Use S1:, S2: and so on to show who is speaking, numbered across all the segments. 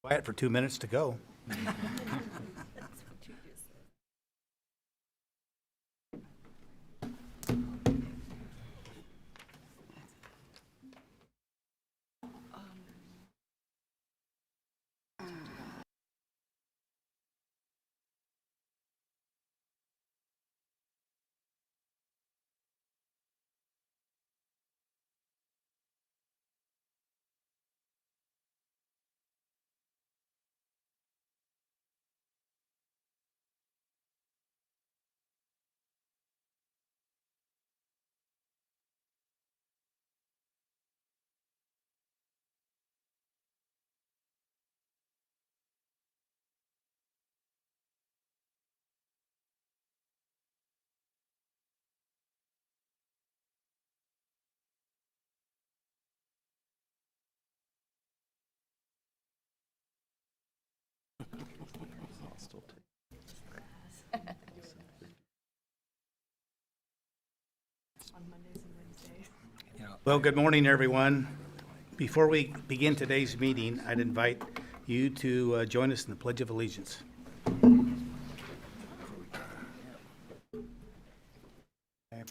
S1: Quiet for 2 minutes to go. Well, good morning, everyone. Before we begin today's meeting, I'd invite you to join us in the Pledge of Allegiance. I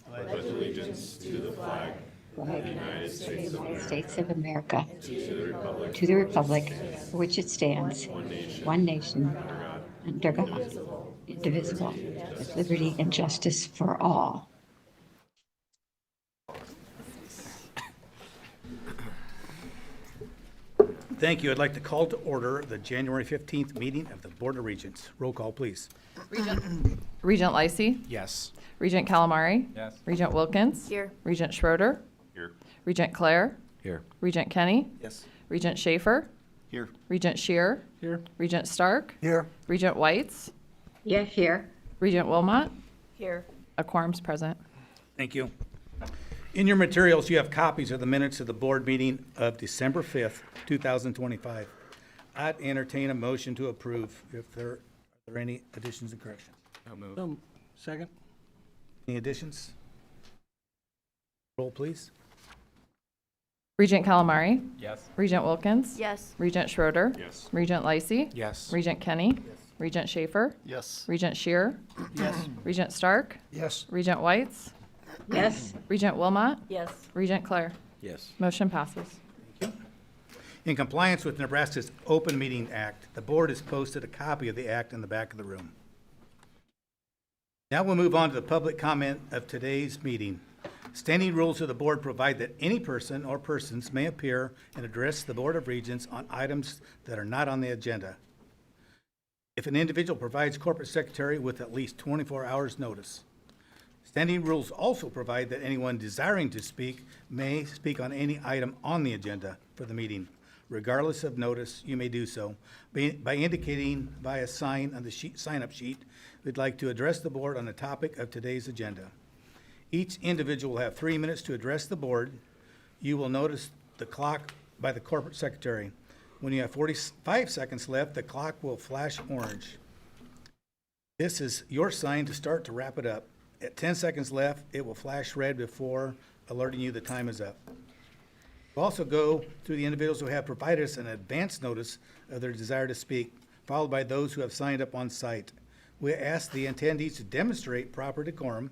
S1: pledge
S2: Allegiance to the flag
S3: of the United States of America, to the republic for which it stands, one nation, under God, indivisible, with liberty and justice for all.
S1: Thank you. I'd like to call to order the January 15th meeting of the Board of Regents. Roll call, please.
S4: Regent Lacey.
S1: Yes.
S4: Regent Calamari.
S2: Yes.
S4: Regent Wilkins.
S5: Here.
S4: Regent Schroeder.
S2: Here.
S4: Regent Clare.
S2: Here.
S4: Regent Kenny.
S2: Yes.
S4: Regent Schaefer.
S2: Here.
S4: Regent Shear.
S2: Here.
S4: Regent Stark.
S2: Here.
S4: Regent Whites.
S3: Yes, here.
S4: Regent Wilmot.
S5: Here.
S4: A quorum's present.
S1: Thank you. In your materials, you have copies of the minutes of the board meeting of December 5th, 2025. I'd entertain a motion to approve if there are any additions and corrections.
S2: I'll move.
S6: Second?
S1: Any additions? Roll, please.
S4: Regent Calamari.
S2: Yes.
S4: Regent Wilkins.
S5: Yes.
S4: Regent Schroeder.
S2: Yes.
S4: Regent Lacey.
S1: Yes.
S4: Regent Kenny. Regent Schaefer.
S2: Yes.
S4: Regent Shear.
S1: Yes.
S4: Regent Stark.
S6: Yes.
S4: Regent Whites.
S3: Yes.
S4: Regent Wilmot.
S5: Yes.
S4: Regent Clare.
S2: Yes.
S4: Motion passes.
S1: In compliance with Nebraska's Open Meeting Act, the board has posted a copy of the act in the back of the room. Now we'll move on to the public comment of today's meeting. Standing rules of the board provide that any person or persons may appear and address the Board of Regents on items that are not on the agenda, if an individual provides corporate secretary with at least 24 hours' notice. Standing rules also provide that anyone desiring to speak may speak on any item on the agenda for the meeting. Regardless of notice, you may do so by indicating by a sign on the sign-up sheet we'd like to address the board on the topic of today's agenda. Each individual will have 3 minutes to address the board. You will notice the clock by the corporate secretary. When you have 45 seconds left, the clock will flash orange. This is your sign to start to wrap it up. At 10 seconds left, it will flash red before alerting you the time is up. We'll also go through the individuals who have provided us an advance notice of their desire to speak, followed by those who have signed up on site. We ask the attendees to demonstrate proper decorum.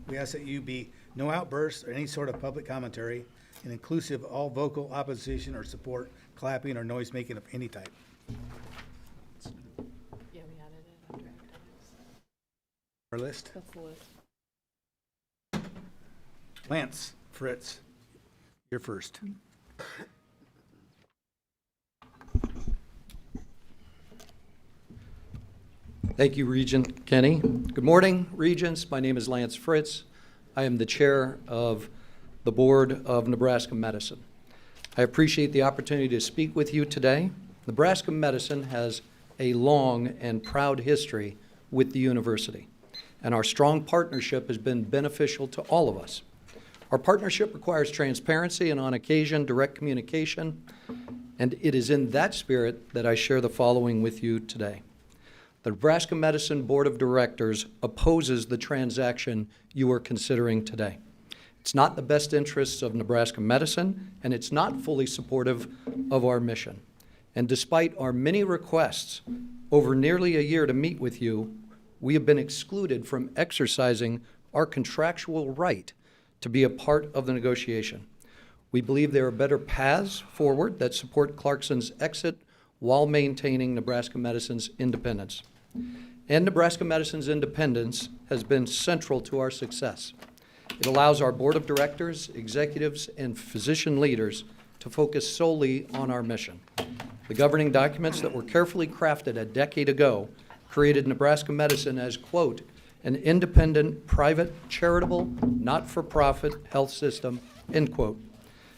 S1: We ask that you be no outbursts or any sort of public commentary, and inclusive of all vocal opposition or support, clapping, or noise making of any type.
S4: Yeah, we added it after academics.
S1: Our list.
S4: That's the list.
S1: Lance Fritz, you're first.
S6: Thank you, Regent Kenny. Good morning, Regents. My name is Lance Fritz. I am the chair of the Board of Nebraska Medicine. I appreciate the opportunity to speak with you today. Nebraska Medicine has a long and proud history with the university, and our strong partnership has been beneficial to all of us. Our partnership requires transparency and, on occasion, direct communication, and it is in that spirit that I share the following with you today. The Nebraska Medicine Board of Directors opposes the transaction you are considering today. It's not in the best interests of Nebraska medicine, and it's not fully supportive of our mission. And despite our many requests over nearly a year to meet with you, we have been excluded from exercising our contractual right to be a part of the negotiation. We believe there are better paths forward that support Clarkson's exit while maintaining Nebraska Medicine's independence. And Nebraska Medicine's independence has been central to our success. It allows our board of directors, executives, and physician leaders to focus solely on our mission. The governing documents that were carefully crafted a decade ago created Nebraska Medicine as, quote, an independent, private, charitable, not-for-profit health system, end quote.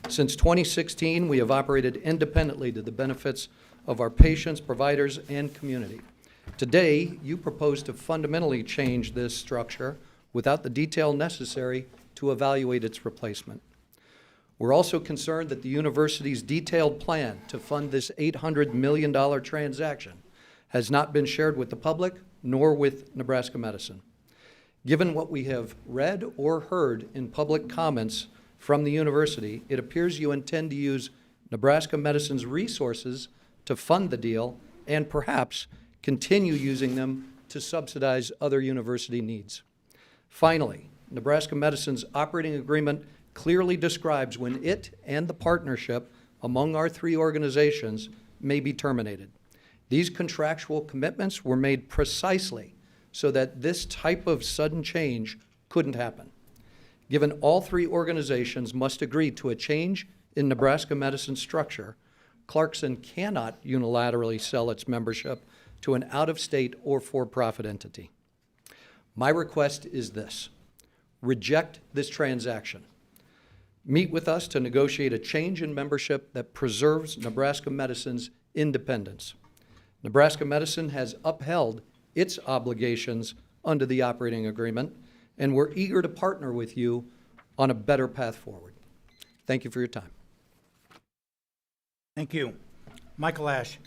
S6: Since 2016, we have operated independently to the benefits of our patients, providers, and community. Today, you propose to fundamentally change this structure without the detail necessary to evaluate its replacement. We're also concerned that the university's detailed plan to fund this $800 million transaction has not been shared with the public nor with Nebraska Medicine. Given what we have read or heard in public comments from the university, it appears you intend to use Nebraska Medicine's resources to fund the deal and perhaps continue using them to subsidize other university needs. Finally, Nebraska Medicine's operating agreement clearly describes when it and the partnership among our three organizations may be terminated. These contractual commitments were made precisely so that this type of sudden change couldn't happen. Given all three organizations must agree to a change in Nebraska Medicine's structure, Clarkson cannot unilaterally sell its membership to an out-of-state or for-profit entity. My request is this: reject this transaction. Meet with us to negotiate a change in membership that preserves Nebraska Medicine's independence. Nebraska Medicine has upheld its obligations under the operating agreement, and we're eager to partner with you on a better path forward. Thank you for your time.
S1: Thank you. Michael Ash.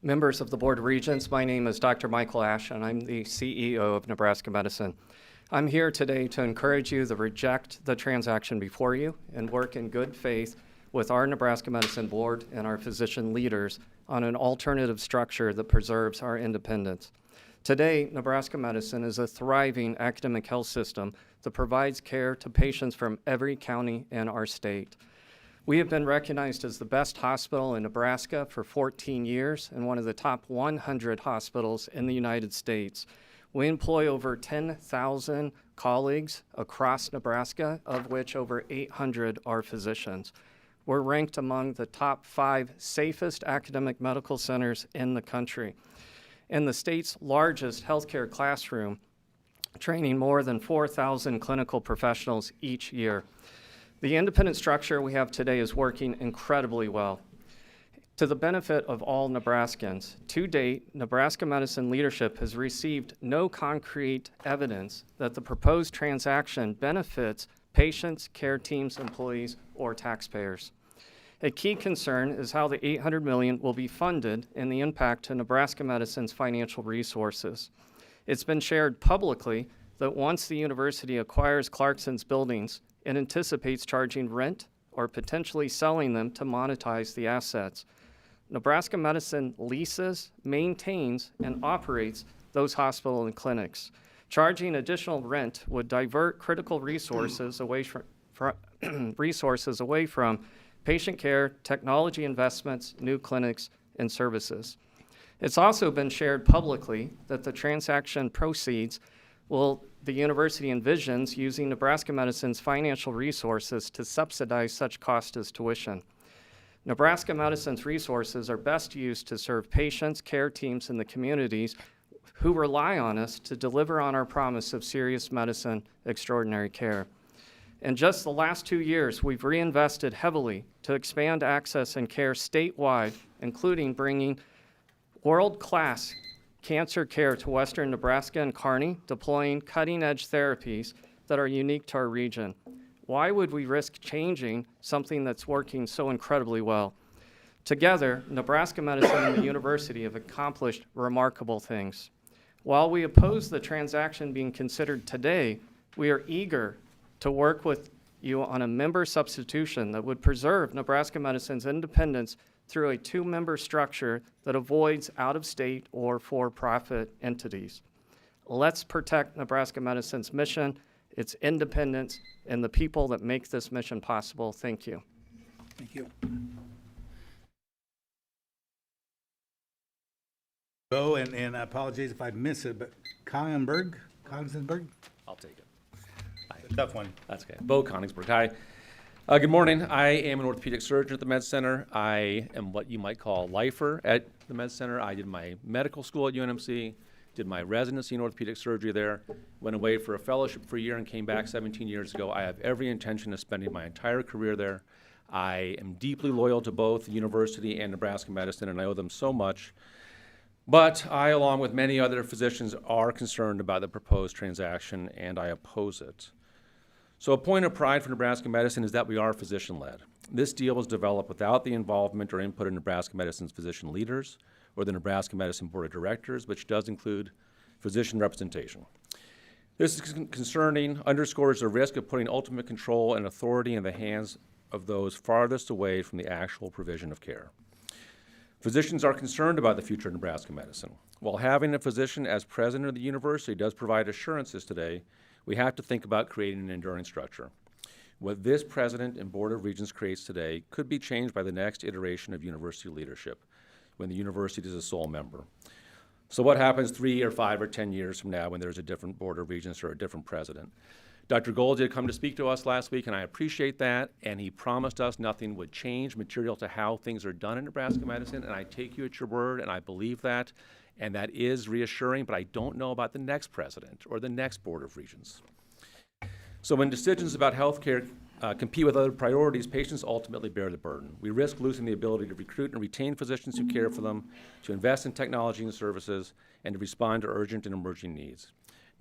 S5: Members of the Board of Regents, my name is Dr. Michael Ash, and I'm the CEO of Nebraska Medicine. I'm here today to encourage you to reject the transaction before you and work in good faith with our Nebraska Medicine Board and our physician leaders on an alternative structure that preserves our independence. Today, Nebraska Medicine is a thriving academic health system that provides care to patients from every county in our state. We have been recognized as the best hospital in Nebraska for 14 years and one of the top 100 hospitals in the United States. We employ over 10,000 colleagues across Nebraska, of which over 800 are physicians. We're ranked among the top 5 safest academic medical centers in the country, and the state's largest healthcare classroom, training more than 4,000 clinical professionals each year. The independent structure we have today is working incredibly well. To the benefit of all Nebraskans, to date, Nebraska Medicine leadership has received no concrete evidence that the proposed transaction benefits patients, care teams, employees, or taxpayers. A key concern is how the $800 million will be funded and the impact to Nebraska Medicine's financial resources. It's been shared publicly that once the university acquires Clarkson's buildings, it anticipates charging rent or potentially selling them to monetize the assets. Nebraska Medicine leases, maintains, and operates those hospitals and clinics. Charging additional rent would divert critical resources away from patient care, technology investments, new clinics, and services. It's also been shared publicly that the transaction proceeds the university envisions using Nebraska Medicine's financial resources to subsidize such cost as tuition. Nebraska Medicine's resources are best used to serve patients, care teams, and the communities who rely on us to deliver on our promise of serious medicine, extraordinary care. In just the last 2 years, we've reinvested heavily to expand access and care statewide, including bringing world-class cancer care to Western Nebraska and Kearney, deploying cutting-edge therapies that are unique to our region. Why would we risk changing something that's working so incredibly well? Together, Nebraska Medicine and the university have accomplished remarkable things. While we oppose the transaction being considered today, we are eager to work with you on a member substitution that would preserve Nebraska Medicine's independence through a two-member structure that avoids out-of-state or for-profit entities. Let's protect Nebraska Medicine's mission, its independence, and the people that make this mission possible. Thank you.
S1: Thank you. Bo, and I apologize if I miss it, but Cogenberg?
S2: I'll take it.
S1: Tough one.
S2: That's okay. Bo Koningsberg. Hi. Good morning. I am an orthopedic surgeon at the Med Center. I am what you might call a lifer at the Med Center. I did my medical school at UNMC, did my residency in orthopedic surgery there, went away for a fellowship for a year and came back 17 years ago. I have every intention of spending my entire career there. I am deeply loyal to both the university and Nebraska Medicine, and I owe them so much. But I, along with many other physicians, are concerned about the proposed transaction, and I oppose it. So a point of pride for Nebraska Medicine is that we are physician-led. This deal was developed without the involvement or input of Nebraska Medicine's physician leaders or the Nebraska Medicine Board of Directors, which does include physician representation. This is concerning, underscores the risk of putting ultimate control and authority in the hands of those farthest away from the actual provision of care. Physicians are concerned about the future of Nebraska Medicine. While having a physician as president of the university does provide assurances today, we have to think about creating an enduring structure. What this president and Board of Regents creates today could be changed by the next iteration of university leadership, when the university is a sole member. So what happens 3 or 5 or 10 years from now when there's a different Board of Regents or a different president? Dr. Gold did come to speak to us last week, and I appreciate that, and he promised us nothing would change material to how things are done in Nebraska Medicine, and I take you at your word, and I believe that, and that is reassuring, but I don't know about the next president or the next Board of Regents. So when decisions about healthcare compete with other priorities, patients ultimately bear the burden. We risk losing the ability to recruit and retain physicians who care for them, to invest in technology and services, and to respond to urgent and emerging needs.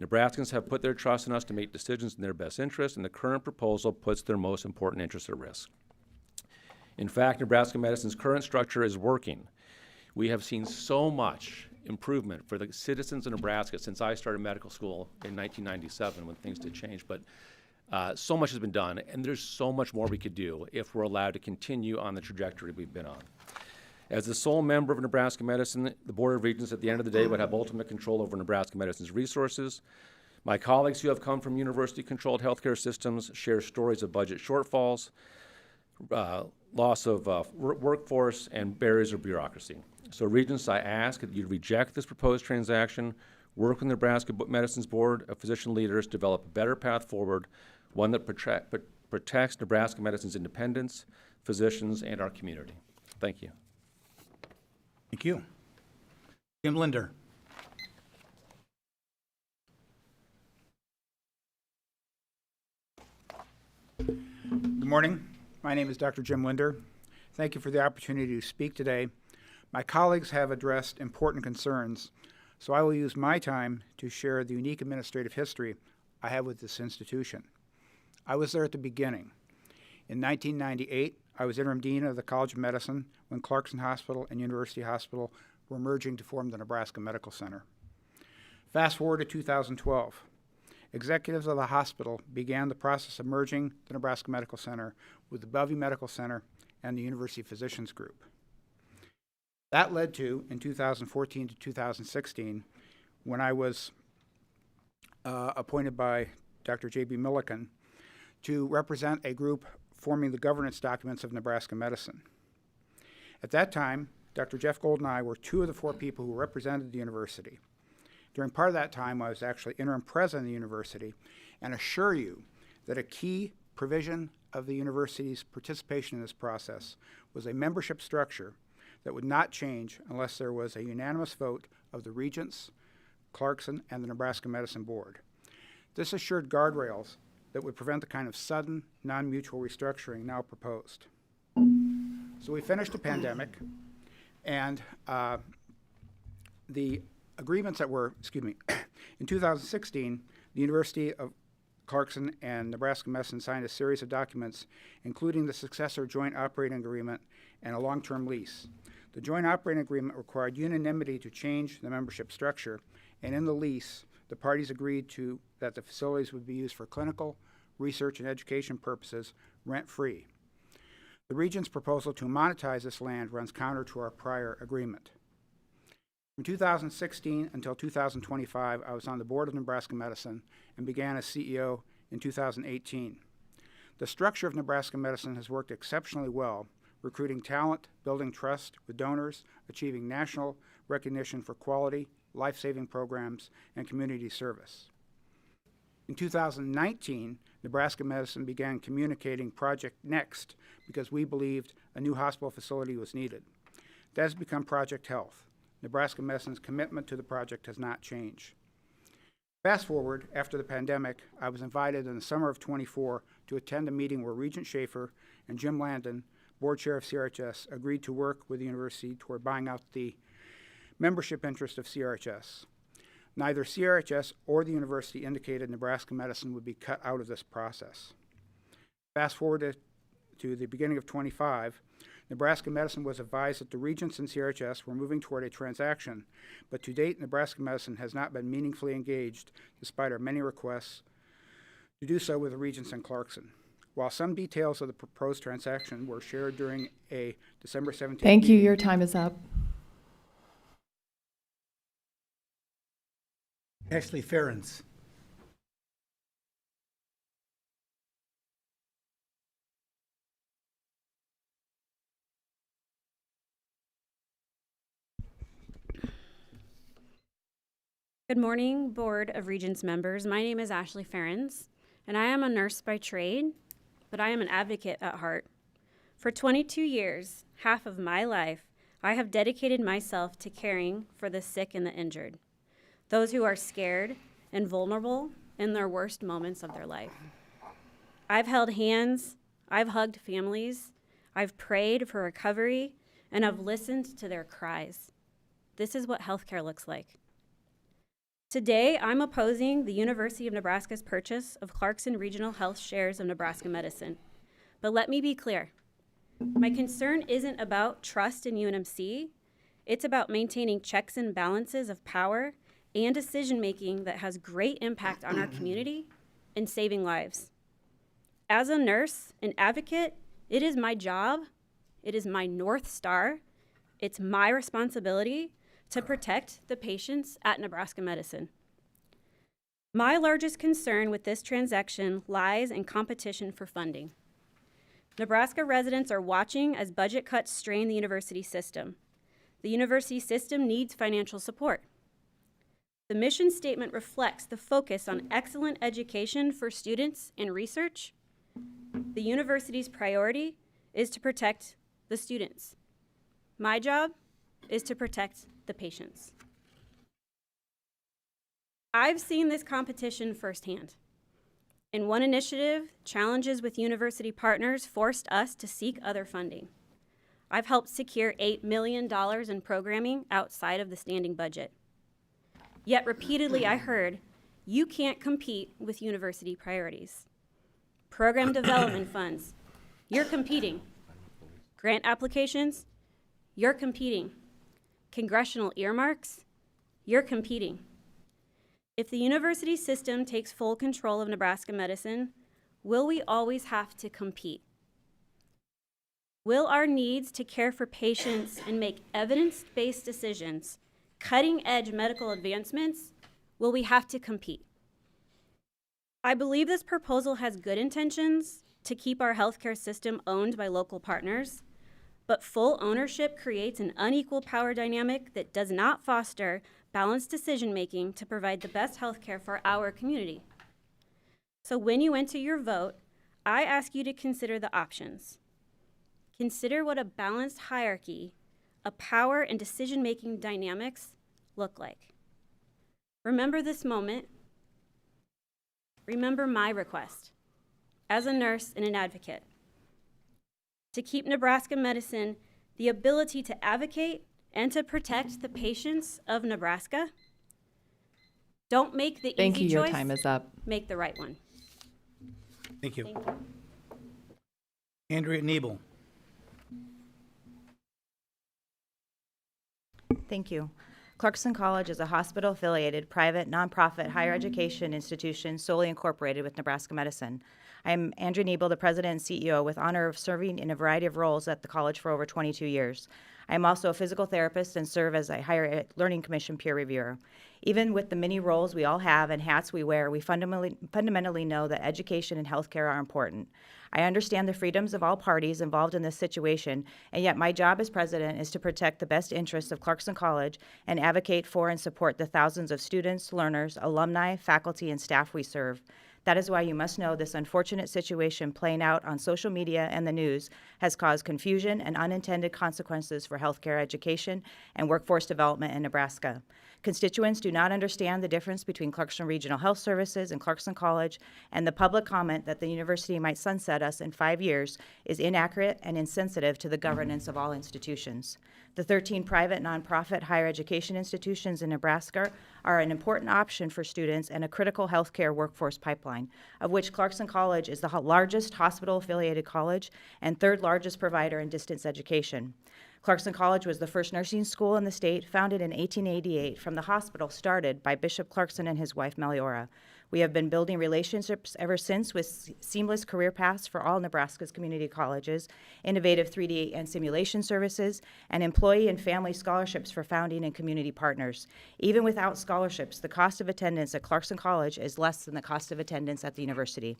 S2: Nebraskans have put their trust in us to make decisions in their best interest, and the current proposal puts their most important interests at risk. In fact, Nebraska Medicine's current structure is working. We have seen so much improvement for the citizens of Nebraska since I started medical school in 1997 when things did change, but so much has been done, and there's so much more we could do if we're allowed to continue on the trajectory we've been on. As the sole member of Nebraska Medicine, the Board of Regents at the end of the day would have ultimate control over Nebraska Medicine's resources. My colleagues who have come from university-controlled healthcare systems share stories of budget shortfalls, loss of workforce, and barriers of bureaucracy. So Regents, I ask that you reject this proposed transaction, work with Nebraska Medicine's Board of Physician Leaders, develop a better path forward, one that protects Nebraska Medicine's independence, physicians, and our community. Thank you.
S1: Thank you. Jim Linder.
S7: Good morning. My name is Dr. Jim Linder. Thank you for the opportunity to speak today. My colleagues have addressed important concerns, so I will use my time to share the unique administrative history I have with this institution. I was there at the beginning. In 1998, I was interim dean of the College of Medicine when Clarkson Hospital and University Hospital were merging to form the Nebraska Medical Center. Fast forward to 2012. Executives of the hospital began the process of merging the Nebraska Medical Center with the Bellevue Medical Center and the University Physicians Group. That led to, in 2014 to 2016, when I was appointed by Dr. J.B. Milliken to represent a group forming the governance documents of Nebraska Medicine. At that time, Dr. Jeff Gold and I were 2 of the 4 people who represented the university. During part of that time, I was actually interim president of the university, and assure you that a key provision of the university's participation in this process was a membership structure that would not change unless there was a unanimous vote of the Regents, Clarkson, and the Nebraska Medicine Board. This assured guardrails that would prevent the kind of sudden, non-mutual restructuring now proposed. So we finished the pandemic, and the agreements that were, in 2016, the University of Clarkson and Nebraska Medicine signed a series of documents, including the successor joint operating agreement and a long-term lease. The joint operating agreement required unanimity to change the membership structure, and in the lease, the parties agreed that the facilities would be used for clinical, research, and education purposes rent-free. The Regents' proposal to monetize this land runs counter to our prior agreement. From 2016 until 2025, I was on the Board of Nebraska Medicine and began as CEO in 2018. The structure of Nebraska Medicine has worked exceptionally well, recruiting talent, building trust with donors, achieving national recognition for quality, life-saving programs, and community service. In 2019, Nebraska Medicine began communicating Project Next because we believed a new hospital facility was needed. That has become Project Health. Nebraska Medicine's commitment to the project has not changed. Fast forward, after the pandemic, I was invited in the summer of '24 to attend a meeting where Regent Schaefer and Jim Landon, board chair of CRHS, agreed to work with the university toward buying out the membership interest of CRHS. Neither CRHS or the university indicated Nebraska Medicine would be cut out of this process. Fast forward to the beginning of '25, Nebraska Medicine was advised that the Regents and CRHS were moving toward a transaction, but to date, Nebraska Medicine has not been meaningfully engaged despite our many requests to do so with the Regents and Clarkson. While some details of the proposed transaction were shared during a December 17th
S4: Thank you.
S7: meeting,
S4: Your time is up.
S1: Ashley Ferens.
S8: Good morning, Board of Regents members. My name is Ashley Ferens, and I am a nurse by trade, but I am an advocate at heart. For 22 years, half of my life, I have dedicated myself to caring for the sick and the injured, those who are scared and vulnerable in their worst moments of their life. I've held hands, I've hugged families, I've prayed for recovery, and I've listened to their cries. This is what healthcare looks like. Today, I'm opposing the University of Nebraska's purchase of Clarkson Regional Health shares of Nebraska Medicine. But let me be clear. My concern isn't about trust in UNMC. It's about maintaining checks and balances of power and decision-making that has great impact on our community and saving lives. As a nurse and advocate, it is my job, it is my North Star, it's my responsibility to protect the patients at Nebraska Medicine. My largest concern with this transaction lies in competition for funding. Nebraska residents are watching as budget cuts strain the university system. The university system needs financial support. The mission statement reflects the focus on excellent education for students and research. The university's priority is to protect the students. My job is to protect the patients. I've seen this competition firsthand. In one initiative, challenges with university partners forced us to seek other funding. I've helped secure $8 million in programming outside of the standing budget. Yet repeatedly I heard, you can't compete with university priorities. Program development funds, you're competing. Grant applications, you're competing. Congressional earmarks, you're competing. If the university system takes full control of Nebraska Medicine, will we always have to compete? Will our needs to care for patients and make evidence-based decisions, cutting-edge medical advancements, will we have to compete? I believe this proposal has good intentions to keep our healthcare system owned by local partners, but full ownership creates an unequal power dynamic that does not foster balanced decision-making to provide the best healthcare for our community. So when you enter your vote, I ask you to consider the options. Consider what a balanced hierarchy of power and decision-making dynamics look like. Remember this moment. Remember my request as a nurse and an advocate to keep Nebraska Medicine the ability to advocate and to protect the patients of Nebraska. Don't make the
S4: Thank
S8: easy
S4: you. Your
S8: choice,
S4: time is up.
S8: make the right one.
S1: Thank you.
S8: Thank you.
S1: Andrea Nebel.
S9: Thank you. Clarkson College is a hospital-affiliated, private, nonprofit higher education institution solely incorporated with Nebraska Medicine. I am Andrea Niebel, the president and CEO, with honor of serving in a variety of roles at the college for over 22 years. I am also a physical therapist and serve as a Higher Learning Commission peer reviewer. Even with the many roles we all have and hats we wear, we fundamentally know that education and healthcare are important. I understand the freedoms of all parties involved in this situation, and yet my job as president is to protect the best interests of Clarkson College and advocate for and support the thousands of students, learners, alumni, faculty, and staff we serve. That is why you must know this unfortunate situation playing out on social media and the news has caused confusion and unintended consequences for healthcare education and workforce development in Nebraska. Constituents do not understand the difference between Clarkson Regional Health Services and Clarkson College, and the public comment that the university might sunset us in 5 years is inaccurate and insensitive to the governance of all institutions. The 13 private nonprofit higher education institutions in Nebraska are an important option for students and a critical healthcare workforce pipeline, of which Clarkson College is the largest hospital-affiliated college and third largest provider in distance education. Clarkson College was the first nursing school in the state, founded in 1888 from the hospital started by Bishop Clarkson and his wife Meliora. We have been building relationships ever since with seamless career paths for all Nebraska's community colleges, innovative 3D and simulation services, and employee and family scholarships for founding and community partners. Even without scholarships, the cost of attendance at Clarkson College is less than the cost of attendance at the university.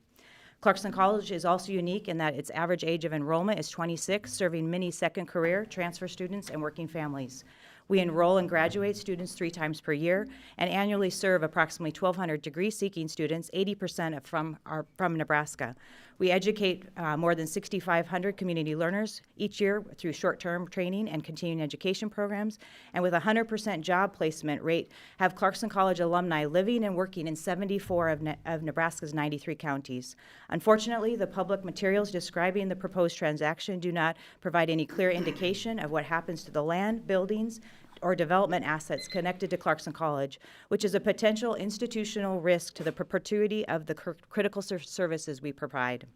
S9: Clarkson College is also unique in that its average age of enrollment is 26, serving many second career, transfer students, and working families. We enroll and graduate students 3 times per year and annually serve approximately 1,200 degree-seeking students, 80% from Nebraska. We educate more than 6,500 community learners each year through short-term training and continuing education programs, and with a 100% job placement rate, have Clarkson College alumni living and working in 74 of Nebraska's 93 counties. Unfortunately, the public materials describing the proposed transaction do not provide any clear indication of what happens to the land, buildings, or development assets connected to Clarkson College, which is a potential institutional risk to the perpetuity of the critical services we provide.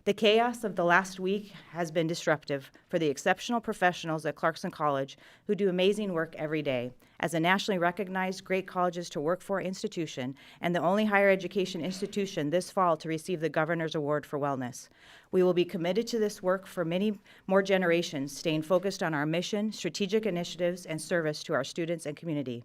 S9: The chaos of the last week has been disruptive for the exceptional professionals at Clarkson College who do amazing work every day. As a nationally recognized Great Colleges to Work For institution and the only higher education institution this fall to receive the Governor's Award for Wellness. We will be committed to this work for many more generations, staying focused on our mission, strategic initiatives, and service to our students and community.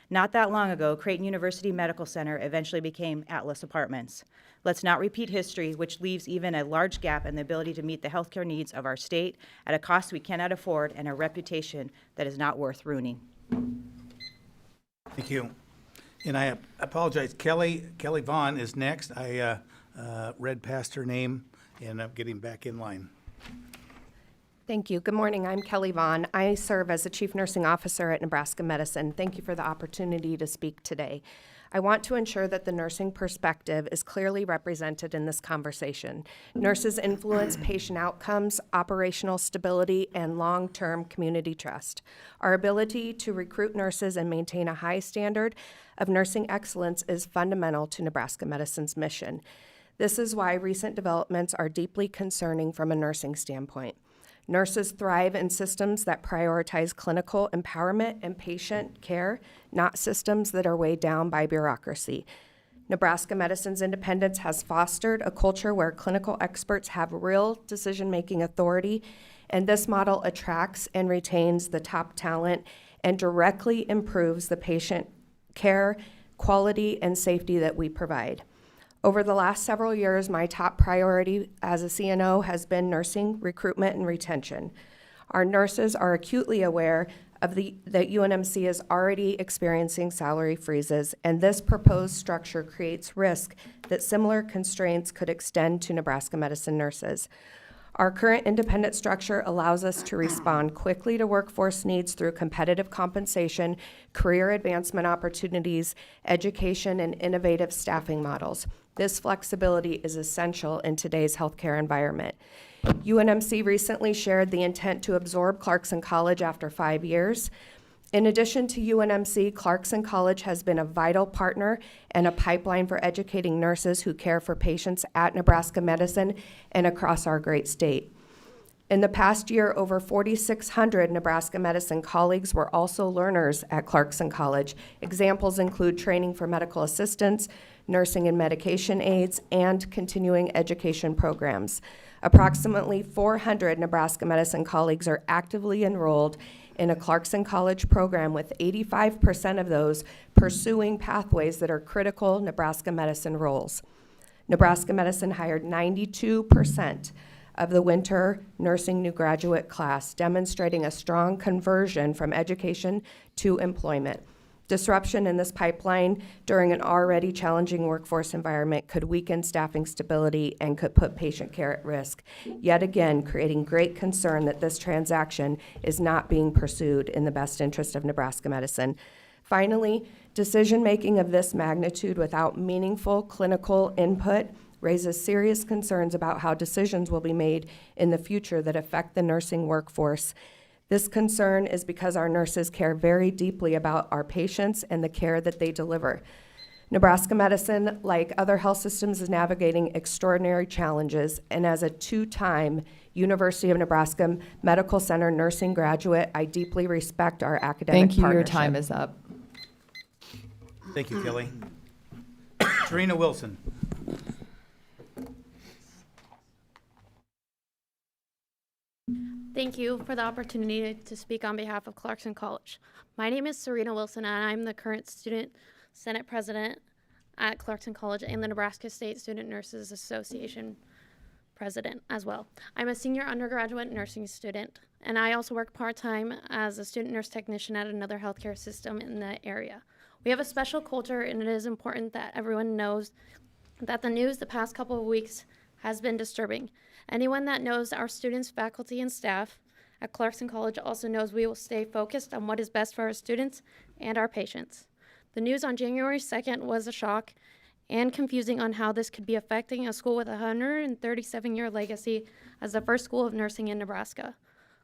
S9: Not that long ago, Creighton University Medical Center eventually became Atlas Apartments. Let's not repeat history, which leaves even a large gap in the ability to meet the healthcare needs of our state at a cost we cannot afford and a reputation that is not worth ruining.
S1: Thank you. And I apologize, Kelly Vaughn is next. I read past her name, and I'm getting back in line.
S10: Thank you. Good morning. I'm Kelly Vaughn. I serve as the Chief Nursing Officer at Nebraska Medicine. Thank you for the opportunity to speak today. I want to ensure that the nursing perspective is clearly represented in this conversation. Nurses influence patient outcomes, operational stability, and long-term community trust. Our ability to recruit nurses and maintain a high standard of nursing excellence is fundamental to Nebraska Medicine's mission. This is why recent developments are deeply concerning from a nursing standpoint. Nurses thrive in systems that prioritize clinical empowerment and patient care, not systems that are weighed down by bureaucracy. Nebraska Medicine's independence has fostered a culture where clinical experts have real decision-making authority, and this model attracts and retains the top talent and directly improves the patient care, quality, and safety that we provide. Over the last several years, my top priority as a CNO has been nursing recruitment and retention. Our nurses are acutely aware of that UNMC is already experiencing salary freezes, and this proposed structure creates risk that similar constraints could extend to Nebraska Medicine nurses. Our current independent structure allows us to respond quickly to workforce needs through competitive compensation, career advancement opportunities, education, and innovative staffing models. This flexibility is essential in today's healthcare environment. UNMC recently shared the intent to absorb Clarkson College after 5 years. In addition to UNMC, Clarkson College has been a vital partner and a pipeline for educating nurses who care for patients at Nebraska Medicine and across our great state. In the past year, over 4,600 Nebraska Medicine colleagues were also learners at Clarkson College. Examples include training for medical assistants, nursing and medication aides, and continuing education programs. Approximately 400 Nebraska Medicine colleagues are actively enrolled in a Clarkson College program, with 85% of those pursuing pathways that are critical Nebraska Medicine roles. Nebraska Medicine hired 92% of the winter nursing new graduate class, demonstrating a strong conversion from education to employment. Disruption in this pipeline during an already challenging workforce environment could weaken staffing stability and could put patient care at risk, yet again creating great concern that this transaction is not being pursued in the best interest of Nebraska Medicine. Finally, decision-making of this magnitude without meaningful clinical input raises serious concerns about how decisions will be made in the future that affect the nursing workforce. This concern is because our nurses care very deeply about our patients and the care that they deliver. Nebraska Medicine, like other health systems, is navigating extraordinary challenges, and as a two-time University of Nebraska Medical Center nursing graduate, I deeply respect our academic
S4: Thank you. Your
S10: partnership.
S4: time is up.
S1: Thank you, Kelly. Serena Wilson.
S11: Thank you for the opportunity to speak on behalf of Clarkson College. My name is Serena Wilson, and I'm the current Student Senate President at Clarkson College and the Nebraska State Student Nurses Association President as well. I'm a senior undergraduate nursing student, and I also work part-time as a student nurse technician at another healthcare system in the area. We have a special culture, and it is important that everyone knows that the news the past couple of weeks has been disturbing. Anyone that knows our students, faculty, and staff at Clarkson College also knows we will stay focused on what is best for our students and our patients. The news on January 2nd was a shock and confusing on how this could be affecting a school with a 137-year legacy as the first school of nursing in Nebraska.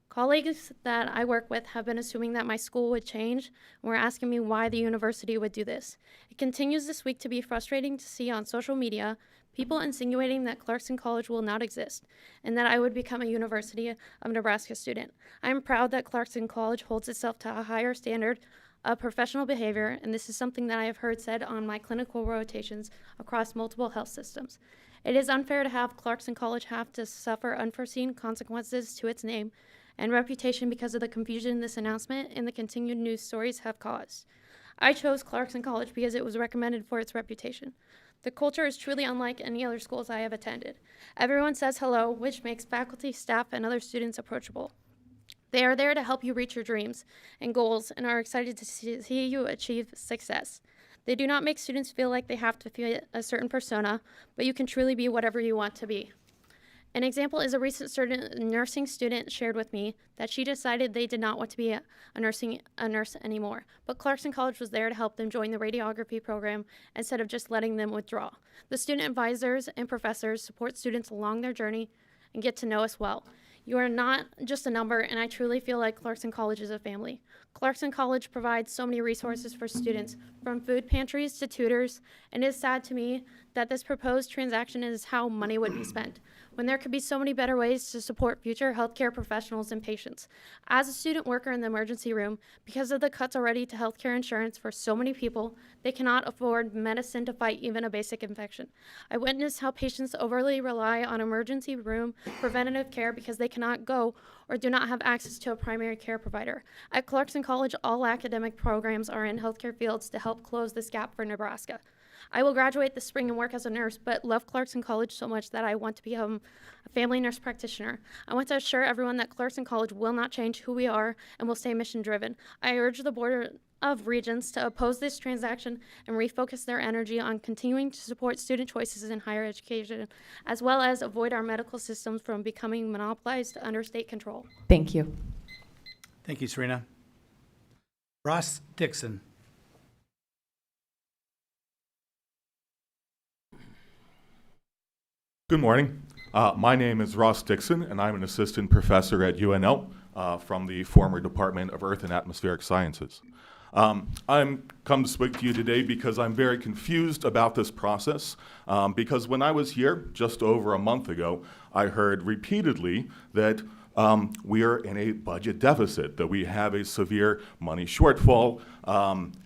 S11: Colleagues that I work with have been assuming that my school would change and were asking me why the university would do this. It continues this week to be frustrating to see on social media people insinuating that Clarkson College will not exist and that I would become a University of Nebraska student. I am proud that Clarkson College holds itself to a higher standard of professional behavior, and this is something that I have heard said on my clinical rotations across multiple health systems. It is unfair to have Clarkson College have to suffer unforeseen consequences to its name and reputation because of the confusion this announcement and the continued news stories have caused. I chose Clarkson College because it was recommended for its reputation. The culture is truly unlike any other schools I have attended. Everyone says hello, which makes faculty, staff, and other students approachable. They are there to help you reach your dreams and goals and are excited to see you achieve success. They do not make students feel like they have to fit a certain persona, but you can truly be whatever you want to be. An example is a recent nursing student shared with me that she decided they did not want to be a nurse anymore, but Clarkson College was there to help them join the radiography program instead of just letting them withdraw. The student advisors and professors support students along their journey and get to know us well. You are not just a number, and I truly feel like Clarkson College is a family. Clarkson College provides so many resources for students, from food pantries to tutors, and it is sad to me that this proposed transaction is how money would be spent, when there could be so many better ways to support future healthcare professionals and patients. As a student worker in the emergency room, because of the cuts already to healthcare insurance for so many people, they cannot afford medicine to fight even a basic infection. I witnessed how patients overly rely on emergency room preventative care because they cannot go or do not have access to a primary care provider. At Clarkson College, all academic programs are in healthcare fields to help close this gap for Nebraska. I will graduate this spring and work as a nurse, but love Clarkson College so much that I want to become a family nurse practitioner. I want to assure everyone that Clarkson College will not change who we are and will stay mission-driven. I urge the Board of Regents to oppose this transaction and refocus their energy on continuing to support student choices in higher education, as well as avoid our medical systems from becoming monopolized under state control.
S4: Thank you.
S1: Thank you, Serena. Ross Dixon.
S12: Good morning. My name is Ross Dixon, and I'm an assistant professor at UNL from the former Department of Earth and Atmospheric Sciences. I'm come to speak to you today because I'm very confused about this process, because when I was here just over a month ago, I heard repeatedly that we are in a budget deficit, that we have a severe money shortfall,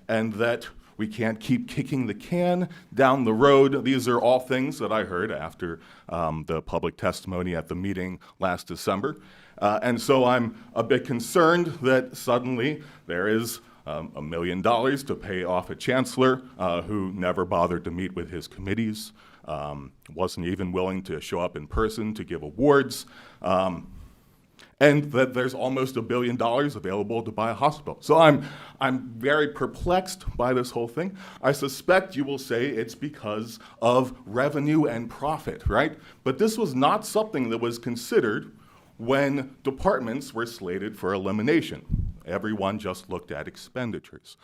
S12: and that we can't keep kicking the can down the road. These are all things that I heard after the public testimony at the meeting last December. And so I'm a bit concerned that suddenly there is $1 million to pay off a chancellor who never bothered to meet with his committees, wasn't even willing to show up in person to give awards, and that there's almost $1 billion available to buy a hospital. So I'm very perplexed by this whole thing. I suspect you will say it's because of revenue and profit, right? But this was not something that was considered when departments were slated for elimination. Everyone just looked at expenditures.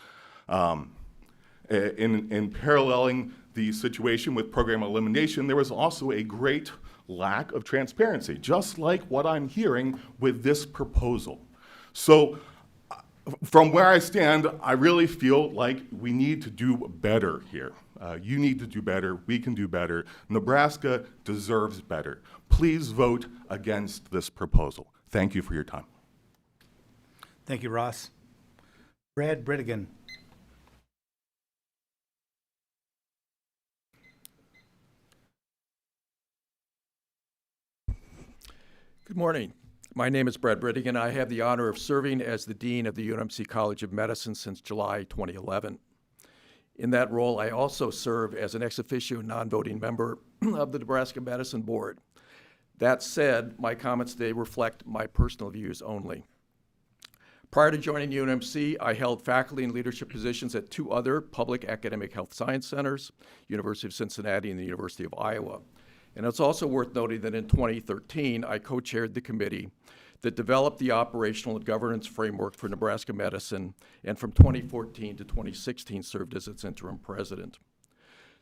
S12: In paralleling the situation with program elimination, there was also a great lack of transparency, just like what I'm hearing with this proposal. So from where I stand, I really feel like we need to do better here. You need to do better. We can do better. Nebraska deserves better. Please vote against this proposal. Thank you for your time.
S1: Thank you, Ross. Brad Britigan.
S13: Good morning. My name is Brad Britigan. I have the honor of serving as the Dean of the UNMC College of Medicine since July 2011. In that role, I also serve as an ex officio non-voting member of the Nebraska Medicine Board. That said, my comments today reflect my personal views only. Prior to joining UNMC, I held faculty and leadership positions at two other public academic health science centers, University of Cincinnati and the University of Iowa. And it's also worth noting that in 2013, I co-chaired the committee that developed the operational and governance framework for Nebraska Medicine, and from 2014 to 2016 served as its interim president.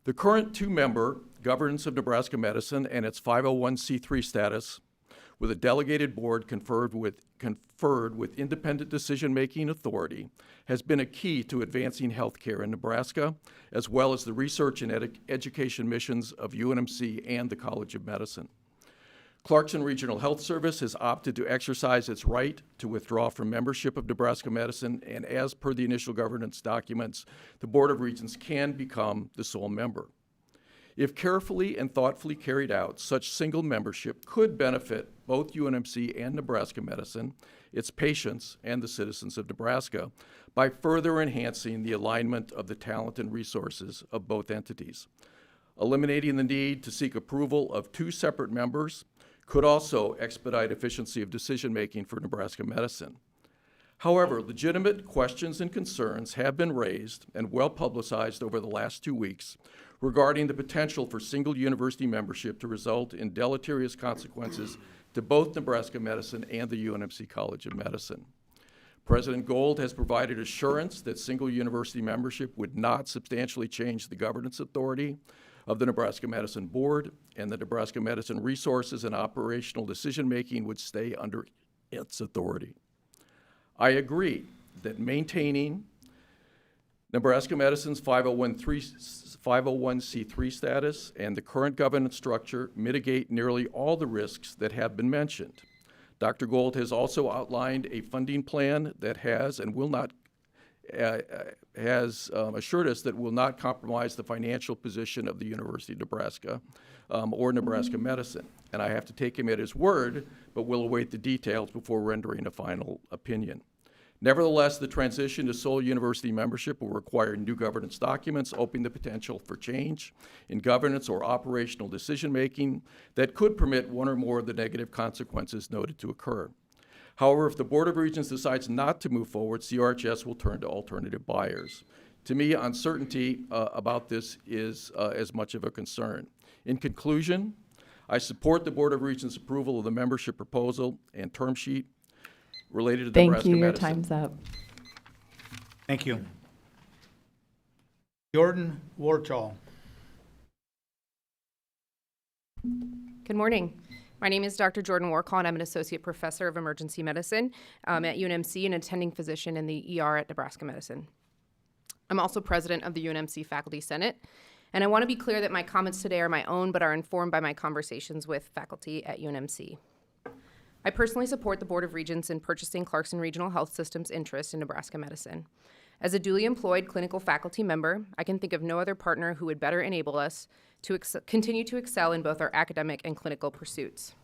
S13: The current two-member Governance of Nebraska Medicine and its 501c3 status with a delegated board conferred with independent decision-making authority has been a key to advancing healthcare in Nebraska, as well as the research and education missions of UNMC and the College of Medicine. Clarkson Regional Health Service has opted to exercise its right to withdraw from membership of Nebraska Medicine, and as per the initial governance documents, the Board of Regents can become the sole member. If carefully and thoughtfully carried out, such single membership could benefit both UNMC and Nebraska Medicine, its patients, and the citizens of Nebraska by further enhancing the alignment of the talent and resources of both entities. Eliminating the need to seek approval of two separate members could also expedite efficiency of decision-making for Nebraska Medicine. However, legitimate questions and concerns have been raised and well publicized over the last 2 weeks regarding the potential for single university membership to result in deleterious consequences to both Nebraska Medicine and the UNMC College of Medicine. President Gold has provided assurance that single university membership would not substantially change the governance authority of the Nebraska Medicine Board, and the Nebraska Medicine resources and operational decision-making would stay under its authority. I agree that maintaining Nebraska Medicine's 501c3 status and the current governance structure mitigate nearly all the risks that have been mentioned. Dr. Gold has also outlined a funding plan that has and will not assured us that will not compromise the financial position of the University of Nebraska or Nebraska Medicine. And I have to take him at his word, but we'll await the details before rendering a final opinion. Nevertheless, the transition to sole university membership will require new governance documents, opening the potential for change in governance or operational decision-making that could permit one or more of the negative consequences noted to occur. However, if the Board of Regents decides not to move forward, CRHS will turn to alternative buyers. To me, uncertainty about this is as much of a concern. In conclusion, I support the Board of Regents' approval of the membership proposal and term sheet related to the Nebraska Medicine.
S4: Thank you. Your time's up.
S1: Thank you. Jordan Warchall.
S10: Good morning. My name is Dr. Jordan Warcall, and I'm an associate professor of emergency medicine at UNMC and attending physician in the ER at Nebraska Medicine. I'm also president of the UNMC Faculty Senate, and I want to be clear that my comments today are my own but are informed by my conversations with faculty at UNMC. I personally support the Board of Regents in purchasing Clarkson Regional Health System's interest in Nebraska medicine. As a duly employed clinical faculty member, I can think of no other partner who would better enable us to continue to excel in both our academic and clinical pursuits.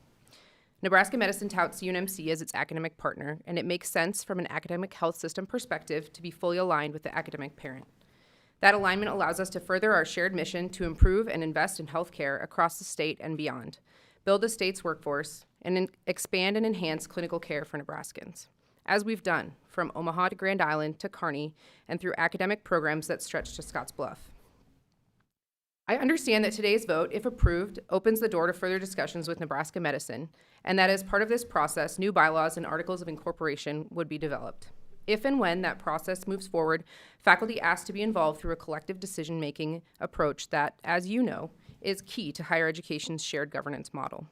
S10: Nebraska Medicine touts UNMC as its academic partner, and it makes sense from an academic health system perspective to be fully aligned with the academic parent. That alignment allows us to further our shared mission to improve and invest in healthcare across the state and beyond, build the state's workforce, and expand and enhance clinical care for Nebraskans, as we've done from Omaha to Grand Island to Kearney and through academic programs that stretch to Scottsbluff. I understand that today's vote, if approved, opens the door to further discussions with Nebraska Medicine, and that as part of this process, new bylaws and articles of incorporation would be developed. If and when that process moves forward, faculty asked to be involved through a collective decision-making approach that, as you know, is key to higher education's shared governance model.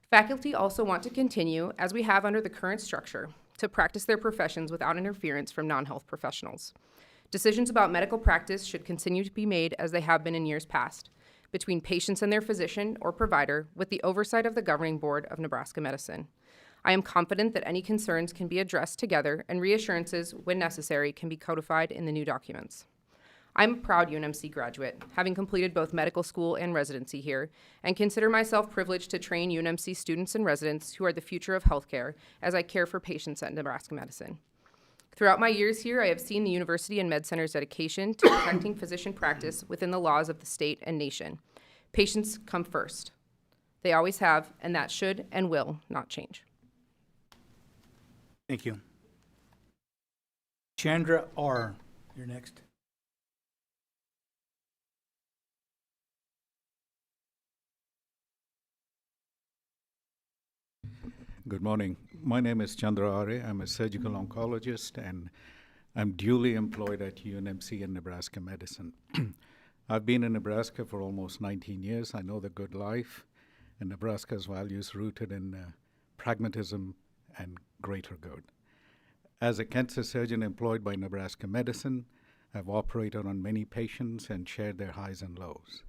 S10: Faculty also want to continue, as we have under the current structure, to practice their professions without interference from non-health professionals. Decisions about medical practice should continue to be made as they have been in years past, between patients and their physician or provider with the oversight of the Governing Board of Nebraska Medicine. I am confident that any concerns can be addressed together and reassurances, when necessary, can be codified in the new documents. I'm a proud UNMC graduate, having completed both medical school and residency here, and consider myself privileged to train UNMC students and residents who are the future of healthcare as I care for patients at Nebraska Medicine. Throughout my years here, I have seen the university and med center's dedication to protecting physician practice within the laws of the state and nation. Patients come first. They always have, and that should and will not change.
S1: Thank you. Chandra R., you're next.
S14: Good morning. My name is Chandra Are. I'm a surgical oncologist, and I'm duly employed at UNMC in Nebraska Medicine. I've been in Nebraska for almost 19 years. I know the good life and Nebraska's values rooted in pragmatism and greater good. As a cancer surgeon employed by Nebraska Medicine, I've operated on many patients and shared their highs and lows.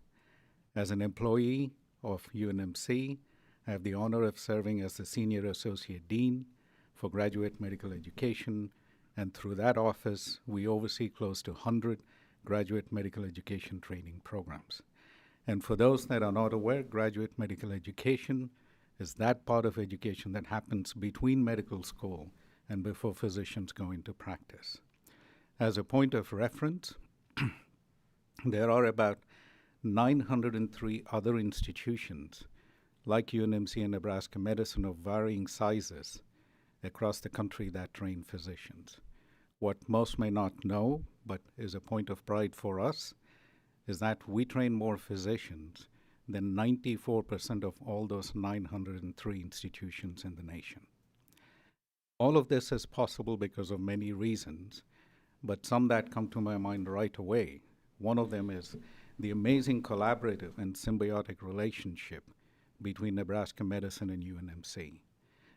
S14: As an employee of UNMC, I have the honor of serving as the Senior Associate Dean for Graduate Medical Education, and through that office, we oversee close to 100 graduate medical education training programs. And for those that are not aware, graduate medical education is that part of education that happens between medical school and before physicians go into practice. As a point of reference, there are about 903 other institutions like UNMC and Nebraska Medicine of varying sizes across the country that train physicians. What most may not know, but is a point of pride for us, is that we train more physicians than 94% of all those 903 institutions in the nation. All of this is possible because of many reasons, but some that come to my mind right away. One of them is the amazing collaborative and symbiotic relationship between Nebraska Medicine and UNMC.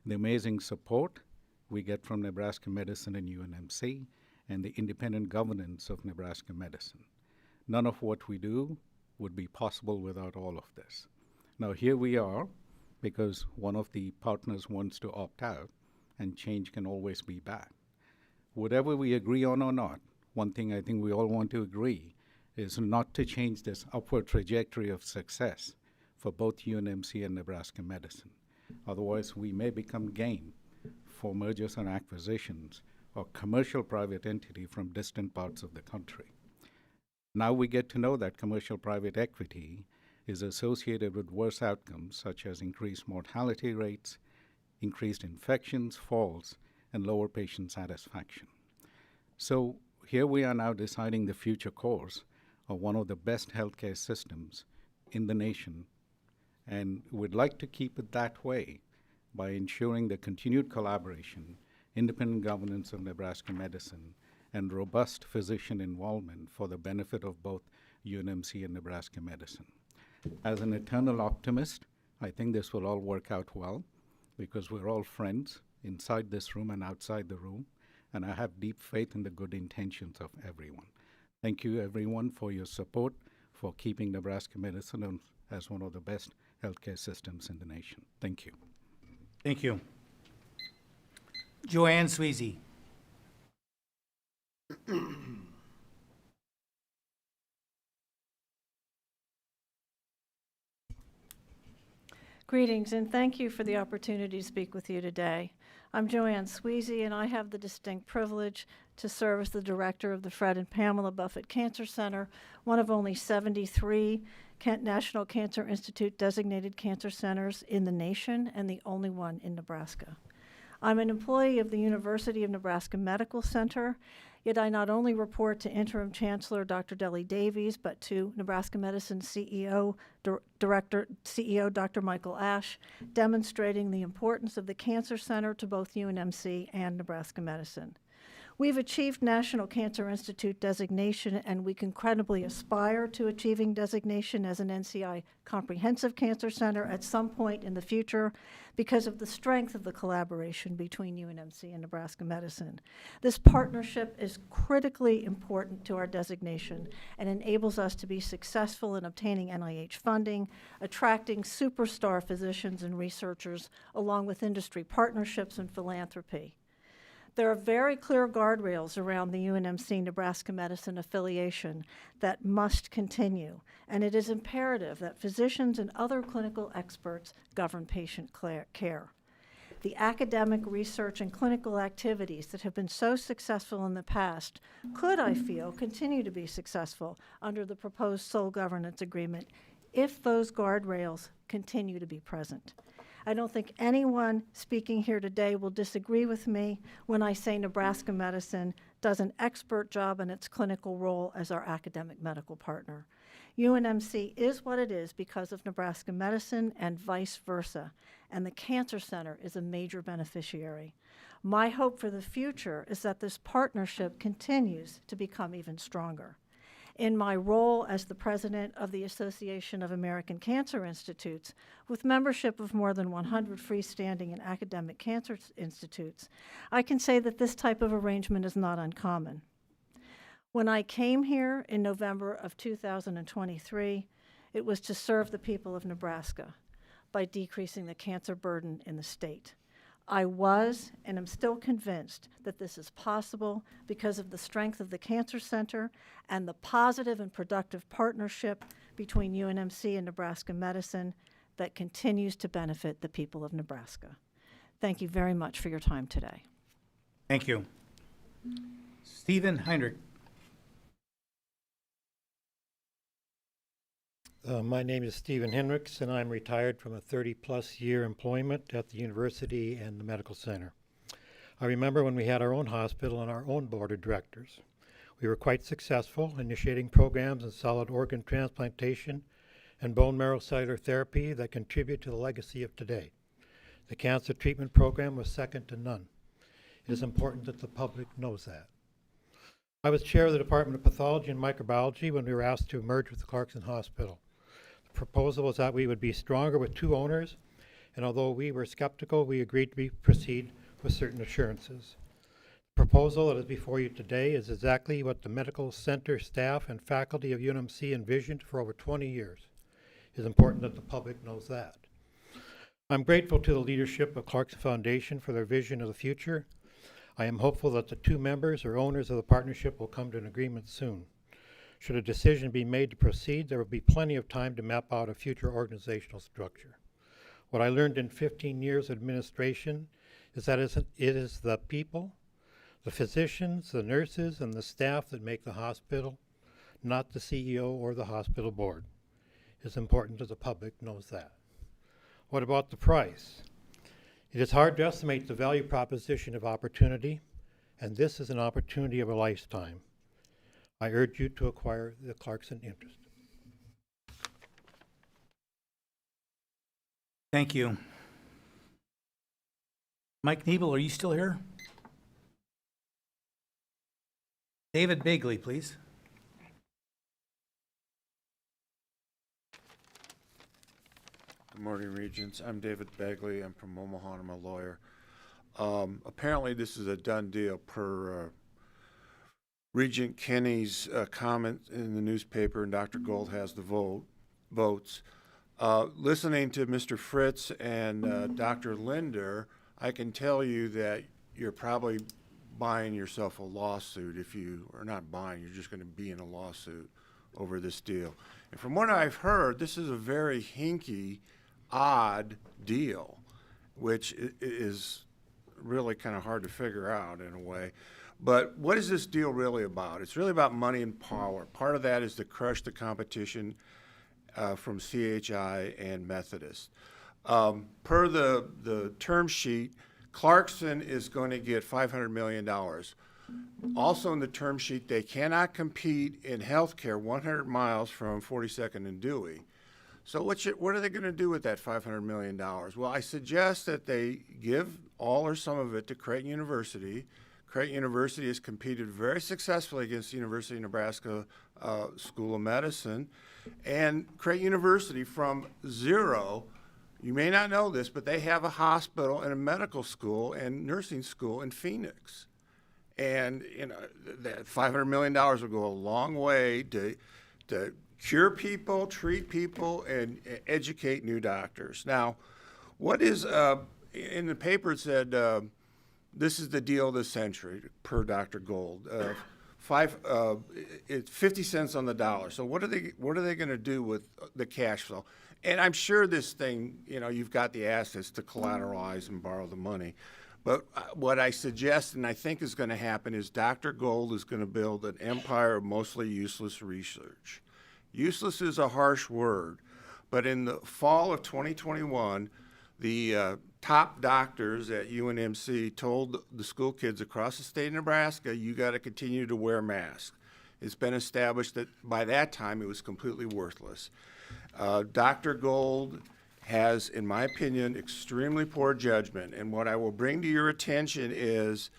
S14: The amazing support we get from Nebraska Medicine and UNMC, and the independent governance of Nebraska Medicine. None of what we do would be possible without all of this. Now here we are, because one of the partners wants to opt out, and change can always be bad. Whatever we agree on or not, one thing I think we all want to agree is not to change this upward trajectory of success for both UNMC and Nebraska Medicine. Otherwise, we may become game for mergers and acquisitions or commercial private entity from distant parts of the country. Now we get to know that commercial private equity is associated with worse outcomes such as increased mortality rates, increased infections, falls, and lower patient satisfaction. So here we are now deciding the future course of one of the best healthcare systems in the nation, and would like to keep it that way by ensuring the continued collaboration, independent governance of Nebraska Medicine, and robust physician involvement for the benefit of both UNMC and Nebraska Medicine. As an eternal optimist, I think this will all work out well because we're all friends inside this room and outside the room, and I have deep faith in the good intentions of everyone. Thank you, everyone, for your support for keeping Nebraska Medicine as one of the best healthcare systems in the nation. Thank you.
S1: Thank you. Joanne Sweezy.
S15: Greetings, and thank you for the opportunity to speak with you today. I'm Joanne Sweezy, and I have the distinct privilege to serve as the director of the Fred and Pamela Buffett Cancer Center, one of only 73 National Cancer Institute designated cancer centers in the nation and the only one in Nebraska. I'm an employee of the University of Nebraska Medical Center, yet I not only report to Interim Chancellor Dr. Deli Davies, but to Nebraska Medicine CEO, CEO Dr. Michael Ash, demonstrating the importance of the Cancer Center to both UNMC and Nebraska Medicine. We've achieved National Cancer Institute designation, and we can credibly aspire to achieving designation as an NCI Comprehensive Cancer Center at some point in the future because of the strength of the collaboration between UNMC and Nebraska Medicine. This partnership is critically important to our designation and enables us to be successful in obtaining NIH funding, attracting superstar physicians and researchers, along with industry partnerships and philanthropy. There are very clear guardrails around the UNMC Nebraska Medicine affiliation that must continue, and it is imperative that physicians and other clinical experts govern patient care. The academic research and clinical activities that have been so successful in the past could, I feel, continue to be successful under the proposed sole governance agreement if those guardrails continue to be present. I don't think anyone speaking here today will disagree with me when I say Nebraska Medicine does an expert job in its clinical role as our academic medical partner. UNMC is what it is because of Nebraska Medicine and vice versa, and the Cancer Center is a major beneficiary. My hope for the future is that this partnership continues to become even stronger. In my role as the president of the Association of American Cancer Institutes, with membership of more than 100 freestanding and academic cancer institutes, I can say that this type of arrangement is not uncommon. When I came here in November of 2023, it was to serve the people of Nebraska by decreasing the cancer burden in the state. I was and am still convinced that this is possible because of the strength of the Cancer Center and the positive and productive partnership between UNMC and Nebraska Medicine that continues to benefit the people of Nebraska. Thank you very much for your time today.
S1: Thank you. Stephen Heinrich.
S16: My name is Stephen Hendricks, and I'm retired from a 30-plus year employment at the university and the medical center. I remember when we had our own hospital and our own board of directors. We were quite successful, initiating programs in solid organ transplantation and bone marrow cellular therapy that contribute to the legacy of today. The cancer treatment program was second to none. It is important that the public knows that. I was chair of the Department of Pathology and Microbiology when we were asked to merge with the Clarkson Hospital. The proposal was that we would be stronger with two owners, and although we were skeptical, we agreed to proceed with certain assurances. The proposal that is before you today is exactly what the medical center staff and faculty of UNMC envisioned for over 20 years. It is important that the public knows that. I'm grateful to the leadership of Clarkson Foundation for their vision of the future. I am hopeful that the two members or owners of the partnership will come to an agreement soon. Should a decision be made to proceed, there will be plenty of time to map out a future organizational structure. What I learned in 15 years of administration is that it is the people, the physicians, the nurses, and the staff that make the hospital, not the CEO or the hospital board. It's important that the public knows that. What about the price? It is hard to estimate the value proposition of opportunity, and this is an opportunity of a lifetime. I urge you to acquire the Clarkson interest.
S1: Thank you. Mike Niebel, are you still here? David Bigley, please.
S17: Good morning, Regents. I'm David Bagley. I'm from Omaha. I'm a lawyer. Apparently, this is a done deal per Regent Kenny's comment in the newspaper, and Dr. Gold has the votes. Listening to Mr. Fritz and Dr. Linder, I can tell you that you're probably buying yourself a lawsuit if you are not buying, you're just going to be in a lawsuit over this deal. And from what I've heard, this is a very hinky, odd deal, which is really kind of hard to figure out in a way. But what is this deal really about? It's really about money and power. Part of that is to crush the competition from CHI and Methodist. Per the term sheet, Clarkson is going to get $500 million. Also in the term sheet, they cannot compete in healthcare 100 miles from 42nd and Dewey. So what are they going to do with that $500 million? Well, I suggest that they give all or some of it to Creighton University. Creighton University has competed very successfully against the University of Nebraska School of Medicine. And Creighton University, from zero, you may not know this, but they have a hospital and a medical school and nursing school in Phoenix. And that $500 million will go a long way to cure people, treat people, and educate new doctors. Now, what is, in the paper it said, this is the deal of the century, per Dr. Gold. It's 50 cents on the dollar. So what are they going to do with the cash flow? And I'm sure this thing, you've got the assets to collateralize and borrow the money. But what I suggest and I think is going to happen is Dr. Gold is going to build an empire of mostly useless research. Useless is a harsh word, but in the fall of 2021, the top doctors at UNMC told the school kids across the state of Nebraska, you got to continue to wear masks. It's been established that by that time it was completely worthless. Dr. Gold has, in my opinion, extremely poor judgment, and what I will bring to your attention is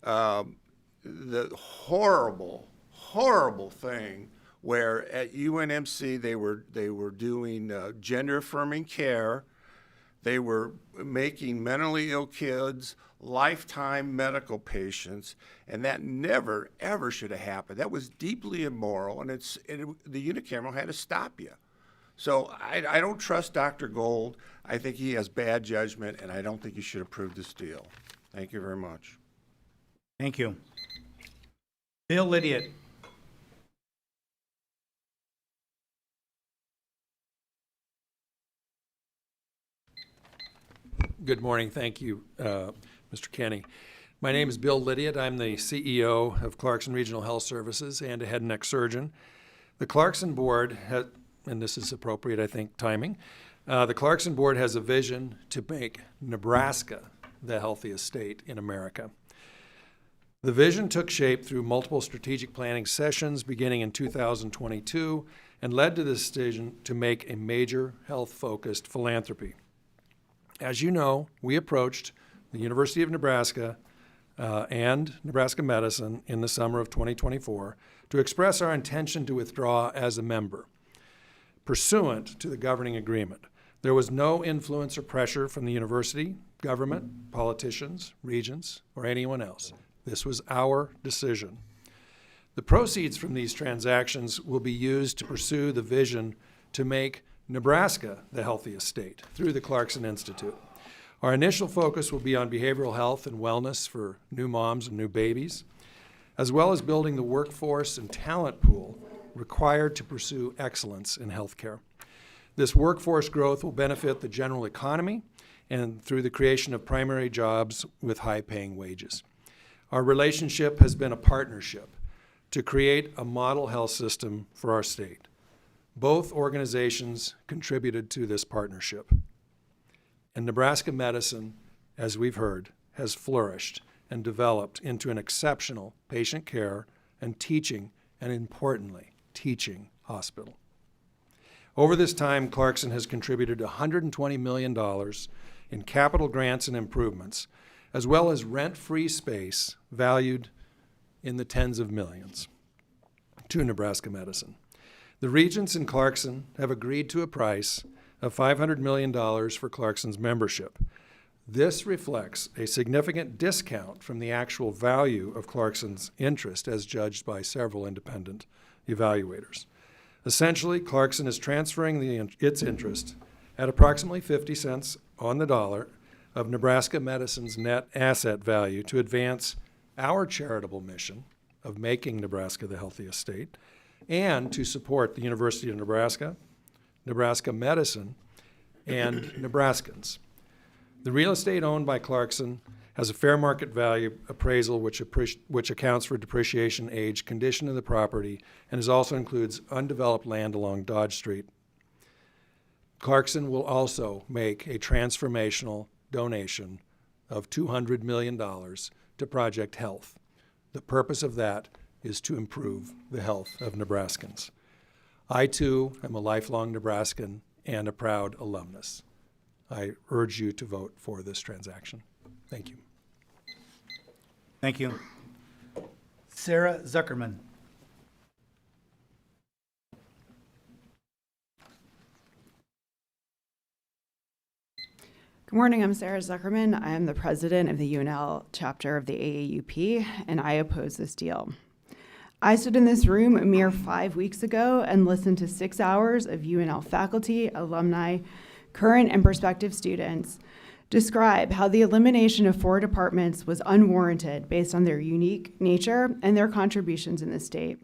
S17: the horrible, horrible thing where at UNMC they were doing gender-affirming care. They were making mentally ill kids lifetime medical patients, and that never, ever should have happened. That was deeply immoral, and the unicameral had to stop you. So I don't trust Dr. Gold. I think he has bad judgment, and I don't think you should approve this deal. Thank you very much.
S1: Thank you. Bill Lydiot.
S13: Good morning. Thank you, Mr. Kenny. My name is Bill Lydiot. I'm the CEO of Clarkson Regional Health Services and a head and neck surgeon. The Clarkson Board, and this is appropriate, I think, timing, the Clarkson Board has a vision to make Nebraska the healthiest state in America. The vision took shape through multiple strategic planning sessions beginning in 2022 and led to the decision to make a major health-focused philanthropy. As you know, we approached the University of Nebraska and Nebraska Medicine in the summer of 2024 to express our intention to withdraw as a member. Pursuant to the governing agreement, there was no influence or pressure from the university, government, politicians, regents, or anyone else. This was our decision. The proceeds from these transactions will be used to pursue the vision to make Nebraska the healthiest state through the Clarkson Institute. Our initial focus will be on behavioral health and wellness for new moms and new babies, as well as building the workforce and talent pool required to pursue excellence in healthcare. This workforce growth will benefit the general economy and through the creation of primary jobs with high-paying wages. Our relationship has been a partnership to create a model health system for our state. Both organizations contributed to this partnership. And Nebraska Medicine, as we've heard, has flourished and developed into an exceptional patient care and teaching, and importantly, teaching hospital. Over this time, Clarkson has contributed $120 million in capital grants and improvements, as well as rent-free space valued in the tens of millions to Nebraska Medicine. The Regents in Clarkson have agreed to a price of $500 million for Clarkson's membership. This reflects a significant discount from the actual value of Clarkson's interest as judged by several independent evaluators. Essentially, Clarkson is transferring its interest at approximately 50 cents on the dollar of Nebraska Medicine's net asset value to advance our charitable mission of making Nebraska the healthiest state and to support the University of Nebraska, Nebraska Medicine, and Nebraskans. The real estate owned by Clarkson has a fair market value appraisal which accounts for depreciation, age, condition of the property, and also includes undeveloped land along Dodge Street. Clarkson will also make a transformational donation of $200 million to Project Health. The purpose of that is to improve the health of Nebraskans. I, too, am a lifelong Nebraskan and a proud alumnus. I urge you to vote for this transaction. Thank you.
S1: Thank you. Sarah Zuckerman.
S18: Good morning, I'm Sarah Zuckerman. I am the president of the UNL chapter of the AAUP, and I oppose this deal. I stood in this room a mere 5 weeks ago and listened to 6 hours of UNL faculty, alumni, current and prospective students describe how the elimination of 4 departments was unwarranted based on their unique nature and their contributions in the state.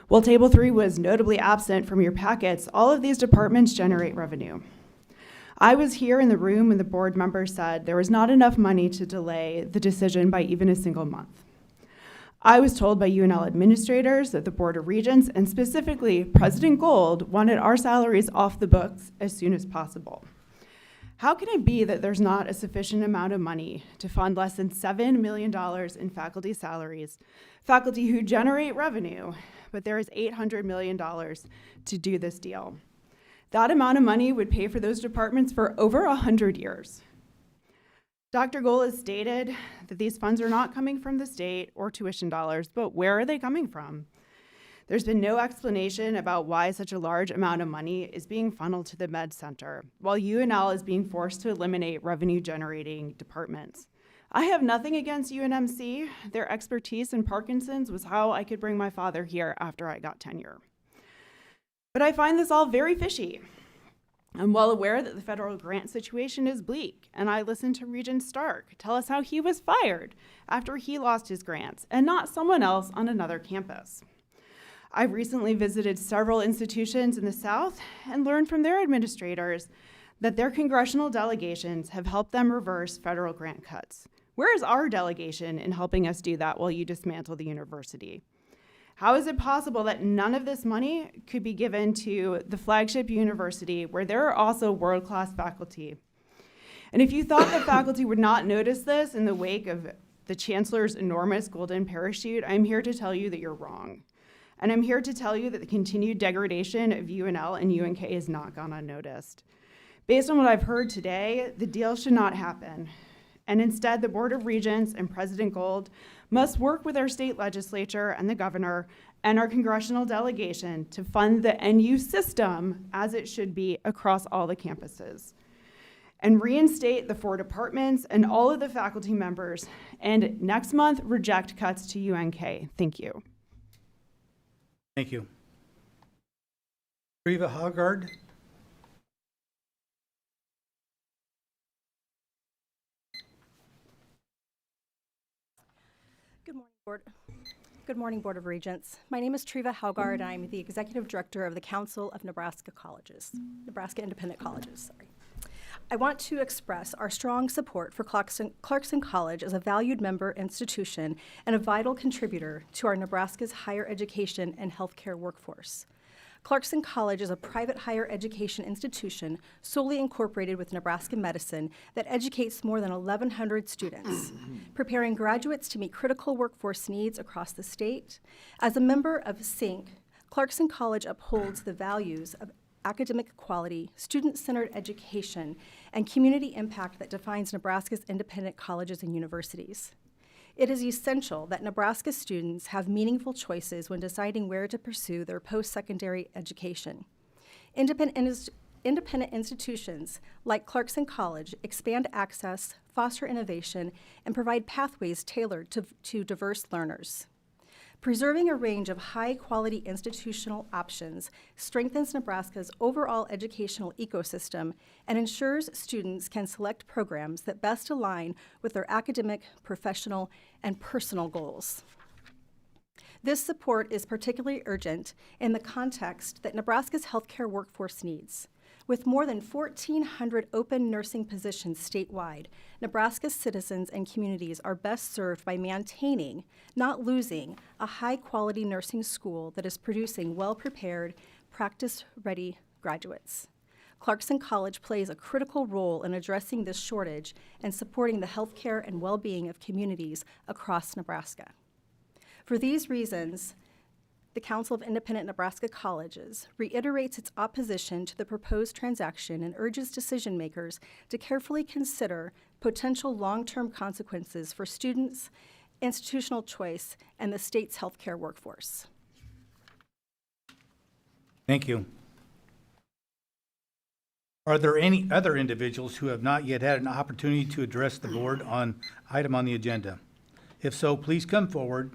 S18: While Table 3 was notably absent from your packets, all of these departments generate revenue. I was here in the room when the board members said there was not enough money to delay the decision by even a single month. I was told by UNL administrators that the Board of Regents, and specifically President Gold, wanted our salaries off the books as soon as possible. How can it be that there's not a sufficient amount of money to fund less than $7 million in faculty salaries, faculty who generate revenue, but there is $800 million to do this deal? That amount of money would pay for those departments for over 100 years. Dr. Gold has stated that these funds are not coming from the state or tuition dollars, but where are they coming from? There's been no explanation about why such a large amount of money is being funneled to the Med Center, while UNL is being forced to eliminate revenue-generating departments. I have nothing against UNMC. Their expertise in Parkinson's was how I could bring my father here after I got tenure. But I find this all very fishy. I'm well aware that the federal grant situation is bleak, and I listened to Regent Stark tell us how he was fired after he lost his grants, and not someone else on another campus. I've recently visited several institutions in the South and learned from their administrators that their congressional delegations have helped them reverse federal grant cuts. Where is our delegation in helping us do that while you dismantle the university? How is it possible that none of this money could be given to the flagship university where there are also world-class faculty? And if you thought that faculty would not notice this in the wake of the chancellor's enormous golden parachute, I'm here to tell you that you're wrong. And I'm here to tell you that the continued degradation of UNL and UNK has not gone unnoticed. Based on what I've heard today, the deal should not happen. And instead, the Board of Regents and President Gold must work with our state legislature and the governor and our congressional delegation to fund the NU system as it should be across all the campuses, and reinstate the 4 departments and all of the faculty members, and next month reject cuts to UNK. Thank you.
S1: Thank you. Riva Haggard.
S19: Good morning, Board of Regents. My name is Treva Haugard. I'm the Executive Director of the Council of Nebraska Independent Colleges. I want to express our strong support for Clarkson College as a valued member institution and a vital contributor to our Nebraska's higher education and healthcare workforce. Clarkson College is a private higher education institution solely incorporated with Nebraska Medicine that educates more than 1,100 students, preparing graduates to meet critical workforce needs across the state. As a member of SYNC, Clarkson College upholds the values of academic quality, student-centered education, and community impact that defines Nebraska's independent colleges and universities. It is essential that Nebraska students have meaningful choices when deciding where to pursue their post-secondary education. Independent institutions like Clarkson College expand access, foster innovation, and provide pathways tailored to diverse learners. Preserving a range of high-quality institutional options strengthens Nebraska's overall educational ecosystem and ensures students can select programs that best align with their academic, professional, and personal goals. This support is particularly urgent in the context that Nebraska's healthcare workforce needs. With more than 1,400 open nursing positions statewide, Nebraska's citizens and communities are best served by maintaining, not losing, a high-quality nursing school that is producing well-prepared, practice-ready graduates. Clarkson College plays a critical role in addressing this shortage and supporting the healthcare and well-being of communities across Nebraska. For these reasons, the Council of Independent Nebraska Colleges reiterates its opposition to the proposed transaction and urges decision makers to carefully consider potential long-term consequences for students, institutional choice, and the state's healthcare workforce.
S1: Thank you. Are there any other individuals who have not yet had an opportunity to address the board on item on the agenda? If so, please come forward,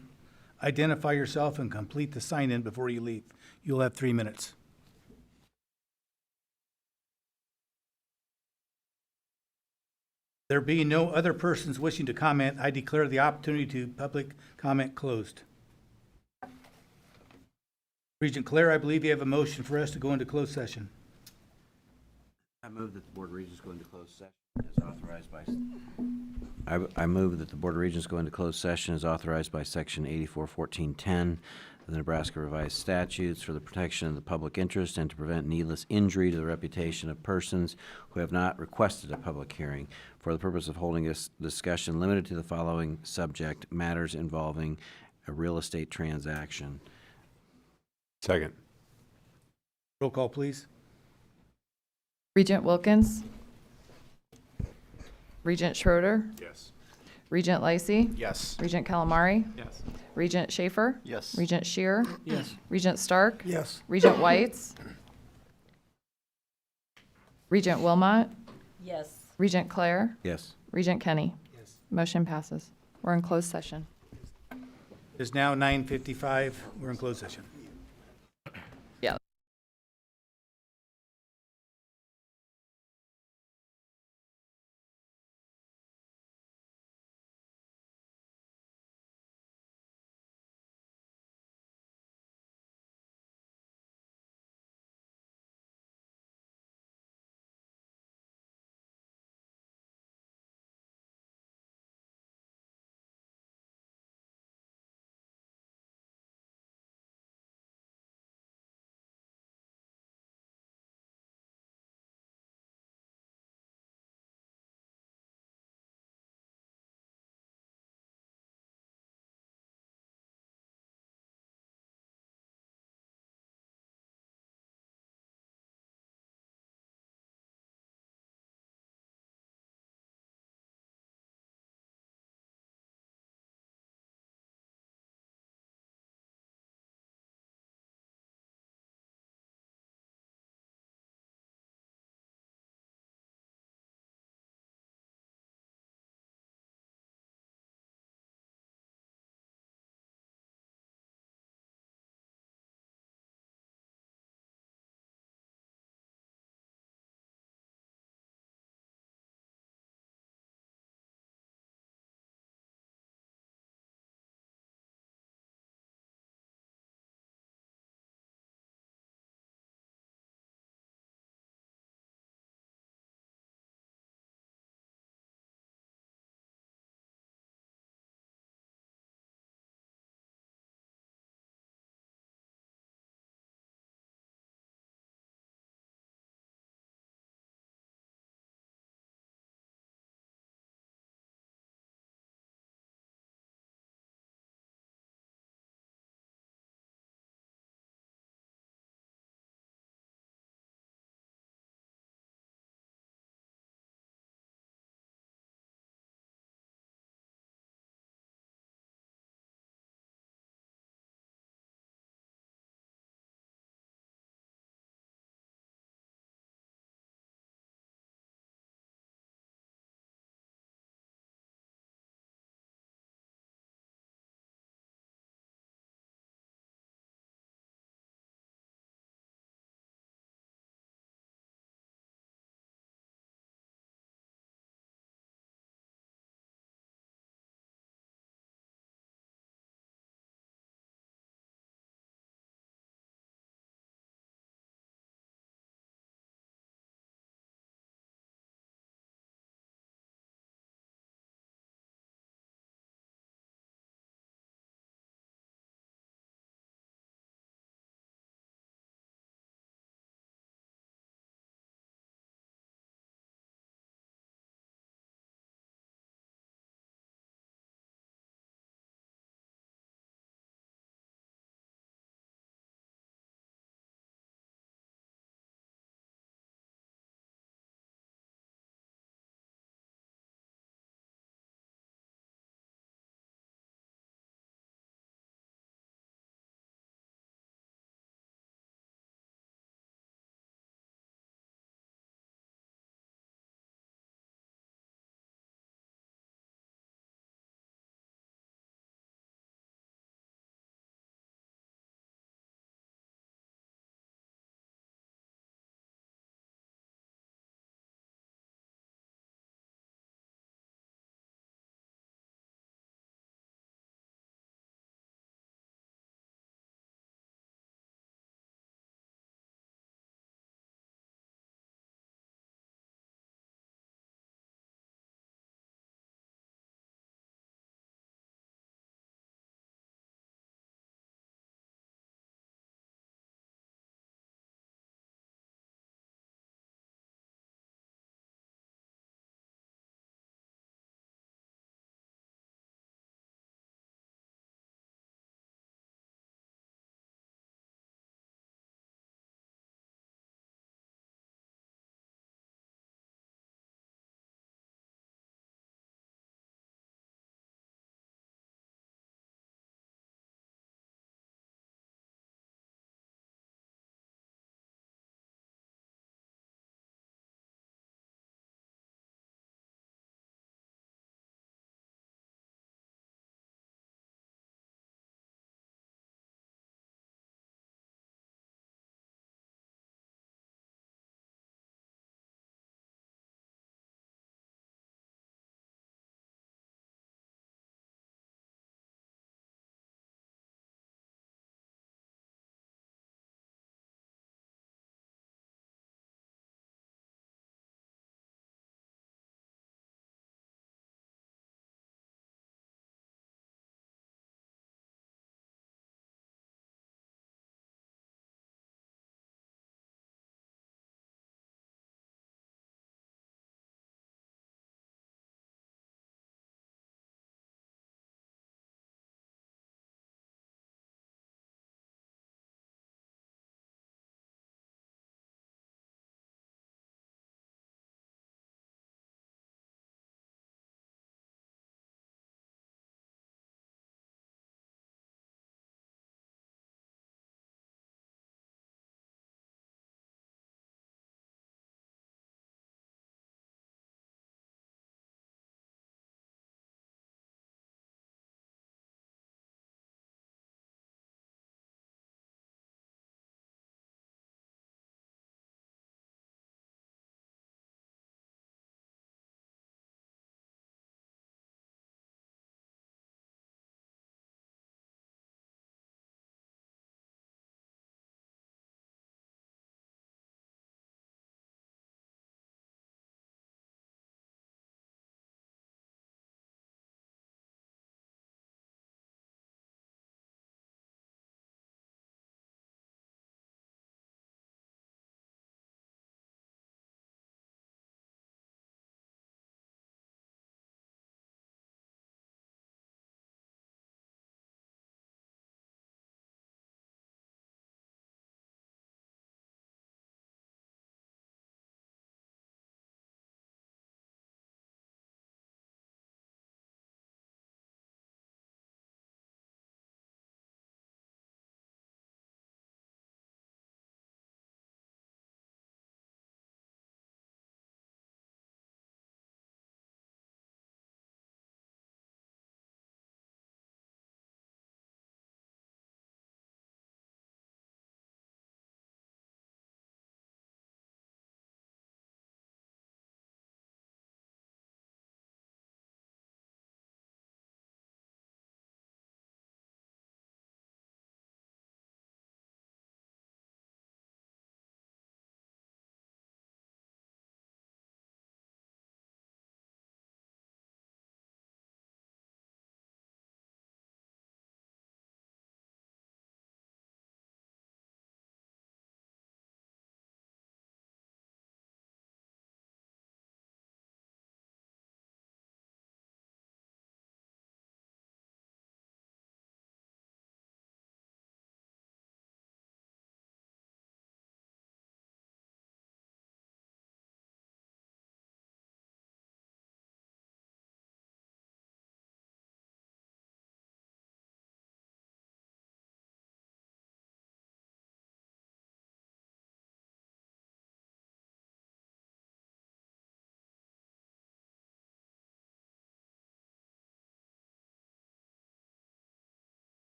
S1: identify yourself, and complete the sign-in before you leave. You'll have 3 minutes. There being no other persons wishing to comment, I declare the opportunity to public comment closed. Regent Claire, I believe you have a motion for us to go into closed session.
S20: I move that the Board of Regents go into closed session as authorized by... I move that the Board of Regents go into closed session as authorized by Section 84-1410 of the Nebraska Revised Statutes for the protection of the public interest and to prevent needless injury to the reputation of persons who have not requested a public hearing for the purpose of holding this discussion limited to the following subject matters involving a real estate transaction.
S21: Second.
S1: Roll call, please.
S22: Regent Wilkins? Regent Schroeder?
S21: Yes.
S22: Regent Lacey?
S21: Yes.
S22: Regent Calamari?
S21: Yes.
S22: Regent Schaefer?
S21: Yes.
S22: Regent Shear?
S21: Yes.
S22: Regent Stark?
S21: Yes.
S22: Regent Whites? Regent Wilmot?
S4: Yes.
S22: Regent Claire?
S20: Yes.
S22: Regent Kenny? Yes. Motion passes. We're in closed session.
S1: It is now 9:55. We're in closed session.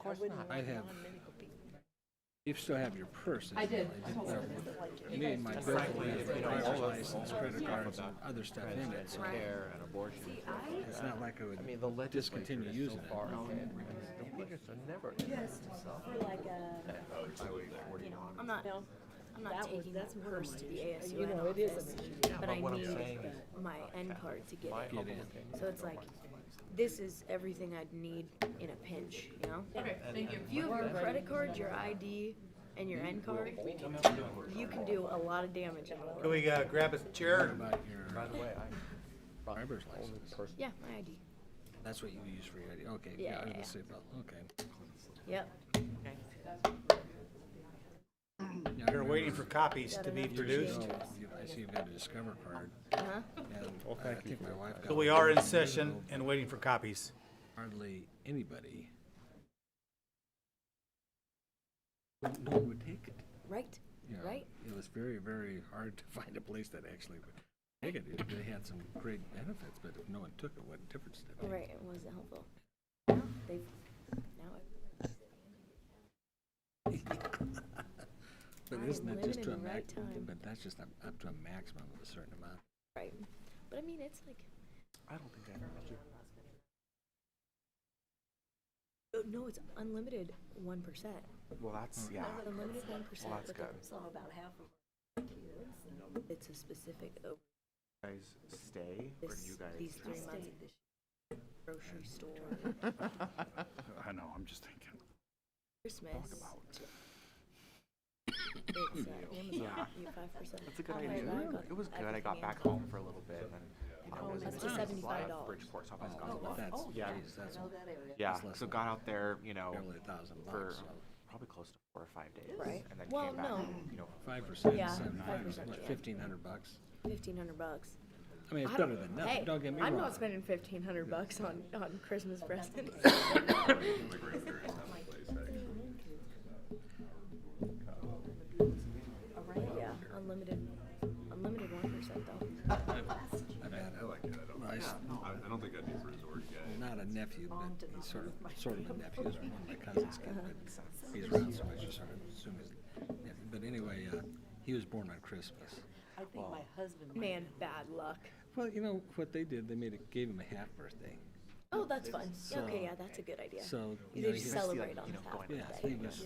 S3: course not. I have. You still have your purse.
S4: I did.
S3: Me and my bill, driver's license, credit cards, and other stuff in it. So it's not like I would discontinue using it.
S11: I'm not taking that purse to the ASUN
S4: You know, it is an
S11: office,
S4: issue.
S11: but I need my N card to get in. So it's like, this is everything I'd need in a pinch, you know?
S4: Okay, thank you.
S11: If you have your credit card, your ID, and your N card, you can do a lot of damage in the world.
S1: Can we grab a chair?
S3: By the way, driver's license.
S11: Yeah, my ID.
S3: That's what you use for your ID. Okay,
S11: Yeah,
S3: I was
S11: yeah,
S3: gonna say, well, okay.
S11: Yep.
S1: We're waiting for copies to be produced.
S3: I see you've got a Discover card.
S11: Uh-huh.
S3: And I think my wife got.
S1: So we are in session and waiting for copies.
S3: Hardly anybody. No one would take it.
S11: Right,
S3: You know,
S11: right.
S3: It was very, very hard to find a place that actually would take it. They had some great benefits, but if no one took it, what difference did it make?
S11: Right, it wasn't helpful. Now
S3: But
S11: I'm
S3: isn't that
S11: living
S3: just to
S11: in
S3: a
S11: the right time.
S3: but that's just up to a maximum of a certain amount.
S11: Right. But I mean, it's like,
S3: I don't think I ever did.
S11: oh, no, it's unlimited 1%.
S6: Well, that's, yeah.
S11: Unlimited 1%.
S6: Well, that's
S11: but
S6: good.
S11: So about half of it's a specific
S6: You guys stay, or do you guys?
S11: these 3 months of this grocery store.
S6: I know, I'm just thinking.
S11: Christmas.
S6: Talk about.
S11: It's Amazon.
S6: Yeah.
S11: You 5%.
S6: That's a good
S11: Right,
S6: idea.
S11: right,
S6: It was good. I got back
S11: Amazon.
S6: home for a little bit, and then, you know, was
S11: That's
S6: in
S11: to $75.
S6: Bridgeport, so I was
S3: Oh,
S6: gone.
S3: that's,
S6: Yeah.
S3: geez, that's
S6: Yeah,
S3: that's less
S6: so
S3: than
S6: got out there, you know,
S3: barely $1,000
S6: for
S3: so
S6: probably close to 4 or 5 days.
S11: Right.
S6: And then
S11: Well,
S6: came back,
S11: no.
S6: you know.
S3: 5%,
S11: Yeah,
S3: 75,
S11: 5%,
S3: what,
S11: yeah.
S3: $1,500?
S11: $1,500.
S3: I mean, it's
S11: I
S3: better
S11: don't-
S3: than nothing.
S11: Hey,
S3: Don't get me
S11: I'm
S3: wrong.
S11: not spending $1,500 on Christmas presents. Yeah, unlimited 1% though.
S3: I've had it.
S21: I like it. I don't think I'd be a resort guy.
S3: Not a nephew, but he's sort of a nephew. He's one of my cousin's kid, but he's around so much, you sort of assume he's nephew. But anyway, he was born on Christmas.
S4: I think my husband.
S11: Man, bad luck.
S3: Well, you know what they did? They gave him a half birthday.
S11: Oh, that's fun.
S3: So-
S11: Okay, yeah, that's a good idea.
S3: So
S11: You
S3: know,
S11: just
S3: he-
S11: celebrate on his half
S3: Yeah,
S11: birthday.
S3: he was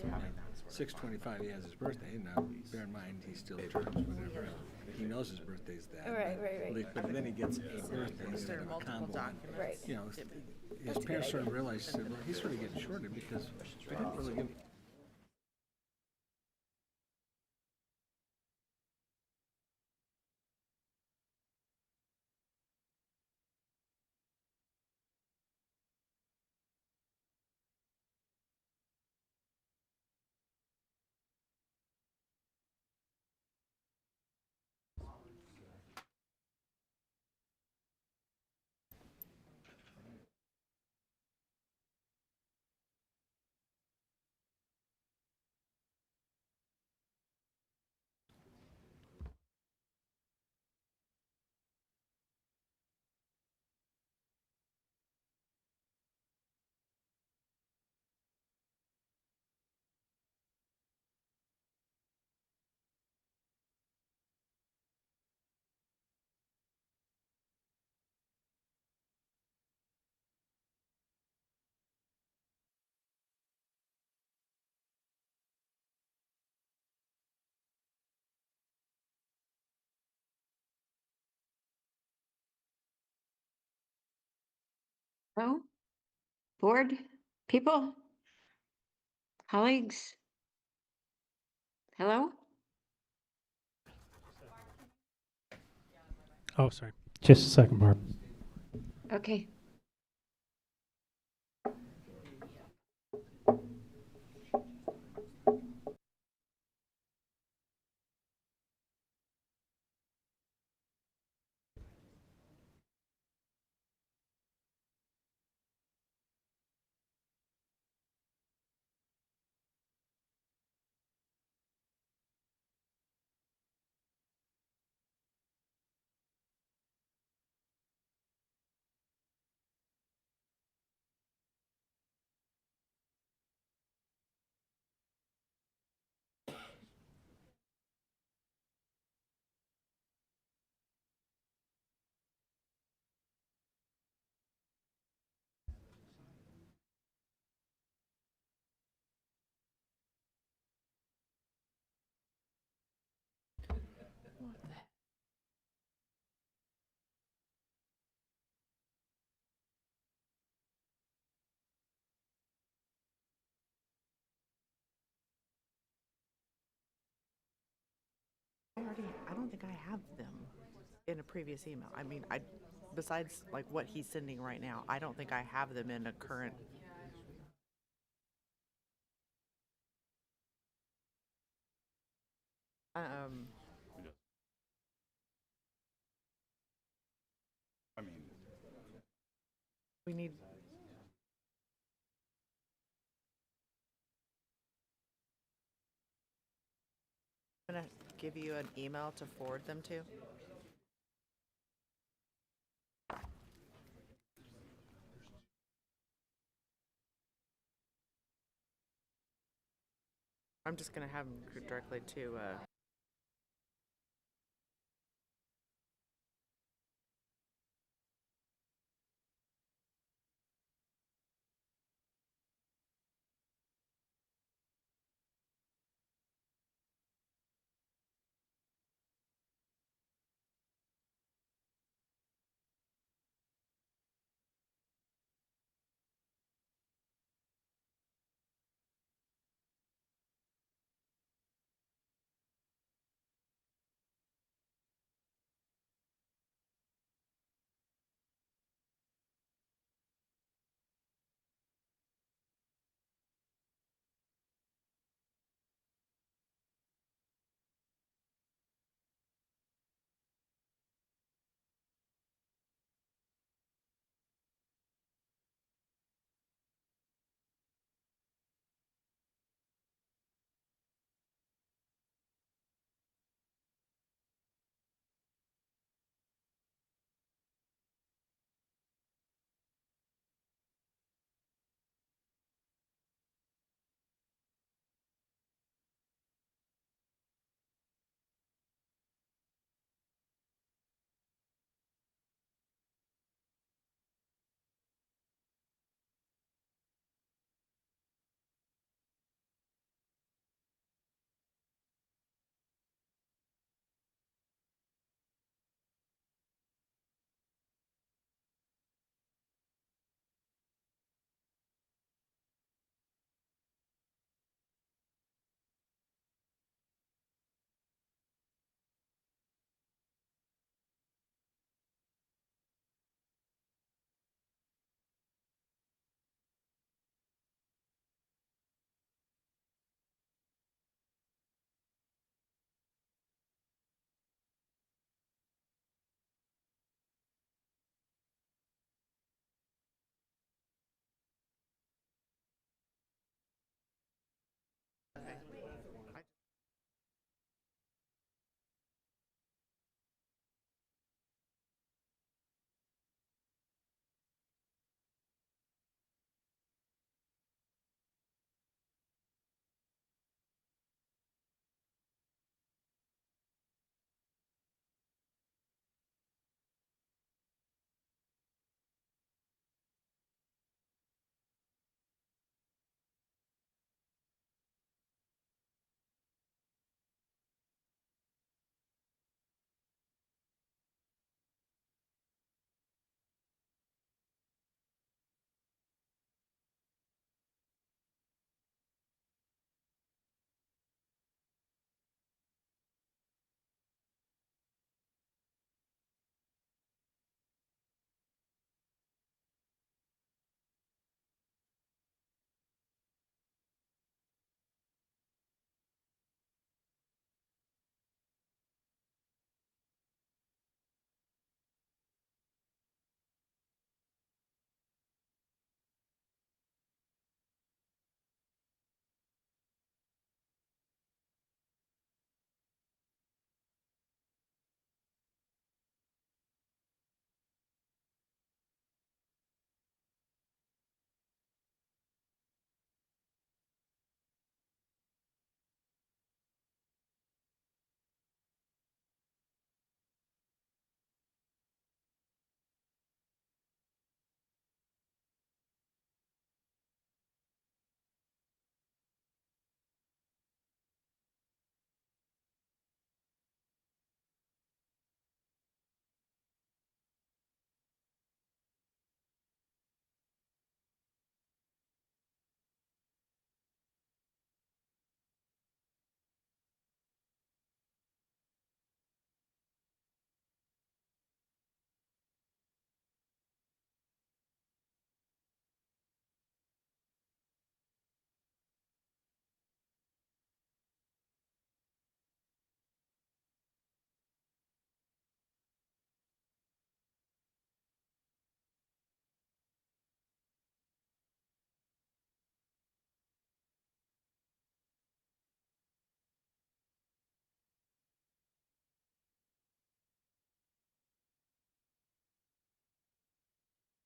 S3: 6/25. He has his birthday. Now, bear in mind, he still turns whatever. He knows his birthday's that.
S11: Right.
S3: But then he gets a birthday instead of a combo. And,
S11: Right.
S3: You know,
S11: That's
S3: his
S11: a good
S3: parents sort of
S11: idea.
S3: realized, said, well, he's sort of getting shorted because we didn't really give.
S23: Hello, board, people, colleagues. Hello?
S24: Oh, sorry. Just a second, Barb.
S23: Okay.
S2: I don't think I have them in a previous email. I mean, besides like what he's sending right now, I don't think I have them in a current. Um,
S21: I mean,
S2: we need. I'm gonna give you an email to forward them to. I'm just gonna have them go directly to.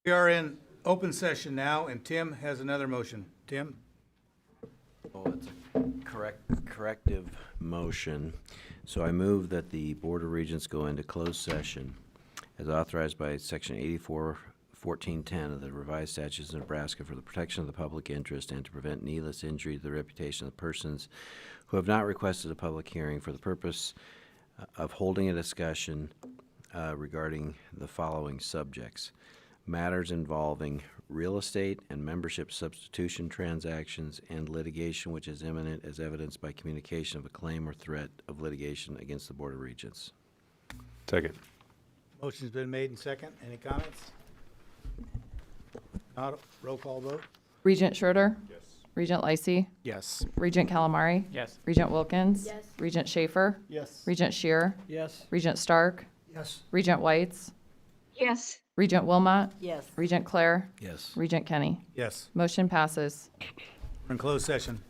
S1: We are in open session now, and Tim has another motion. Tim?
S20: Oh, it's a corrective motion. So I move that the Board of Regents go into closed session as authorized by Section 84-1410 of the revised statutes of Nebraska for the protection of the public interest and to prevent needless injury to the reputation of persons who have not requested a public hearing for the purpose of holding a discussion regarding the following subjects: matters involving real estate and membership substitution transactions and litigation which is imminent as evidenced by communication of a claim or threat of litigation against the Board of Regents.
S12: Second.
S1: Motion's been made and second. Any comments? Not, roll call vote?
S22: Regent Schroeder? Yes. Regent Lacey?
S3: Yes.
S22: Regent Calamari?
S3: Yes.
S22: Regent Wilkins?
S23: Yes.
S22: Regent Schaefer?
S3: Yes.
S22: Regent Shear?
S3: Yes.
S22: Regent Stark?
S3: Yes.
S22: Regent Whites?
S23: Yes.
S22: Regent Wilmot?
S2: Yes.
S22: Regent Claire?
S20: Yes.
S22: Regent Kenny?
S1: Yes.
S22: Motion passes.
S1: We're in closed session.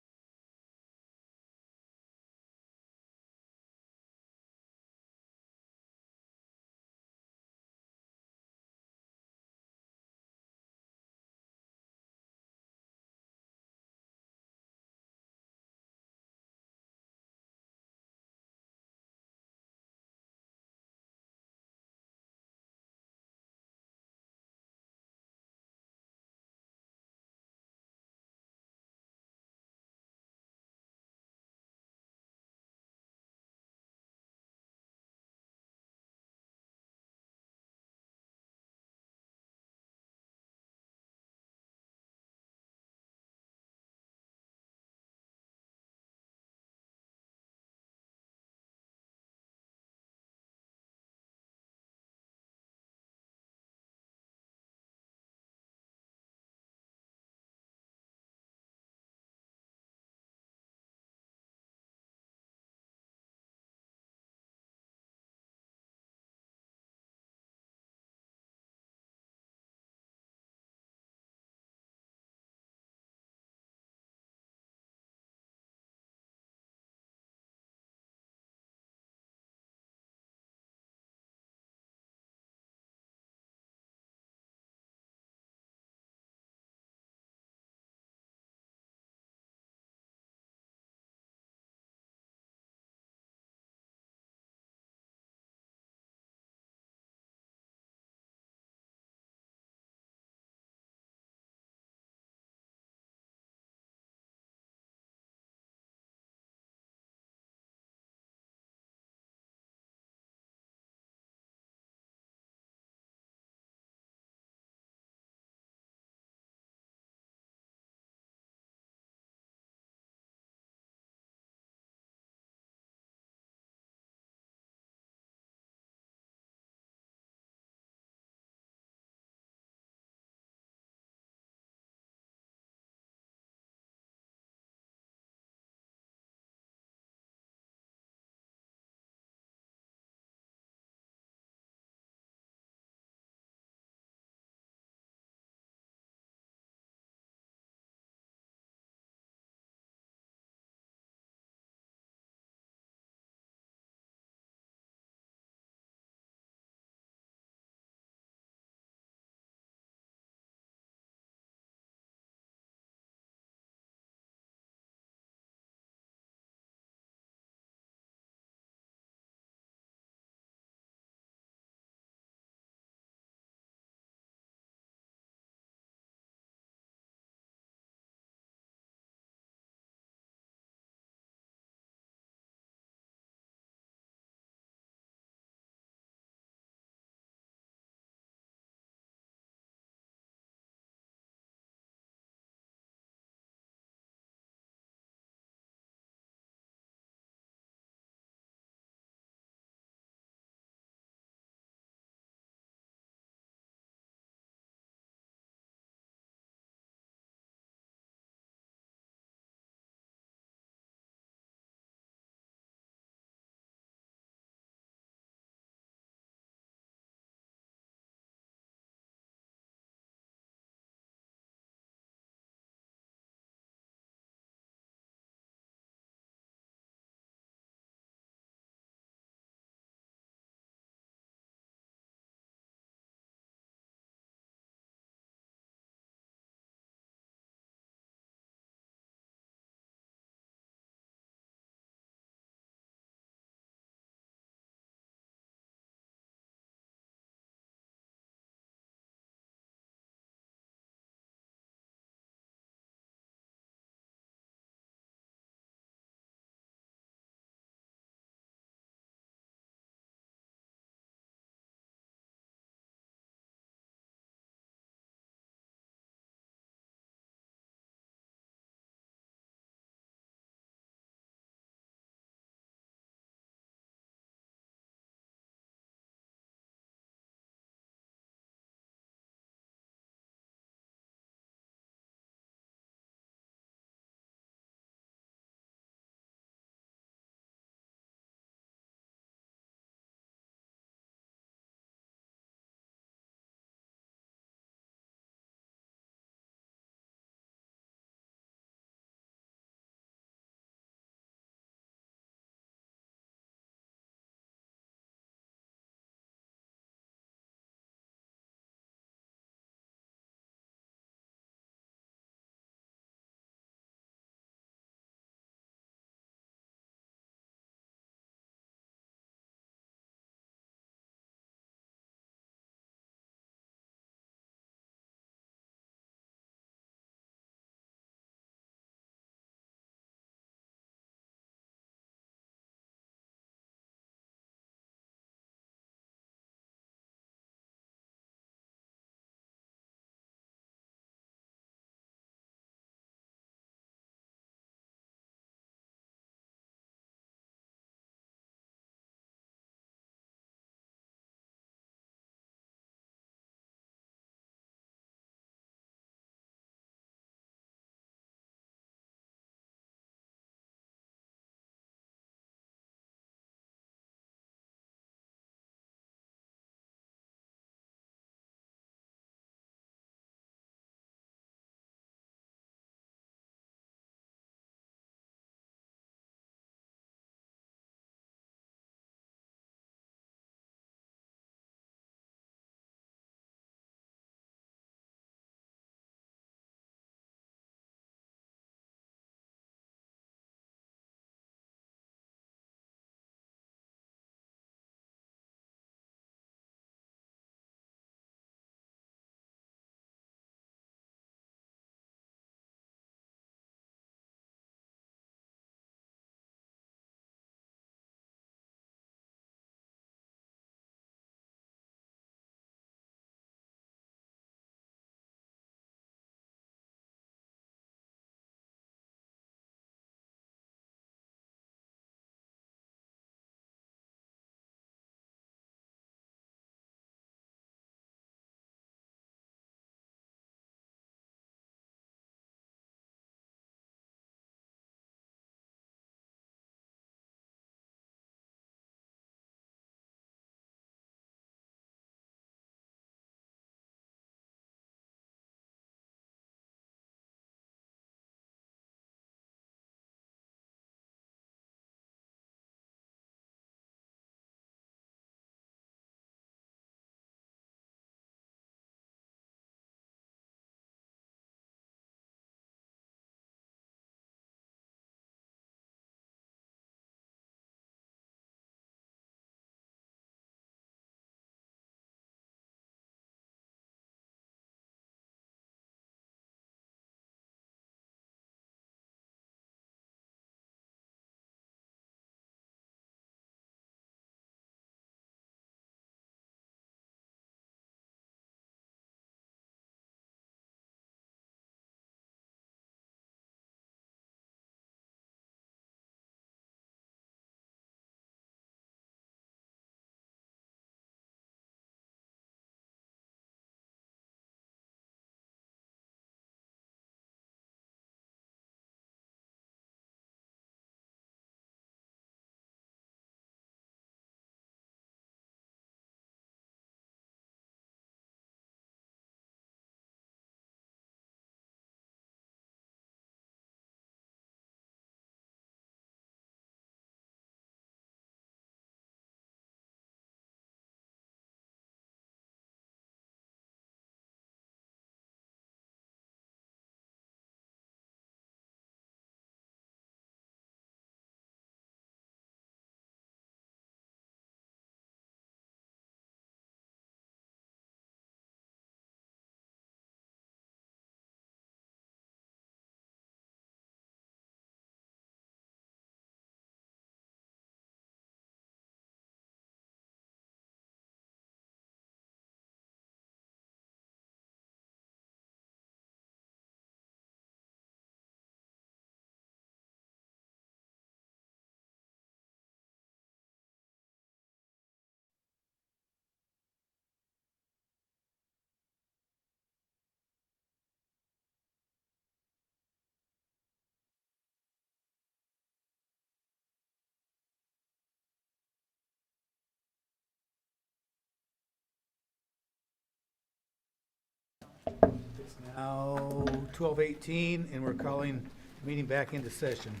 S1: It's now 12:18, and we're calling the meeting back into session.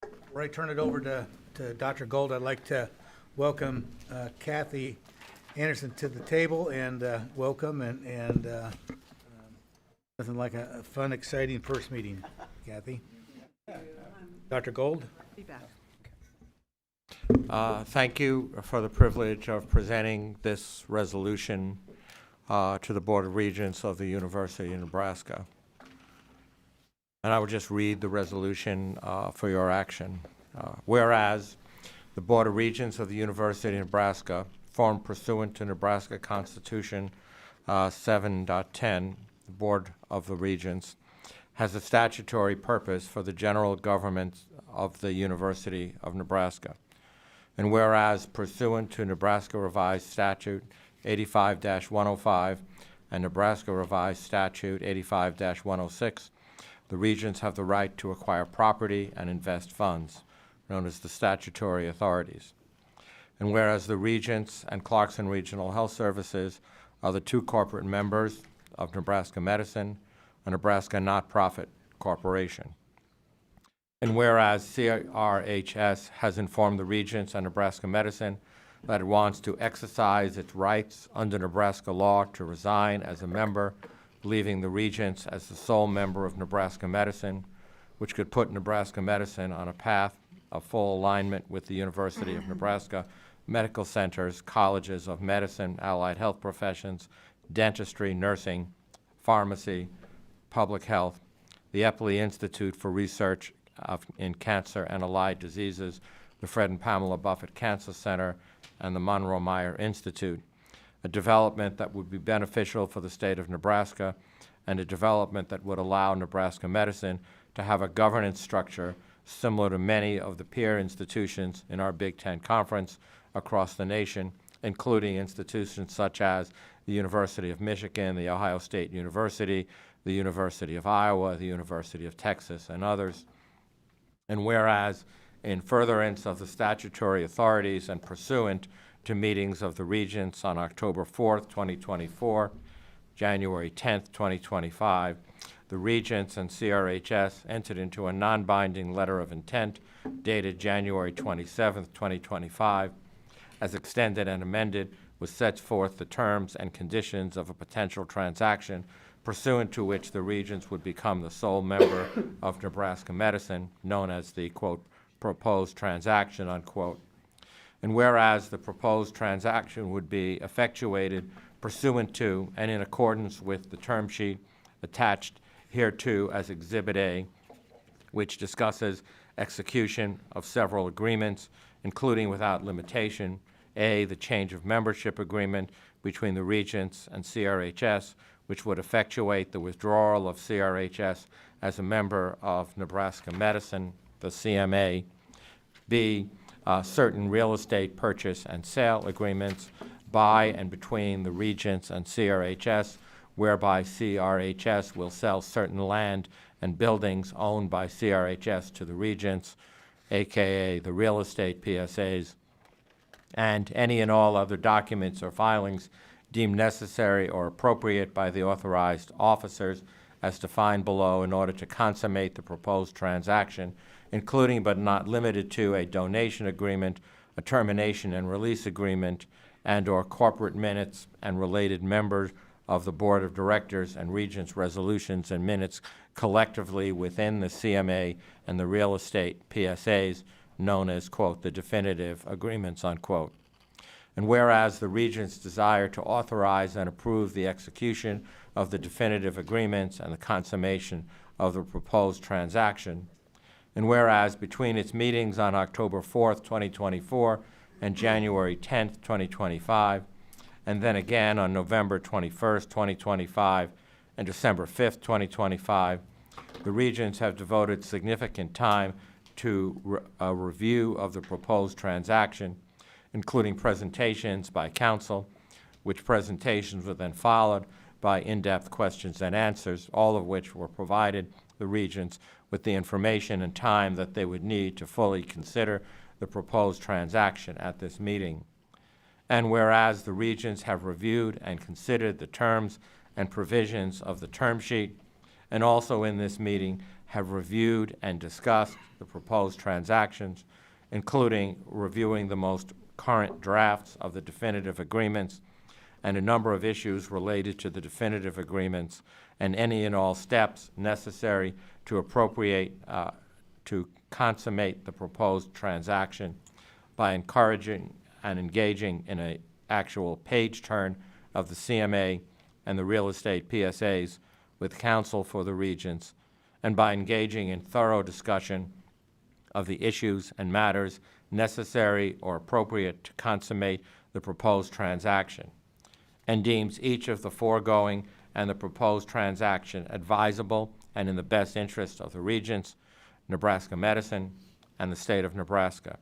S1: Before I turn it over to Dr. Gold, I'd like to welcome Kathy Anderson to the table, and welcome, and nothing like a fun, exciting first meeting, Kathy. Dr. Gold?
S2: Be back.
S5: Thank you for the privilege of presenting this resolution to the Board of Regents of the University of Nebraska. And I will just read the resolution for your action. Whereas the Board of Regents of the University of Nebraska, formed pursuant to Nebraska Constitution 7.10, the Board of the Regents has a statutory purpose for the general government of the University of Nebraska. And whereas pursuant to Nebraska Revised Statute 85-105 and Nebraska Revised Statute 85-106, the Regents have the right to acquire property and invest funds, known as the statutory authorities. And whereas the Regents and Clarkson Regional Health Services are the two corporate members of Nebraska Medicine, a Nebraska not-profit corporation. And whereas CRHS has informed the Regents and Nebraska Medicine that it wants to exercise its rights under Nebraska law to resign as a member, leaving the Regents as the sole member of Nebraska Medicine, which could put Nebraska Medicine on a path of full alignment with the University of Nebraska medical centers, colleges of medicine, allied health professions, dentistry, nursing, pharmacy, public health, the Eppley Institute for Research in Cancer and Allied Diseases, the Fred and Pamela Buffett Cancer Center, and the Monroe Meyer Institute, a development that would be beneficial for the state of Nebraska, and a development that would allow Nebraska Medicine to have a governance structure similar to many of the peer institutions in our Big Ten Conference across the nation, including institutions such as the University of Michigan, the Ohio State University, the University of Iowa, the University of Texas, and others. And whereas, in furtherance of the statutory authorities and pursuant to meetings of the Regents on October 4th, 2024, January 10th, 2025, the Regents and CRHS entered into a non-binding letter of intent dated January 27th, 2025, as extended and amended, which sets forth the terms and conditions of a potential transaction pursuant to which the Regents would become the sole member of Nebraska Medicine, known as the, quote, proposed transaction, unquote. And whereas the proposed transaction would be effectuated pursuant to and in accordance with the term sheet attached hereto as Exhibit A, which discusses execution of several agreements, including without limitation, A, the change of membership agreement between the Regents and CRHS, which would effectuate the withdrawal of CRHS as a member of Nebraska Medicine, the CMA. B, certain real estate purchase and sale agreements by and between the Regents and CRHS, whereby CRHS will sell certain land and buildings owned by CRHS to the Regents, aka the real estate PSAs, and any and all other documents or filings deemed necessary or appropriate by the authorized officers as defined below in order to consummate the proposed transaction, including but not limited to a donation agreement, a termination and release agreement, and or corporate minutes and related members of the Board of Directors and Regents resolutions and minutes collectively within the CMA and the real estate PSAs, known as, quote, the definitive agreements, unquote. And whereas the Regents desire to authorize and approve the execution of the definitive agreements and the consummation of the proposed transaction, and whereas between its meetings on October 4th, 2024 and January 10th, 2025, and then again on November 21st, 2025 and December 5th, 2025, the Regents have devoted significant time to a review of the proposed transaction, including presentations by counsel, which presentations were then followed by in-depth questions and answers, all of which were provided the Regents with the information and time that they would need to fully consider the proposed transaction at this meeting. And whereas the Regents have reviewed and considered the terms and provisions of the term sheet, and also in this meeting have reviewed and discussed the proposed transactions, including reviewing the most current drafts of the definitive agreements and a number of issues related to the definitive agreements and any and all steps necessary to appropriate, to consummate the proposed transaction by encouraging and engaging in an actual page turn of the CMA and the real estate PSAs with counsel for the Regents, and by engaging in thorough discussion of the issues and matters necessary or appropriate to consummate the proposed transaction, and deems each of the foregoing and the proposed transaction advisable and in the best interest of the Regents, Nebraska Medicine, and the state of Nebraska.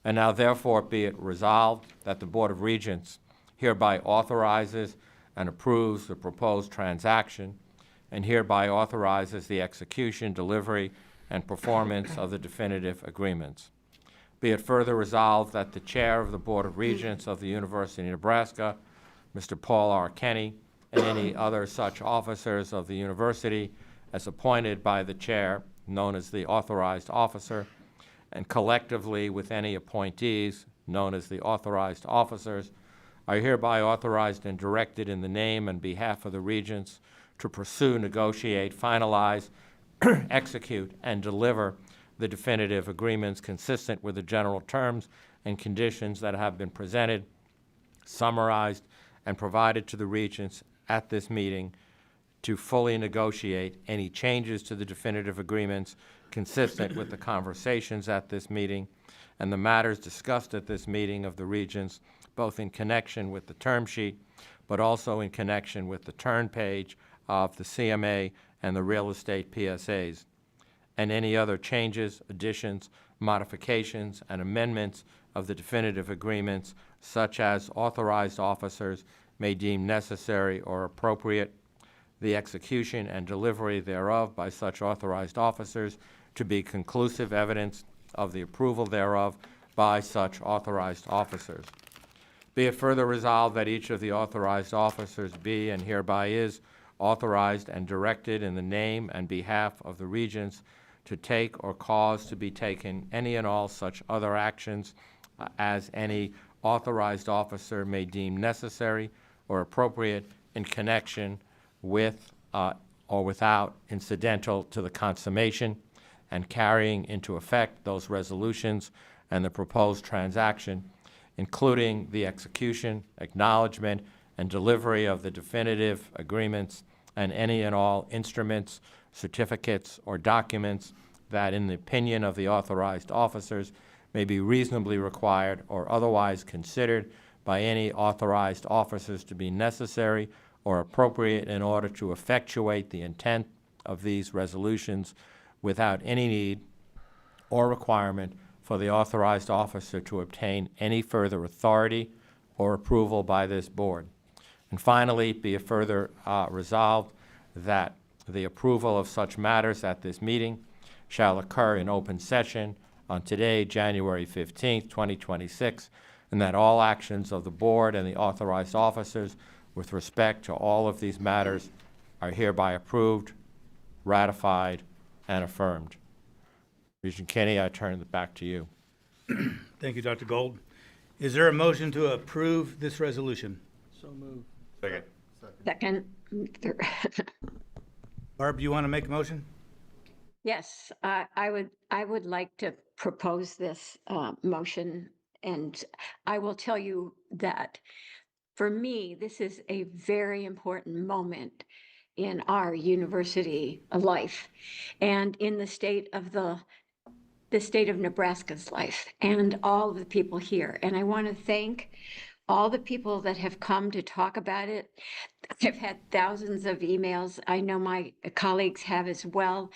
S5: And now therefore be it resolved that the Board of Regents hereby authorizes and approves the proposed transaction and hereby authorizes the execution, delivery, and performance of the definitive agreements. Be it further resolved that the Chair of the Board of Regents of the University of Nebraska, Mr. Paul R. Kenny, and any other such officers of the university as appointed by the Chair, known as the authorized officer, and collectively with any appointees, known as the authorized officers, are hereby authorized and directed in the name and behalf of the Regents to pursue, negotiate, finalize, execute, and deliver the definitive agreements consistent with the general terms and conditions that have been presented, summarized, and provided to the Regents at this meeting, to fully negotiate any changes to the definitive agreements consistent with the conversations at this meeting and the matters discussed at this meeting of the Regents, both in connection with the term sheet, but also in connection with the turn page of the CMA and the real estate PSAs, and any other changes, additions, modifications, and amendments of the definitive agreements, such as authorized officers may deem necessary or appropriate, the execution and delivery thereof by such authorized officers to be conclusive evidence of the approval thereof by such authorized officers. Be it further resolved that each of the authorized officers be and hereby is authorized and directed in the name and behalf of the Regents to take or cause to be taken any and all such other actions as any authorized officer may deem necessary or appropriate in connection with or without incidental to the consummation and carrying into effect those resolutions and the proposed transaction, including the execution, acknowledgement, and delivery of the definitive agreements and any and all instruments, certificates, or documents that, in the opinion of the authorized officers, may be reasonably required or otherwise considered by any authorized officers to be necessary or appropriate in order to effectuate the intent of these resolutions without any need or requirement for the authorized officer to obtain any further authority or approval by this board. And finally, be it further resolved that the approval of such matters at this meeting shall occur in open session on today, January 15th, 2026, and that all actions of the board and the authorized officers with respect to all of these matters are hereby approved, ratified, and affirmed. Regent Kenny, I turn it back to you.
S1: Thank you, Dr. Gold. Is there a motion to approve this resolution?
S3: So moved.
S21: Second.
S23: Second.
S1: Barb, you want to make a motion?
S23: Yes, I would like to propose this motion, and I will tell you that for me, this is a very important moment in our university life and in the state of Nebraska's life and all of the people here. And I want to thank all the people that have come to talk about it. I've had thousands of emails. I know my colleagues have as well.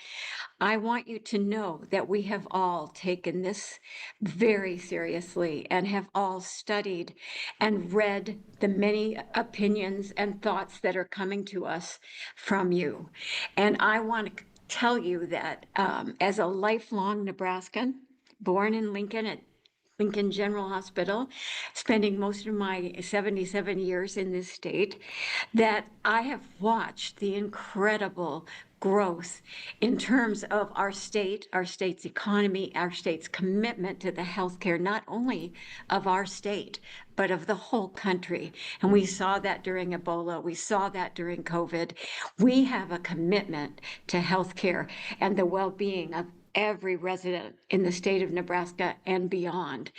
S23: I want you to know that we have all taken this very seriously and have all studied and read the many opinions and thoughts that are coming to us from you. And I want to tell you that as a lifelong Nebraskan, born in Lincoln Lincoln General Hospital, spending most of my 77 years in this state, that I have watched the incredible growth in terms of our state's economy, our state's commitment to the healthcare, not only of our state, but of the whole country. And we saw that during Ebola. We saw that during COVID. We have a commitment to healthcare and the well-being of every resident in the state of Nebraska and beyond.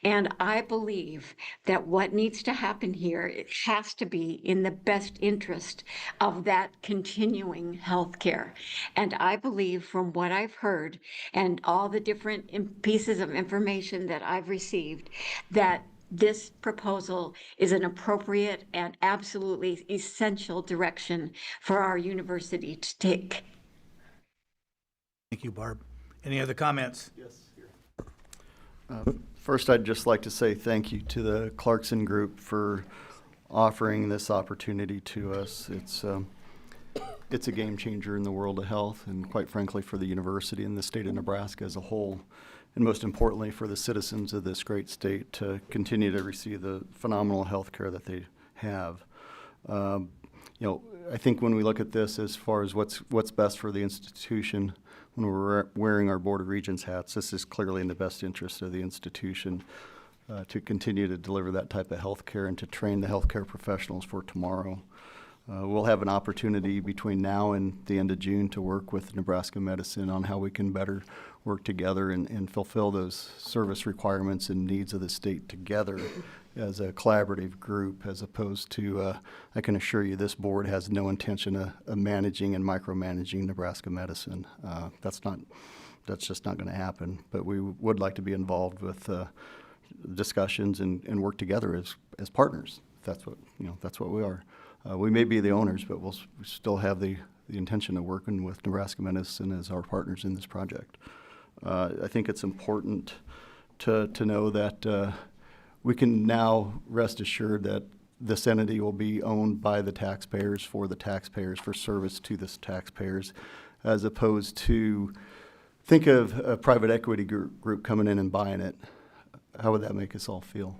S23: And I believe that what needs to happen here, it has to be in the best interest of that continuing health care. And I believe from what I've heard and all the different pieces of information that I've received, that this proposal is an appropriate and absolutely essential direction for our university to take.
S1: Thank you, Barb. Any other comments?
S7: Yes. First, I'd just like to say thank you to the Clarkson Group for offering this opportunity to us. It's a game changer in the world of health, and quite frankly for the university and the state of Nebraska as a whole, and most importantly for the citizens of this great state to continue to receive the phenomenal health care that they have. I think when we look at this as far as what's best for the institution, when we're wearing our Board of Regents hats, this is clearly in the best interest of the institution to continue to deliver that type of health care and to train the healthcare professionals for tomorrow. We'll have an opportunity between now and the end of June to work with Nebraska Medicine on how we can better work together and fulfill those service requirements and needs of the state together as a collaborative group, as opposed to, I can assure you this board has no intention of managing and micromanaging Nebraska Medicine. That's just not going to happen. But we would like to be involved with discussions and work together as partners. That's what we are. We may be the owners, but we still have the intention of working with Nebraska Medicine as our partners in this project. I think it's important to know that we can now rest assured that this entity will be owned by the taxpayers, for service to the taxpayers, as opposed to, think of a private equity group coming in and buying it. How would that make us all feel?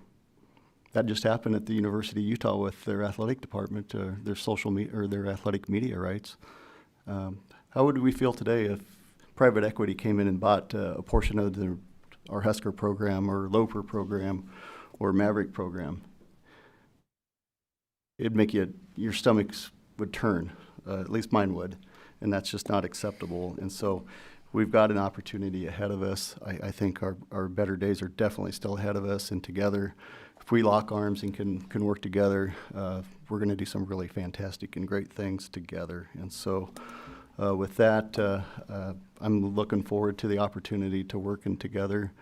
S7: That just happened at the University of Utah with their athletic department, their social media or their athletic media rights. How would we feel today if private equity came in and bought a portion of our Husker program or Loper program or Maverick program? It'd make your stomachs would turn, at least mine would, and that's just not acceptable. And so we've got an opportunity ahead of us. I think our better days are definitely still ahead of us, and together, if we lock arms and can work together, we're going to do some really fantastic and great things together. And so with that, I'm looking forward to the opportunity to working together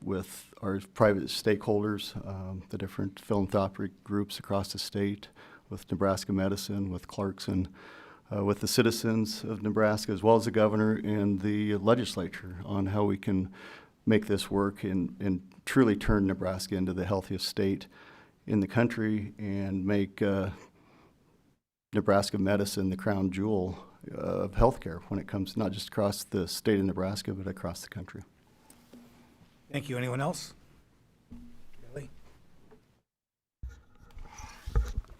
S7: with our private stakeholders, the different philanthropic groups across the state, with Nebraska Medicine, with Clarkson, with the citizens of Nebraska, as well as the governor and the legislature, on how we can make this work and truly turn Nebraska into the healthiest state in the country and make Nebraska Medicine the crown jewel of healthcare when it comes not just across the state of Nebraska, but across the country.
S1: Thank you. Anyone else? Billy?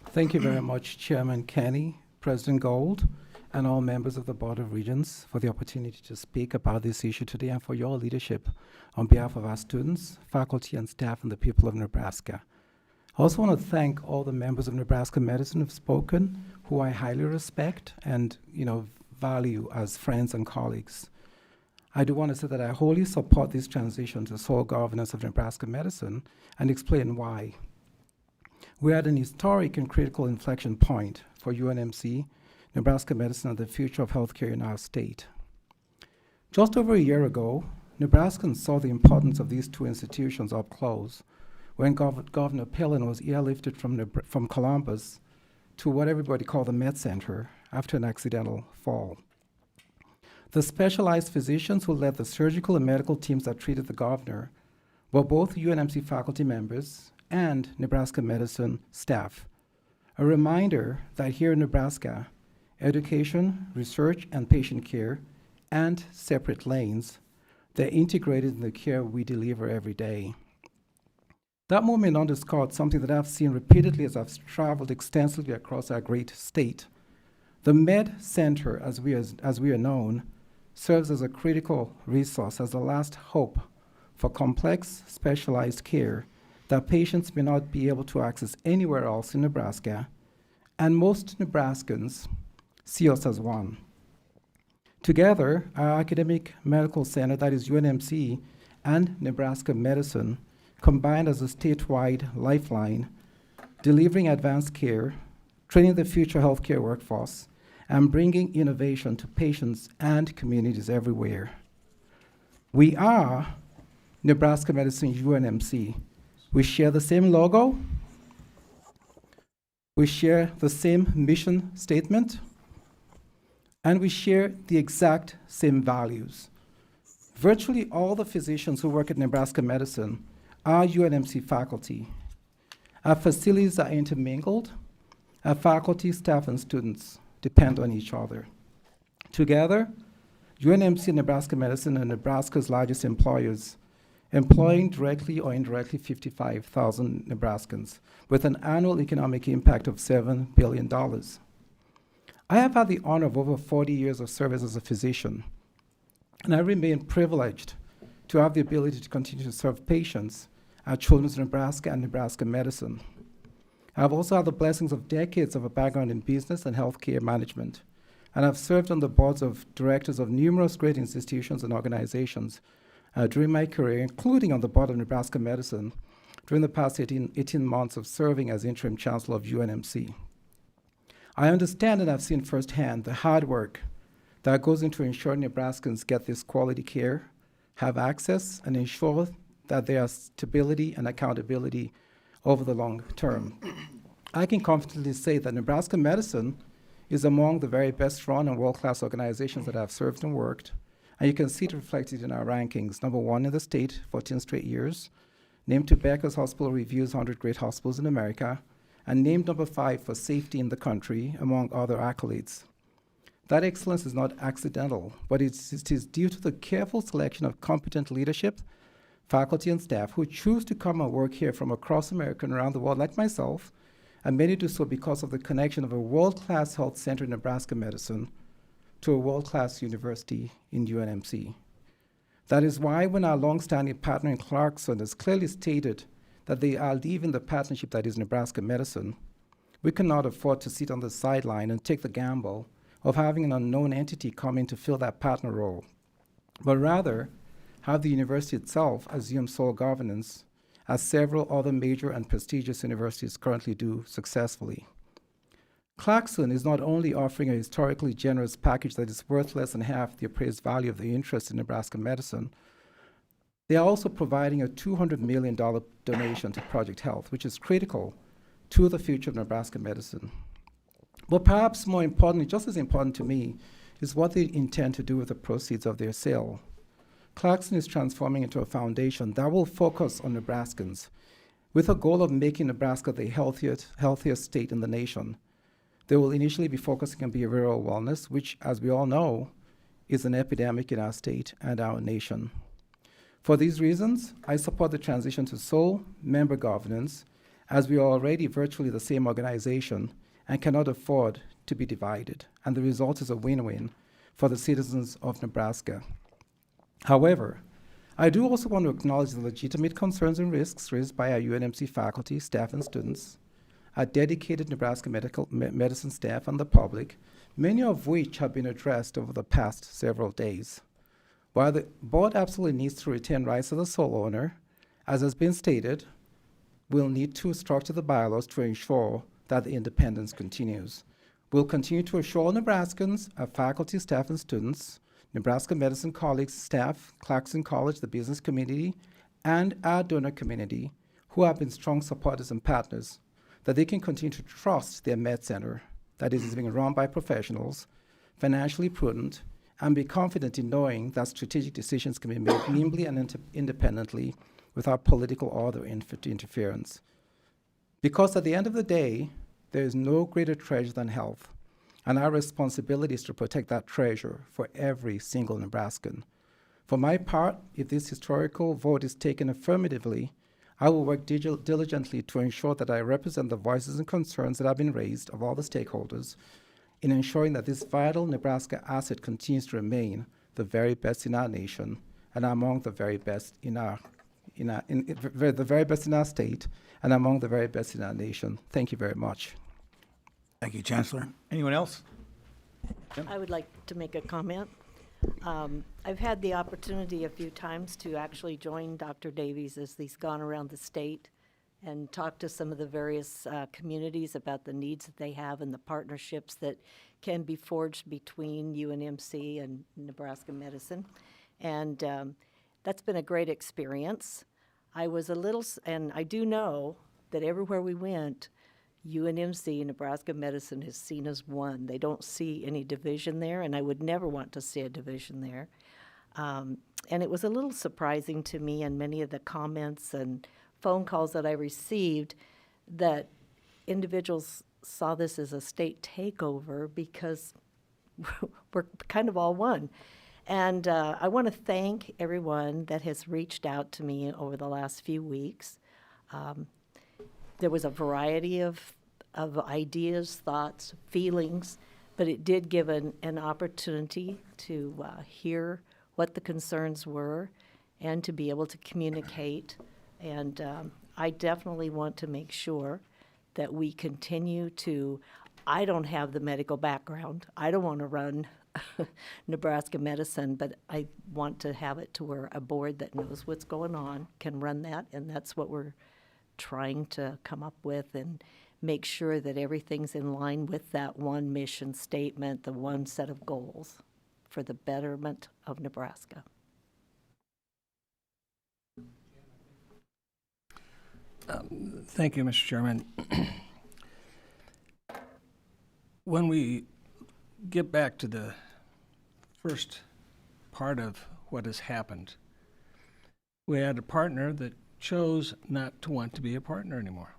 S8: Thank you very much, Chairman Kenny, President Gold, and all members of the Board of Regents for the opportunity to speak about this issue today and for your leadership on behalf of our students, faculty, and staff, and the people of Nebraska. I also want to thank all the members of Nebraska Medicine who've spoken, who I highly respect and value as friends and colleagues. I do want to say that I wholly support this transition to sole governance of Nebraska Medicine and explain why. We're at an historic and critical inflection point for UNMC, Nebraska Medicine, and the future of healthcare in our state. Just over a year ago, Nebraskans saw the importance of these two institutions up close when Governor Palin was airlifted from Columbus to what everybody called the Med Center after an accidental fall. The specialized physicians who led the surgical and medical teams that treated the governor were both UNMC faculty members and Nebraska Medicine staff. A reminder that here in Nebraska, education, research, and patient care, and separate lanes, they're integrated in the care we deliver every day. That moment underscored something that I've seen repeatedly as I've traveled extensively across our great state. The Med Center, as we are known, serves as a critical resource, as the last hope for complex, specialized care that patients may not be able to access anywhere else in Nebraska, and most Nebraskans see us as one. Together, our academic medical center, that is UNMC, and Nebraska Medicine, combined as a statewide lifeline, delivering advanced care, training the future healthcare workforce, and bringing innovation to patients and communities everywhere. We are Nebraska Medicine UNMC. We share the same logo, we share the same mission statement, and we share the exact same values. Virtually all the physicians who work at Nebraska Medicine are UNMC faculty. Our facilities are intermingled. Our faculty, staff, and students depend on each other. Together, UNMC and Nebraska Medicine are Nebraska's largest employers, employing directly or indirectly 55,000 Nebraskans, with an annual economic impact of $7 billion. I have had the honor of over 40 years of service as a physician, and I remain privileged to have the ability to continue to serve patients at Children's Nebraska and Nebraska Medicine. I've also had the blessings of decades of a background in business and healthcare management, and I've served on the boards of directors of numerous great institutions and organizations during my career, including on the board of Nebraska Medicine during the past 18 months of serving as interim chancellor of UNMC. I understand and I've seen firsthand the hard work that goes into ensuring Nebraskans get this quality care, have access, and ensure that there is stability and accountability over the long term. I can confidently say that Nebraska Medicine is among the very best run and world-class organizations that I've served and worked, and you can see it reflected in our rankings. Number 1 in the state, 14 straight years, named to Becker's Hospital Review's 100 Great Hospitals in America, and named number 5 for safety in the country, among other accolades. That excellence is not accidental, but it is due to the careful selection of competent leadership, faculty, and staff who choose to come and work here from across America and around the world, like myself, and many do so because of the connection of a world-class health center in Nebraska Medicine to a world-class university in UNMC. That is why when our long-standing partner in Clarkson has clearly stated that they are leaving the partnership that is Nebraska Medicine, we cannot afford to sit on the sideline and take the gamble of having an unknown entity come in to fill that partner role, but rather have the university itself assume sole governance, as several other major and prestigious universities currently do successfully. Clarkson is not only offering a historically generous package that is worth less than half the appraised value of the interest in Nebraska Medicine, they are also providing a $200 million donation to Project Health, which is critical to the future of Nebraska Medicine. But perhaps more importantly, just as important to me, is what they intend to do with the proceeds of their sale. Clarkson is transforming into a foundation that will focus on Nebraskans with a goal of making Nebraska the healthiest state in the nation. They will initially be focusing on behavioral wellness, which, as we all know, is an epidemic in our state and our nation. For these reasons, I support the transition to sole member governance, as we are already virtually the same organization and cannot afford to be divided, and the result is a win-win for the citizens of Nebraska. However, I do also want to acknowledge the legitimate concerns and risks raised by our UNMC faculty, staff, and students, our dedicated Nebraska medicine staff, and the public, many of which have been addressed over the past several days. While the board absolutely needs to retain rights as the sole owner, as has been stated, we'll need to structure the bylaws to ensure that the independence continues. We'll continue to assure Nebraskans, our faculty, staff, and students, Nebraska Medicine colleagues, staff, Clarkson College, the business community, and our donor community, who have been strong supporters and partners, that they can continue to trust their med center, that it is being run by professionals, financially prudent, and be confident in knowing that strategic decisions can be made nimbly and independently without political or other interference. Because at the end of the day, there is no greater treasure than health, and our responsibility is to protect that treasure for every single Nebraskan. For my part, if this historical vote is taken affirmatively, I will work diligently to ensure that I represent the voices and concerns that have been raised of all the stakeholders in ensuring that this vital Nebraska asset continues to remain the very best in our nation and among the very best in the very best in our state and among the very best in our nation. Thank you very much.
S1: Thank you, Chancellor. Anyone else?
S9: I would like to make a comment. I've had the opportunity a few times to actually join Dr. Davies as he's gone around the state and talk to some of the various communities about the needs that they have and the partnerships that can be forged between UNMC and Nebraska Medicine. And that's been a great experience. I was a little, and I do know that everywhere we went, UNMC, Nebraska Medicine, is seen as one. They don't see any division there, and I would never want to see a division there. And it was a little surprising to me in many of the comments and phone calls that I received that individuals saw this as a state takeover because we're kind of all one. And I want to thank everyone that has reached out to me over the last few weeks. There was a variety of ideas, thoughts, feelings, but it did give an opportunity to hear what the concerns were and to be able to communicate. And I definitely want to make sure that we continue to, I don't have the medical background. I don't want to run Nebraska Medicine, but I want to have it to where a board that knows what's going on can run that, and that's what we're trying to come up with and make sure that everything's in line with that one mission statement, the one set of goals for the betterment of Nebraska.
S3: Thank you, Mr. Chairman. When we get back to the first part of what has happened, we had a partner that chose not to want to be a partner anymore.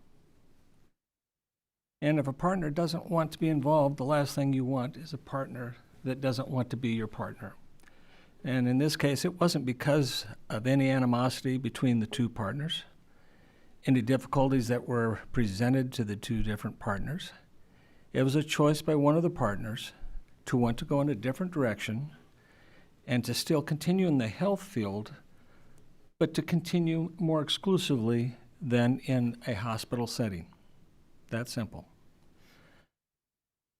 S3: And if a partner doesn't want to be involved, the last thing you want is a partner that doesn't want to be your partner. And in this case, it wasn't because of any animosity between the two partners, any difficulties that were presented to the two different partners. It was a choice by one of the partners to want to go in a different direction and to still continue in the health field, but to continue more exclusively than in a hospital setting. That simple.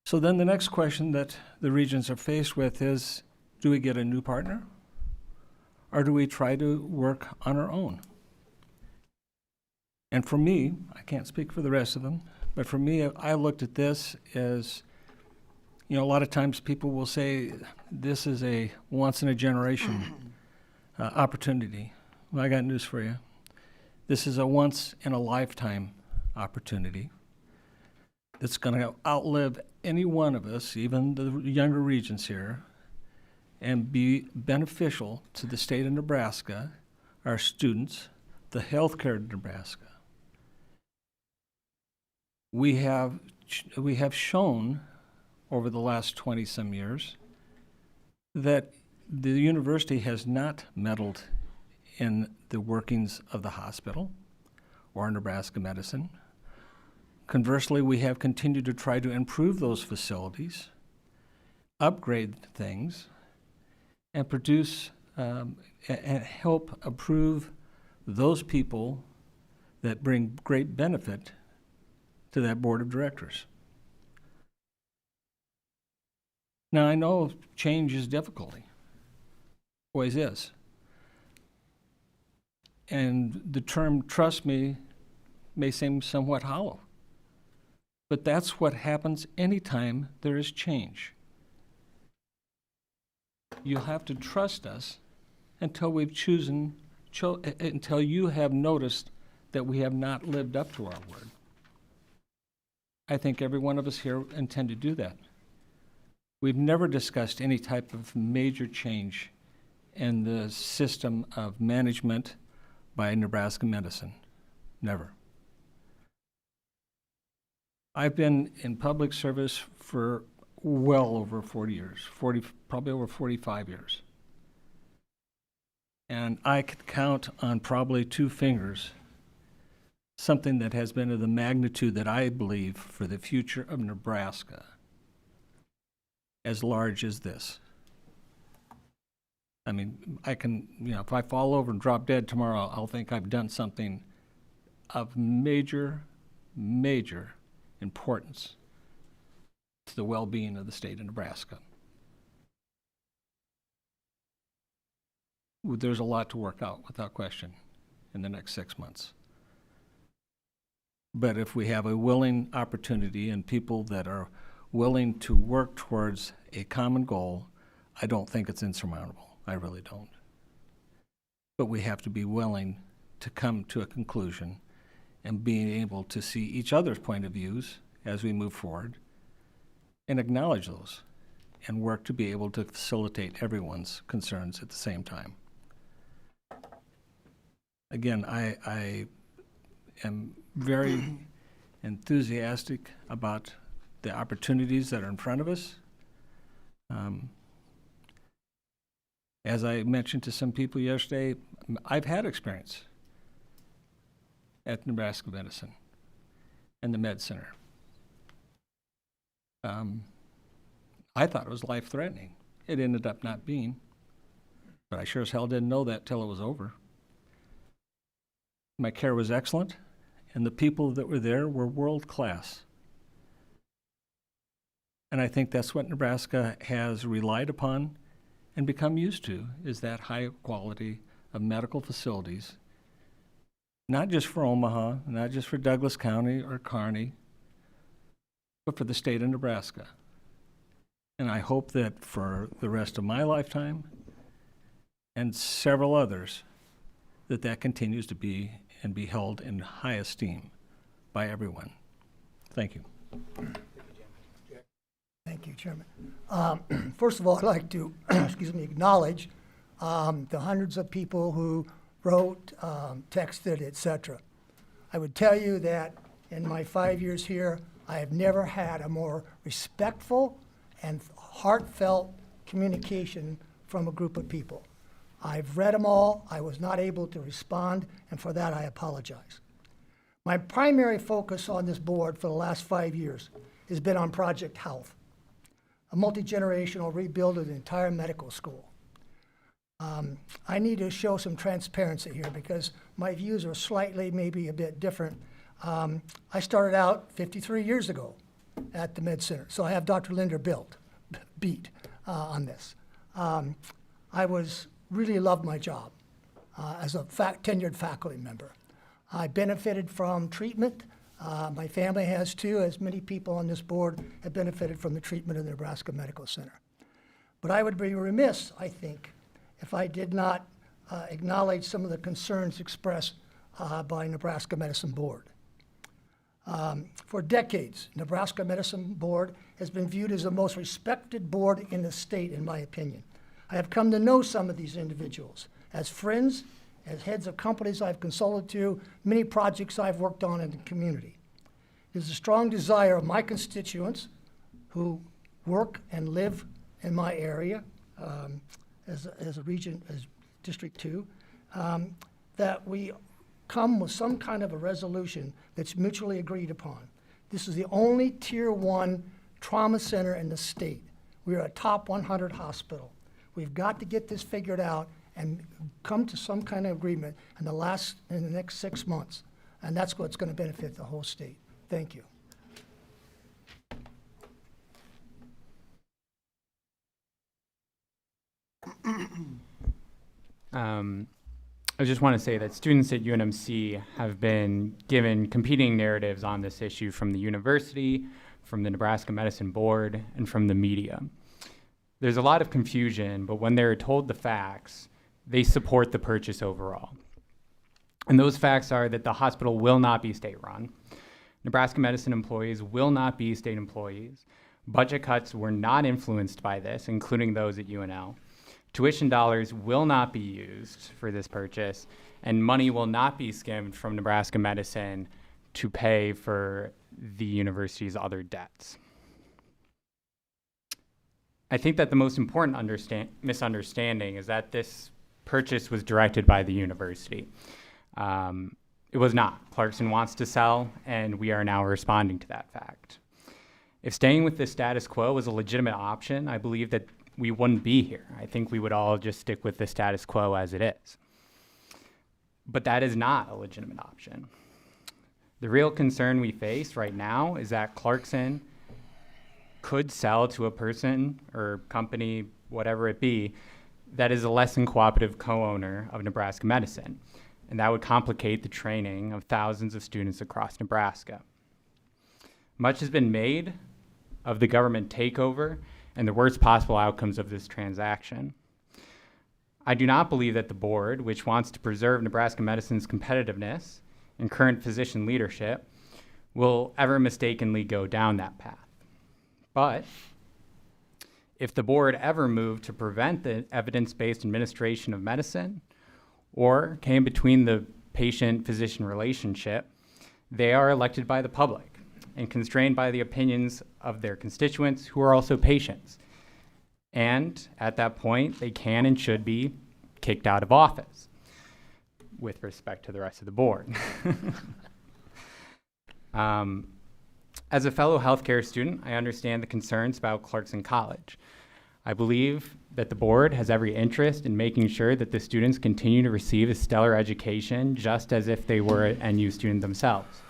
S3: So then the next question that the Regents are faced with is, do we get a new partner? Or do we try to work on our own? And for me, I can't speak for the rest of them, but for me, I looked at this as, you know, a lot of times people will say this is a once-in-a-generation opportunity. Well, I got news for you. This is a once-in-a-lifetime opportunity that's going to outlive any one of us, even the younger Regents here, and be beneficial to the state of Nebraska, our students, the healthcare of Nebraska. We have shown over the last 20-some years that the university has not meddled in the workings of the hospital or Nebraska Medicine. Conversely, we have continued to try to improve those facilities, upgrade things, and produce and help approve those people that bring great benefit to that board of directors. Now, I know change is difficulty. Always is. And the term trust me may seem somewhat hollow. But that's what happens anytime there is change. You'll have to trust us until we've until you have noticed that we have not lived up to our word. I think every one of us here intend to do that. We've never discussed any type of major change in the system of management by Nebraska Medicine. Never. I've been in public service for well over 40 years, probably over 45 years. And I could count on probably two fingers something that has been of the magnitude that I believe for the future of Nebraska as large as this. I mean, I can, if I fall over and drop dead tomorrow, I'll think I've done something of major, major importance to the well-being of the state of Nebraska. There's a lot to work out, without question, in the next 6 months. But if we have a willing opportunity and people that are willing to work towards a common goal, I don't think it's insurmountable. I really don't. But we have to be willing to come to a conclusion and being able to see each other's point of views as we move forward and acknowledge those and work to be able to facilitate everyone's concerns at the same time. Again, I am very enthusiastic about the opportunities that are in front of us. As I mentioned to some people yesterday, I've had experience at Nebraska Medicine and the Med Center. I thought it was life-threatening. It ended up not being, but I sure as hell didn't know that till it was over. My care was excellent, and the people that were there were world-class. And I think that's what Nebraska has relied upon and become used to, is that high quality of medical facilities, not just for Omaha, not just for Douglas County or Kearney, but for the state of Nebraska. And I hope that for the rest of my lifetime and several others, that continues to be and be held in high esteem by everyone. Thank you.
S10: Thank you, Chairman. First of all, I'd like to acknowledge the hundreds of people who wrote, texted, etc. I would tell you that in my 5 years here, I have never had a more respectful and heartfelt communication from a group of people. I've read them all. I was not able to respond, and for that I apologize. My primary focus on this board for the last 5 years has been on Project Health, a multi-generational rebuild of the entire medical school. I need to show some transparency here because my views are slightly, maybe a bit different. I started out 53 years ago at the Med Center, so I have Dr. Linder beat on this. I really loved my job as a tenured faculty member. I benefited from treatment. My family has too, as many people on this board have benefited from the treatment of the Nebraska Medical Center. But I would be remiss, I think, if I did not acknowledge some of the concerns expressed by Nebraska Medicine Board. For decades, Nebraska Medicine Board has been viewed as the most respected board in the state, in my opinion. I have come to know some of these individuals as friends, as heads of companies I've consulted to, many projects I've worked on in the community. It is a strong desire of my constituents who work and live in my area as a region, as District 2, that we come with some kind of a resolution that's mutually agreed upon. This is the only Tier 1 trauma center in the state. We are a top 100 hospital. We've got to get this figured out and come to some kind of agreement in the next 6 months. And that's what's going to benefit the whole state. Thank you.
S14: I just want to say that students at UNMC have been given competing narratives on this issue from the university, from the Nebraska Medicine Board, and from the media. There's a lot of confusion, but when they're told the facts, they support the purchase overall. And those facts are that the hospital will not be state-run. Nebraska Medicine employees will not be state employees. Budget cuts were not influenced by this, including those at UNL. Tuition dollars will not be used for this purchase, and money will not be skimmed from Nebraska Medicine to pay for the university's other debts. I think that the most important misunderstanding is that this purchase was directed by the university. It was not. Clarkson wants to sell, and we are now responding to that fact. If staying with the status quo was a legitimate option, I believe that we wouldn't be here. I think we would all just stick with the status quo as it is. But that is not a legitimate option. The real concern we face right now is that Clarkson could sell to a person or company, whatever it be, that is a less than cooperative co-owner of Nebraska Medicine. And that would complicate the training of thousands of students across Nebraska. Much has been made of the government takeover and the worst possible outcomes of this transaction. I do not believe that the board, which wants to preserve Nebraska Medicine's competitiveness and current physician leadership, will ever mistakenly go down that path. But if the board ever moved to prevent the evidence-based administration of medicine or came between the patient-physician relationship, they are elected by the public and constrained by the opinions of their constituents who are also patients. And at that point, they can and should be kicked out of office with respect to the rest of the board. As a fellow healthcare student, I understand the concerns about Clarkson College. I believe that the board has every interest in making sure that the students continue to receive a stellar education just as if they were an NU student themselves.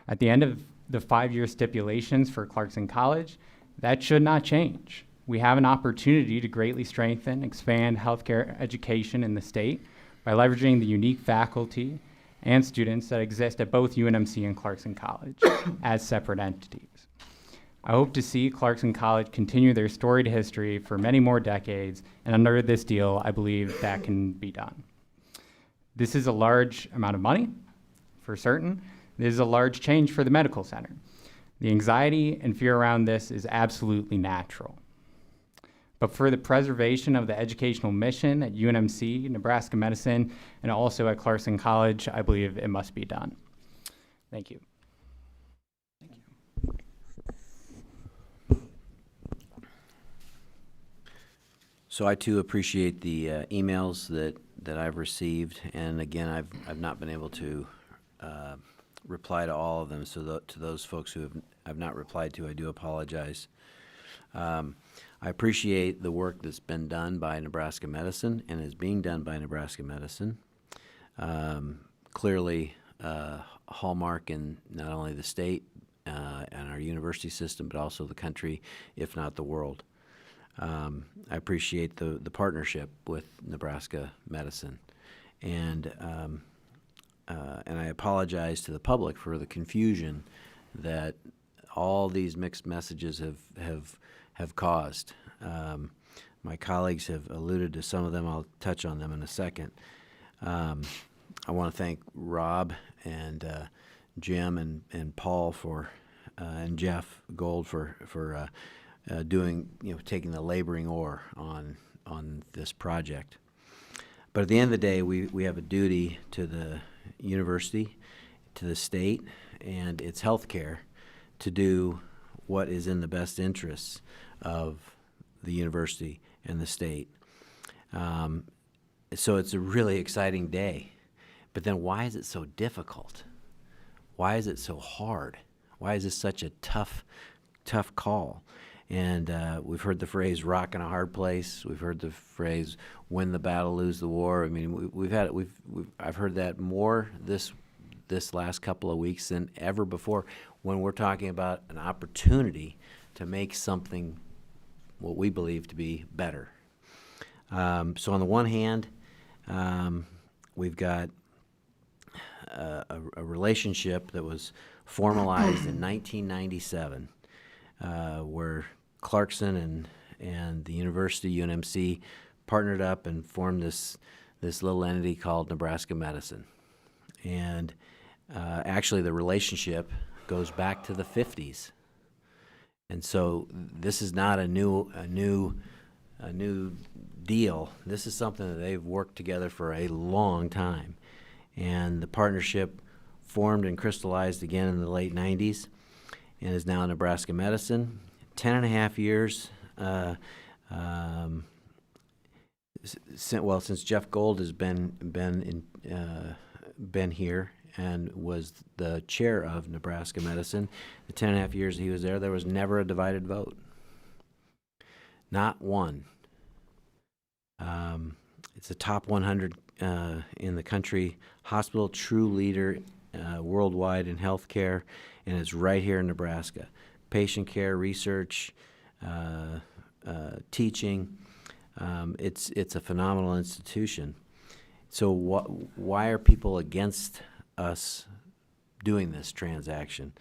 S14: At the end of the 5-year stipulations for Clarkson College, that should not change. We have an opportunity to greatly strengthen, expand healthcare education in the state by leveraging the unique faculty and students that exist at both UNMC and Clarkson College as separate entities. I hope to see Clarkson College continue their storied history for many more decades, and under this deal, I believe that can be done. This is a large amount of money, for certain. This is a large change for the medical center. The anxiety and fear around this is absolutely natural. But for the preservation of the educational mission at UNMC, Nebraska Medicine, and also at Clarkson College, I believe it must be done. Thank you.
S20: So I too appreciate the emails that I've received, and again, I've not been able to reply to all of them. So to those folks who I've not replied to, I do apologize. I appreciate the work that's been done by Nebraska Medicine and is being done by Nebraska Medicine. Clearly, hallmark in not only the state and our university system, but also the country, if not the world. I appreciate the partnership with Nebraska Medicine, and I apologize to the public for the confusion that all these mixed messages have caused. My colleagues have alluded to some of them. I'll touch on them in a second. I want to thank Rob and Jim and Paul and Jeff Gold for doing, taking the laboring oar on this project. But at the end of the day, we have a duty to the university, to the state, and its healthcare to do what is in the best interests of the university and the state. So it's a really exciting day. But then why is it so difficult? Why is it so hard? Why is this such a tough call? And we've heard the phrase "rock in a hard place." We've heard the phrase "win the battle, lose the war." I mean, I've heard that more this last couple of weeks than ever before when we're talking about an opportunity to make something what we believe to be better. So on the one hand, we've got a relationship that was formalized in 1997, where Clarkson and the university, UNMC, partnered up and formed this little entity called Nebraska Medicine. And actually the relationship goes back to the 50s. And so this is not a new deal. This is something that they've worked together for a long time. And the partnership formed and crystallized again in the late 90s and is now Nebraska Medicine. 10.5 years since Jeff Gold has been here and was the chair of Nebraska Medicine. The 10.5 years he was there was never a divided vote. Not one. It's a top 100 in the country hospital, true leader worldwide in healthcare, and it's right here in Nebraska. Patient care, research, teaching. It's a phenomenal institution. So why are people against us doing this transaction?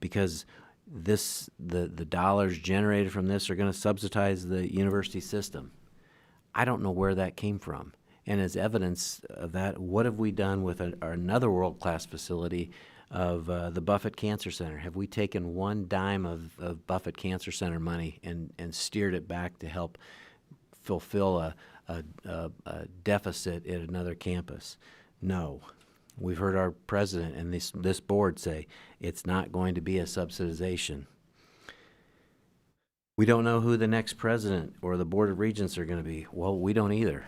S20: Because the dollars generated from this are going to subsidize the university system. I don't know where that came from. And as evidence of that, what have we done with another world-class facility of the Buffett Cancer Center? Have we taken one dime of Buffett Cancer Center money and steered it back to help fulfill a deficit at another campus? No. We've heard our president and this board say it's not going to be a subsidization. We don't know who the next president or the Board of Regents are going to be. Well, we don't either.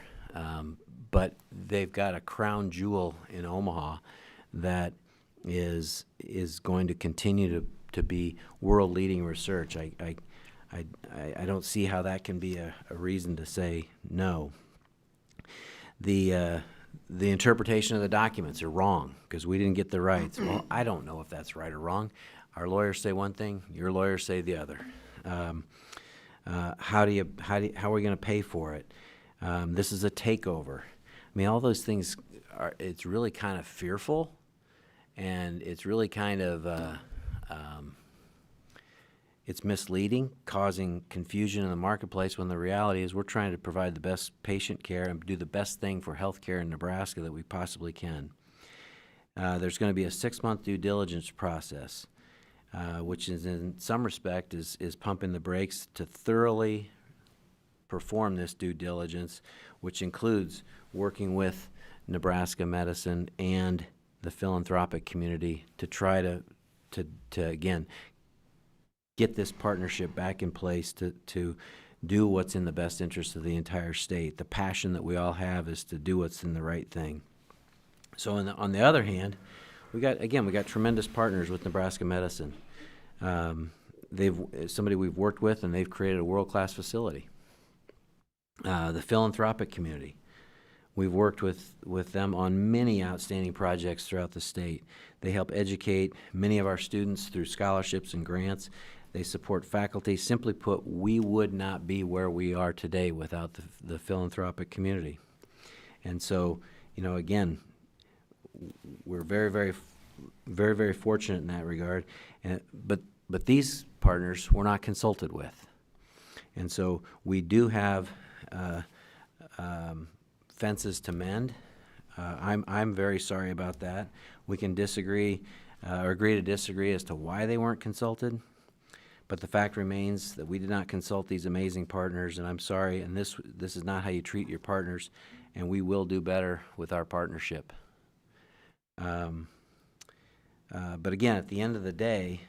S20: But they've got a crown jewel in Omaha that is going to continue to be world-leading research. I don't see how that can be a reason to say no. The interpretation of the documents are wrong because we didn't get the rights. Well, I don't know if that's right or wrong. Our lawyers say one thing, your lawyers say the other. How are we going to pay for it? This is a takeover. I mean, all those things it's really kind of fearful, and it's really kind of it's misleading, causing confusion in the marketplace when the reality is we're trying to provide the best patient care and do the best thing for healthcare in Nebraska that we possibly can. There's going to be a 6-month due diligence process, which is in some respect is pumping the brakes to thoroughly perform this due diligence, which includes working with Nebraska Medicine and the philanthropic community to try to again get this partnership back in place to do what's in the best interest of the entire state. The passion that we all have is to do what's in the right thing. So on the other hand, we got tremendous partners with Nebraska Medicine. Somebody we've worked with, and they've created a world-class facility. The philanthropic community. We've worked with them on many outstanding projects throughout the state. They help educate many of our students through scholarships and grants. They support faculty. Simply put, we would not be where we are today without the philanthropic community. And so, again, we're very, very, very, very fortunate in that regard. But these partners we're not consulted with. And so we do have fences to mend. I'm very sorry about that. We can disagree or agree to disagree as to why they weren't consulted, but the fact remains that we did not consult these amazing partners, and I'm sorry, and this is not how you treat your partners, and we will do better with our partnership. But again, at the end of the day,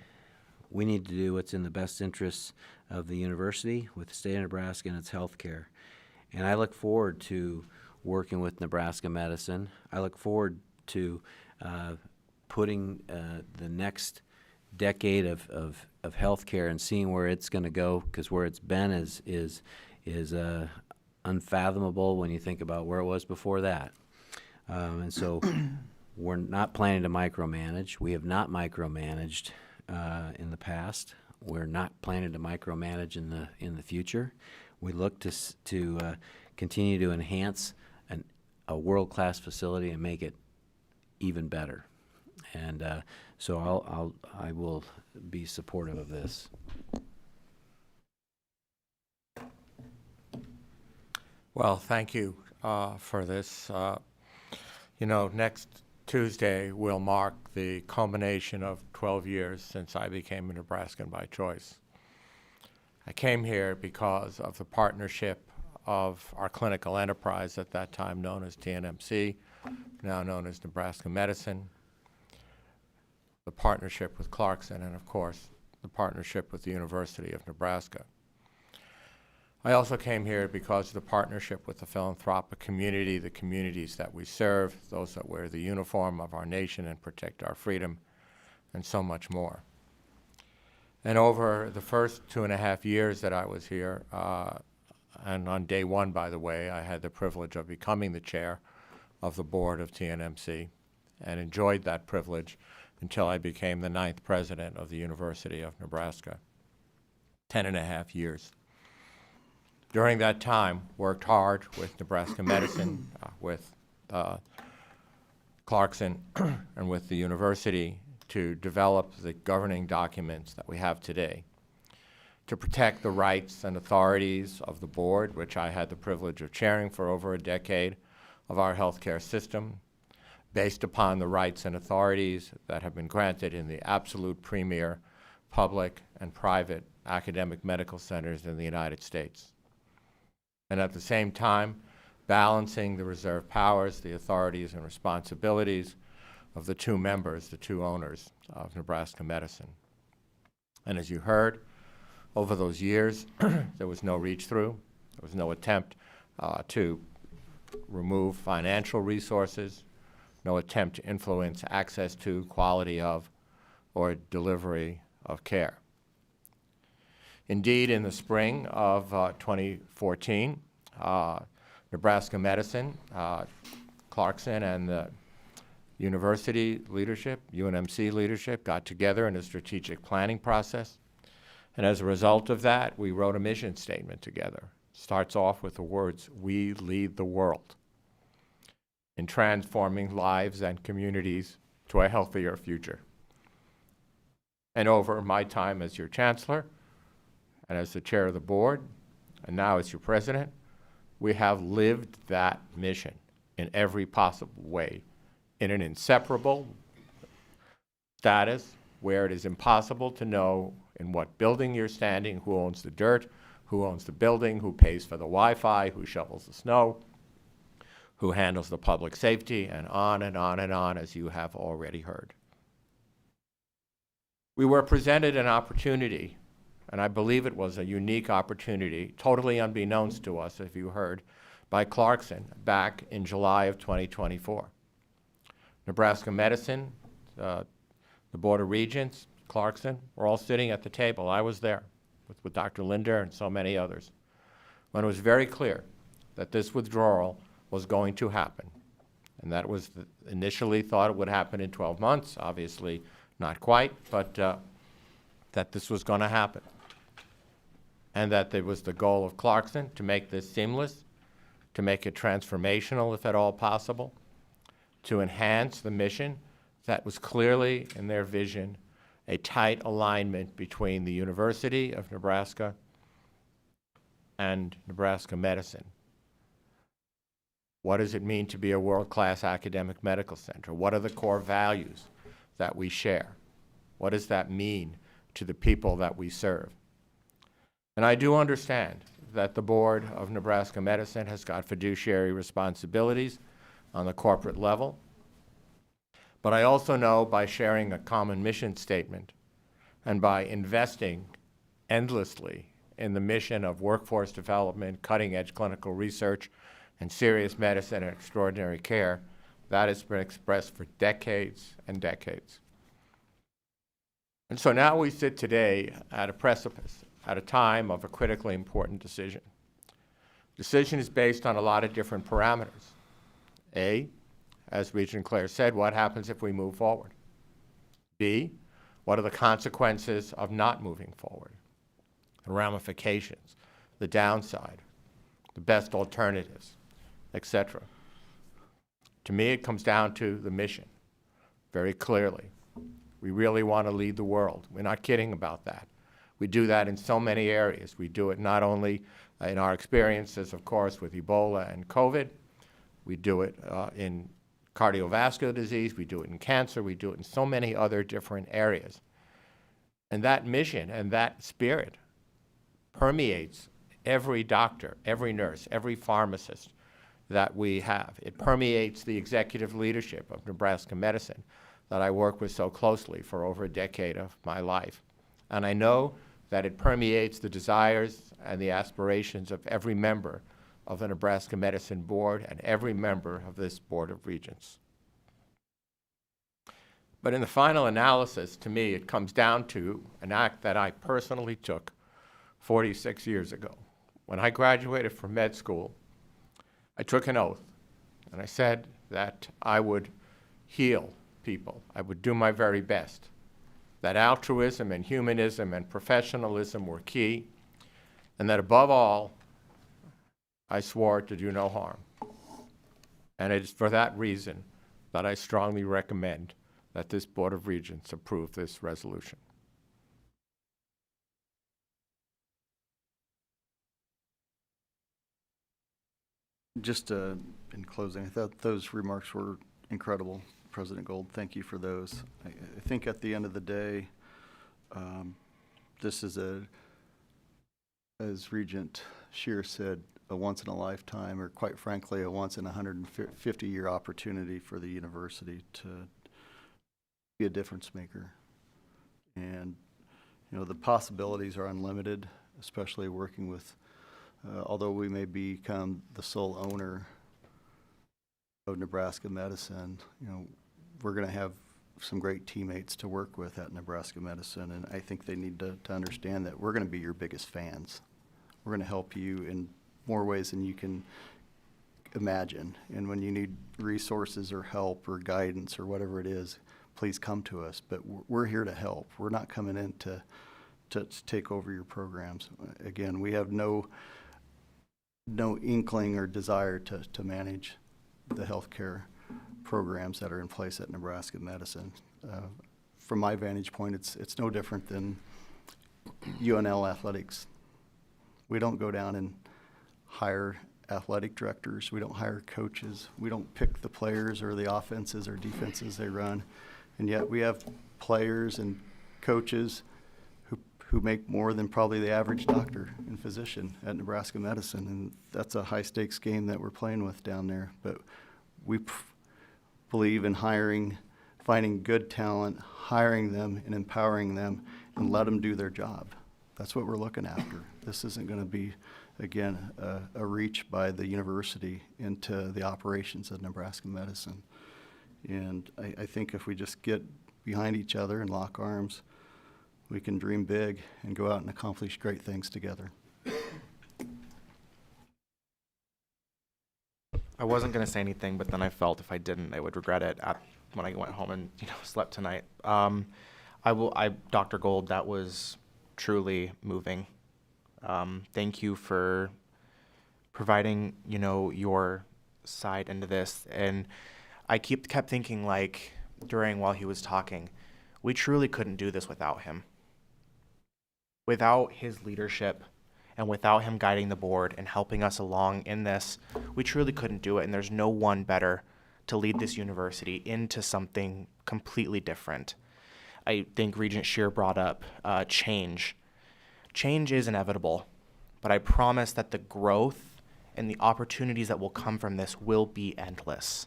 S20: we need to do what's in the best interests of the university, with the state of Nebraska and its health care. And I look forward to working with Nebraska Medicine. I look forward to putting the next decade of health care and seeing where it's going to go, because where it's been is unfathomable when you think about where it was before that. And so we're not planning to micromanage. We have not micromanaged in the past. We're not planning to micromanage in the future. We look to continue to enhance a world-class facility and make it even better. And so I will be supportive of this.
S5: Well, thank you for this. Next Tuesday will mark the culmination of 12 years since I became a Nebraskan by choice. I came here because of the partnership of our clinical enterprise, at that time known as TNMC, now known as Nebraska Medicine, the partnership with Clarkson, and of course, the partnership with the University of Nebraska. I also came here because of the partnership with the philanthropic community, the communities that we serve, those that wear the uniform of our nation and protect our freedom, and so much more. And over the first 2.5 years that I was here, and on day one, by the way, I had the privilege of becoming the chair of the board of TNMC and enjoyed that privilege until I became the 9th president of the University of Nebraska. 10.5 years. During that time, worked hard with Nebraska Medicine, with Clarkson, and with the university to develop the governing documents that we have today, to protect the rights and authorities of the board, which I had the privilege of chairing for over a decade, of our healthcare system, based upon the rights and authorities that have been granted in the absolute premier public and private academic medical centers in the United States. And at the same time, balancing the reserved powers, the authorities and responsibilities of the two members, the two owners of Nebraska Medicine. And as you heard, over those years, there was no reach-through. There was no attempt to remove financial resources, no attempt to influence access to, quality of, or delivery of care. Indeed, in the spring of 2014, Nebraska Medicine, Clarkson and the university leadership, UNMC leadership, got together in a strategic planning process. And as a result of that, we wrote a mission statement together. Starts off with the words, "We lead the world in transforming lives and communities to a healthier future." And over my time as your chancellor, and as the chair of the board, and now as your president, we have lived that mission in every possible way, in an inseparable status where it is impossible to know in what building you're standing, who owns the dirt, who owns the building, who pays for the Wi-Fi, who shovels the snow, who handles the public safety, and on and on and on, as you have already heard. We were presented an opportunity, and I believe it was a unique opportunity, totally unbeknownst to us, if you heard, by Clarkson back in July of 2024. Nebraska Medicine, the Board of Regents, Clarkson, were all sitting at the table. I was there with Dr. Linder and so many others, when it was very clear that this withdrawal was going to happen, and that was initially thought it would happen in 12 months, obviously not quite, but that this was going to happen, and that there was the goal of Clarkson to make this seamless, to make it transformational if at all possible, to enhance the mission that was clearly in their vision a tight alignment between the University of Nebraska and Nebraska Medicine. What does it mean to be a world-class academic medical center? What are the core values that we share? What does that mean to the people that we serve? And I do understand that the Board of Nebraska Medicine has got fiduciary responsibilities on the corporate level. But I also know by sharing a common mission statement and by investing endlessly in the mission of workforce development, cutting-edge clinical research, and serious medicine and extraordinary care, that has been expressed for decades and decades. And so now we sit today at a precipice, at a time of a critically important decision. Decision is based on a lot of different parameters. A, as Regent Clare said, what happens if we move forward? B, what are the consequences of not moving forward? The ramifications, the downside, the best alternatives, etc. To me, it comes down to the mission, very clearly. We really want to lead the world. We're not kidding about that. We do that in so many areas. We do it not only in our experiences, of course, with Ebola and COVID. We do it in cardiovascular disease. We do it in cancer. We do it in so many other different areas. And that mission and that spirit permeates every doctor, every nurse, every pharmacist that we have. It permeates the executive leadership of Nebraska Medicine that I work with so closely for over a decade of my life. And I know that it permeates the desires and the aspirations of every member of the Nebraska Medicine Board and every member of this Board of Regents. But in the final analysis, to me, it comes down to an act that I personally took 46 years ago. When I graduated from med school, I took an oath, and I said that I would heal people. I would do my very best. That altruism and humanism and professionalism were key, and that above all, I swore to do no harm. And it is for that reason that I strongly recommend that this Board of Regents approve this resolution.
S7: Just in closing, I thought those remarks were incredible, President Gold. Thank you for those. I think at the end of the day, this is as Regent Scheer said, a once-in-a-lifetime, or quite frankly, a once-in-a-150-year opportunity for the university to be a difference maker. And, you know, the possibilities are unlimited, especially working with, although we may become the sole owner of Nebraska Medicine, you know, we're going to have some great teammates to work with at Nebraska Medicine, and I think they need to understand that we're going to be your biggest fans. We're going to help you in more ways than you can imagine. And when you need resources or help or guidance or whatever it is, please come to us. But we're here to help. We're not coming in to take over your programs. Again, we have no inkling or desire to manage the healthcare programs that are in place at Nebraska Medicine. From my vantage point, it's no different than UNL athletics. We don't go down and hire athletic directors. We don't hire coaches. We don't pick the players or the offenses or defenses they run. And yet we have players and coaches who make more than probably the average doctor and physician at Nebraska Medicine. And that's a high stakes game that we're playing with down there. But we believe in finding good talent, hiring them and empowering them, and let them do their job. That's what we're looking after. This isn't going to be, again, a reach by the university into the operations of Nebraska Medicine. And I think if we just get behind each other and lock arms, we can dream big and go out and accomplish great things together.
S6: I wasn't going to say anything, but then I felt if I didn't, I would regret it when I went home and slept tonight. Dr. Gold, that was truly moving. Thank you for providing, your side into this. And I kept thinking, like, while he was talking, we truly couldn't do this without him. Without his leadership and without him guiding the board and helping us along in this, we truly couldn't do it. And there's no one better to lead this university into something completely different. I think Regent Scheer brought up change. Change is inevitable, but I promise that the growth and the opportunities that will come from this will be endless.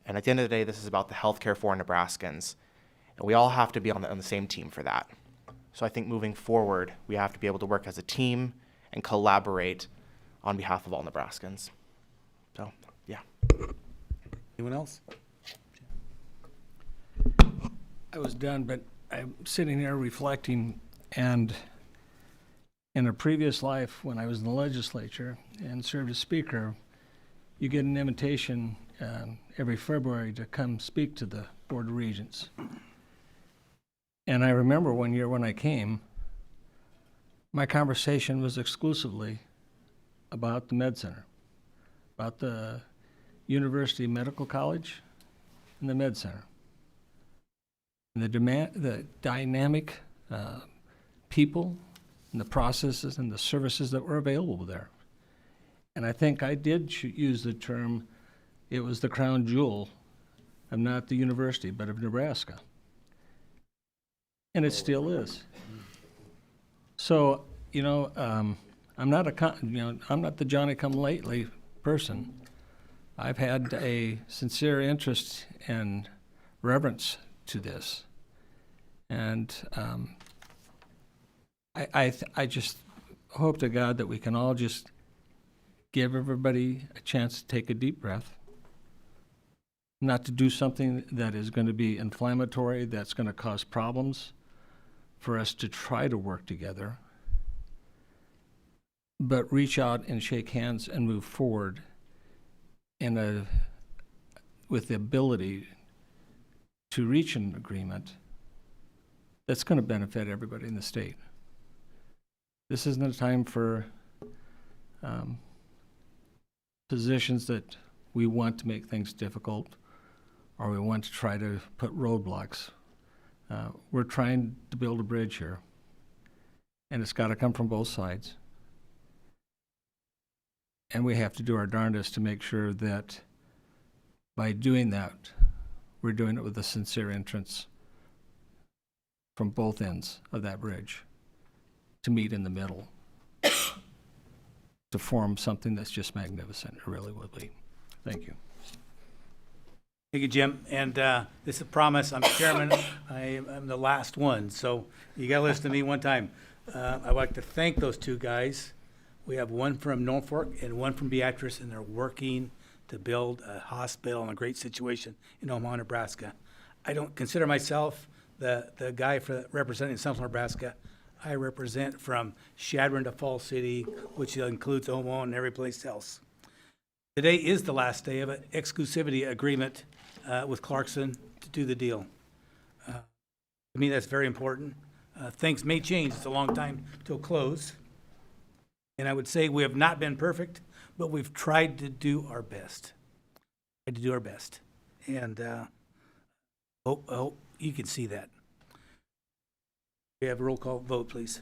S6: And at the end of the day, this is about the healthcare for Nebraskans, and we all have to be on the same team for that. So I think moving forward, we have to be able to work as a team and collaborate on behalf of all Nebraskans. So, yeah.
S13: Anyone else?
S3: I was done, but I'm sitting here reflecting, and in a previous life, when I was in the legislature and served as speaker, you get an invitation every February to come speak to the Board of Regents. And I remember one year when I came, my conversation was exclusively about the Med Center, about the University Medical College and the Med Center. And the dynamic people and the processes and the services that were available there. And I think I did use the term, it was the crown jewel of not the university, but of Nebraska. And it still is. So, I'm not the Johnny-come-lately person. I've had a sincere interest and reverence to this. And I just hope to God that we can all just give everybody a chance to take a deep breath, not to do something that is going to be inflammatory, that's going to cause problems, for us to try to work together, but reach out and shake hands and move forward with the ability to reach an agreement that's going to benefit everybody in the state. This isn't a time for positions that we want to make things difficult or we want to try to put roadblocks. We're trying to build a bridge here, and it's got to come from both sides. And we have to do our darndest to make sure that by doing that, we're doing it with a sincere entrance from both ends of that bridge to meet in the middle, to form something that's just magnificent. It really will be. Thank you.
S1: Thank you, Jim. And this is a promise. I'm chairman. I'm the last one, so you got to listen to me one time. I'd like to thank those two guys. We have one from Norfolk and one from Beatrice, and they're working to build a hospital in a great situation in Omaha, Nebraska. I don't consider myself the guy for representing Central Nebraska. I represent from Chadron to Falls City, which includes Omaha and every place else. Today is the last day of an exclusivity agreement with Clarkson to do the deal. To me, that's very important. Things may change. It's a long time till close. And I would say we have not been perfect, but we've tried to do our best. And hope you can see that. We have a roll call vote, please.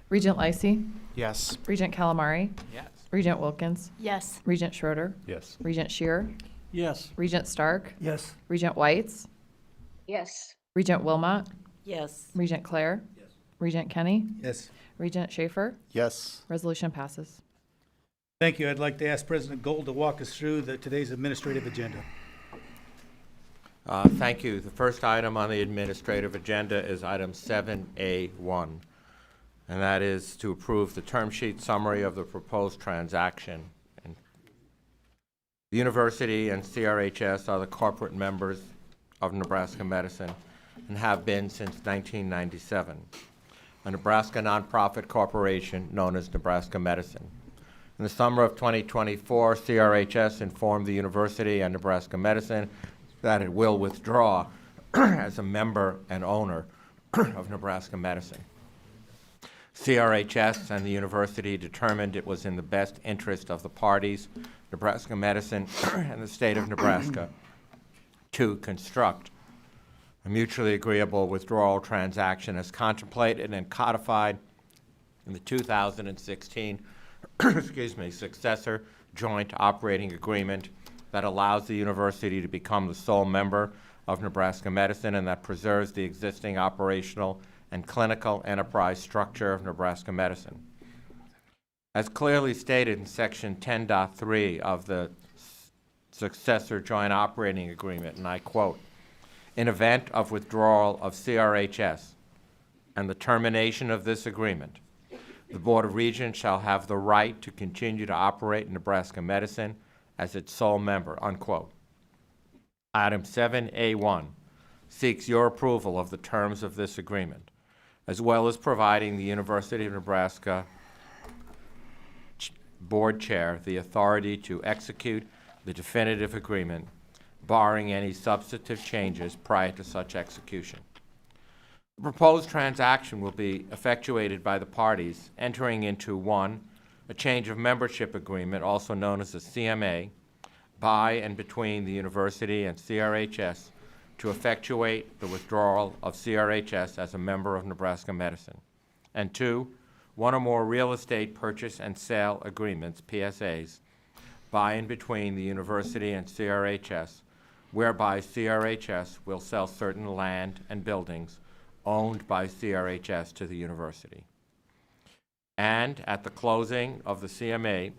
S22: Regent Lysy.
S6: Yes.
S22: Regent Calamari.
S6: Yes.
S22: Regent Wilkins.
S4: Yes.
S22: Regent Schroeder.
S21: Yes.
S22: Regent Shearer.
S3: Yes.
S22: Regent Stark.
S10: Yes.
S22: Regent Whites.
S23: Yes.
S22: Regent Wilmot.
S9: Yes.
S22: Regent Clare. Regent Kenny.
S1: Yes.
S22: Regent Schaefer.
S7: Yes.
S22: Resolution passes.
S1: Thank you. I'd like to ask President Gold to walk us through today's administrative agenda.
S5: Thank you. The first item on the administrative agenda is item 7A1, and that is to approve the term sheet summary of the proposed transaction. And the university and CRHS are the corporate members of Nebraska Medicine and have been since 1997, a Nebraska nonprofit corporation known as Nebraska Medicine. In the summer of 2024, CRHS informed the university and Nebraska Medicine that it will withdraw as a member and owner of Nebraska Medicine. CRHS and the university determined it was in the best interest of the parties, Nebraska Medicine and the state of Nebraska, to construct a mutually agreeable withdrawal transaction as contemplated and codified in the 2016 successor joint operating agreement that allows the university to become the sole member of Nebraska Medicine and that preserves the existing operational and clinical enterprise structure of Nebraska Medicine. As clearly stated in Section 10.3 of the successor joint operating agreement, and I quote, "In event of withdrawal of CRHS and the termination of this agreement, the Board of Regents shall have the right to continue to operate Nebraska Medicine as its sole member," unquote. Item 7A1 seeks your approval of the terms of this agreement, as well as providing the University of Nebraska Board Chair the authority to execute the definitive agreement, barring any substantive changes prior to such execution. The proposed transaction will be effectuated by the parties entering into 1, a change of membership agreement, also known as a CMA, by and between the university and CRHS to effectuate the withdrawal of CRHS as a member of Nebraska Medicine. And 2, 1 or more real estate purchase and sale agreements, PSAs, by and between the university and CRHS, whereby CRHS will sell certain land and buildings owned by CRHS to the university. And at the closing of the CMA,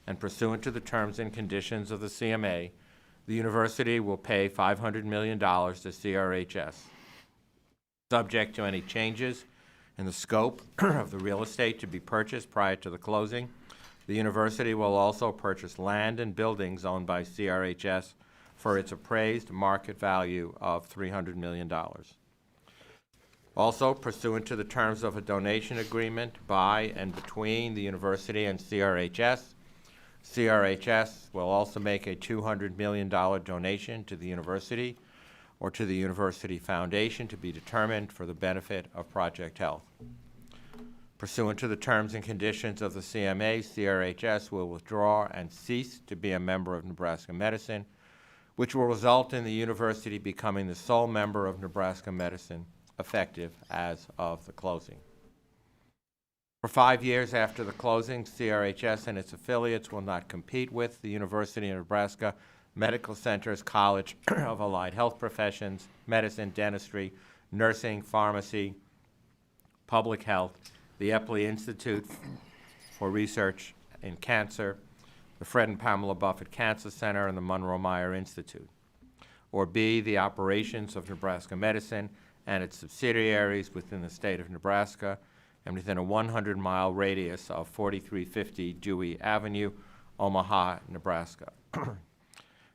S5: and pursuant to the terms and conditions of the CMA, the university will pay $500 million to CRHS, subject to any changes and the scope of the real estate to be purchased prior to the closing. The university will also purchase land and buildings owned by CRHS for its appraised market value of $300 million. Also, pursuant to the terms of a donation agreement by and between the university and CRHS, CRHS will also make a $200 million donation to the university or to the University Foundation to be determined for the benefit of Project Health. Pursuant to the terms and conditions of the CMA, CRHS will withdraw and cease to be a member of Nebraska Medicine, which will result in the university becoming the sole member of Nebraska Medicine, effective as of the closing. For 5 years after the closing, CRHS and its affiliates will not compete with the University of Nebraska Medical Center's College of Allied Health Professions, Medicine, Dentistry, Nursing, Pharmacy, Public Health, the Epley Institute for Research in Cancer, the Fred and Pamela Buffett Cancer Center, and the Monroe Meyer Institute. Or B, the operations of Nebraska Medicine and its subsidiaries within the state of Nebraska and within a 100-mile radius of 4350 Dewey Avenue, Omaha, Nebraska.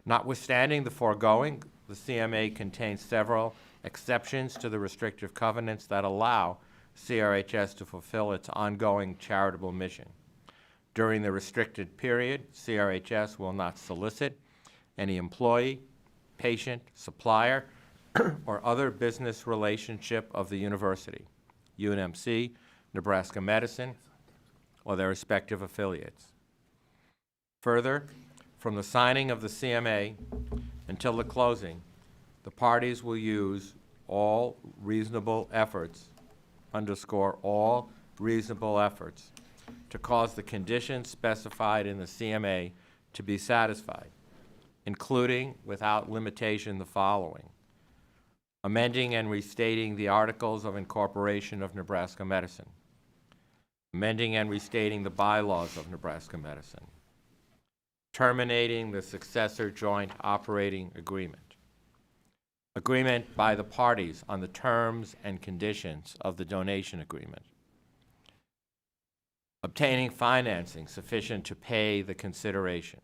S5: Notwithstanding the foregoing, the CMA contains several exceptions to the restrictive covenants that allow CRHS to fulfill its ongoing charitable mission. During the restricted period, CRHS will not solicit any employee, patient, supplier, or other business relationship of the university, UNMC, Nebraska Medicine, or their respective affiliates. Further, from the signing of the CMA until the closing, the parties will use all reasonable efforts, underscore all reasonable efforts, to cause the conditions specified in the CMA to be satisfied, including, without limitation, the following: amending and restating the Articles of Incorporation of Nebraska Medicine, amending and restating the bylaws of Nebraska Medicine, terminating the successor joint operating agreement, agreement by the parties on the terms and conditions of the donation agreement, obtaining financing sufficient to pay the consideration,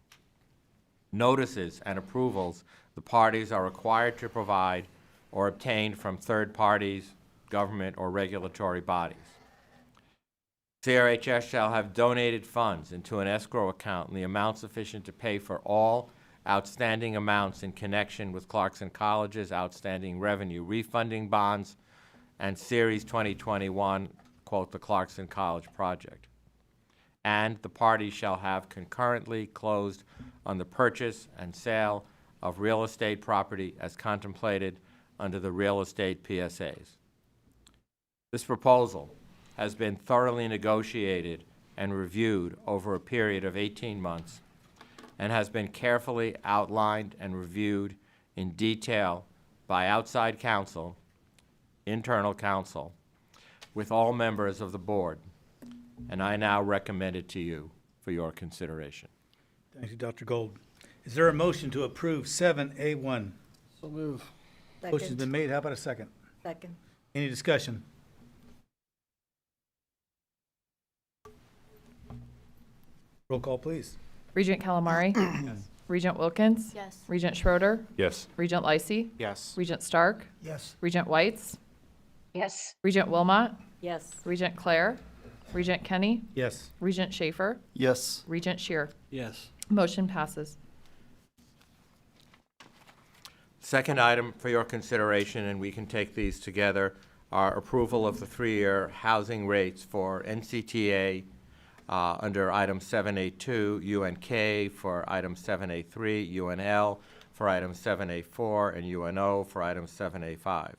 S5: notices and approvals the parties are required to provide or obtain from third parties, government, or regulatory bodies. CRHS shall have donated funds into an escrow account in the amount sufficient to pay for all outstanding amounts in connection with Clarkson College's outstanding revenue refunding bonds and Series 2021, quote, the Clarkson College project. And the parties shall have concurrently closed on the purchase and sale of real estate property as contemplated under the real estate PSAs. This proposal has been thoroughly negotiated and reviewed over a period of 18 months and has been carefully outlined and reviewed in detail by outside counsel, internal counsel, with all members of the board, and I now recommend it to you for your consideration.
S1: Thank you, Dr. Gold. Is there a motion to approve 7A1?
S13: So move.
S1: Motion's been made. How about a second?
S9: Second.
S1: Any discussion? Roll call, please.
S22: Regent Calamari.
S1: Yes.
S22: Regent Wilkins.
S11: Yes.
S22: Regent Schroeder.
S12: Yes.
S22: Regent Lysy.
S6: Yes.
S22: Regent Stark.
S10: Yes.
S22: Regent Whites.
S23: Yes.
S22: Regent Wilmot.
S9: Yes.
S22: Regent Clare. Regent Kenny.
S1: Yes.
S22: Regent Schaefer.
S7: Yes.
S22: Regent Shear.
S13: Yes.
S22: Motion passes.
S5: Second item for your consideration, and we can take these together, are approval of the 3-year housing rates for NCTA under item 7A2, UNK for item 7A3, UNL for item 7A4, and UNO for item 7A5.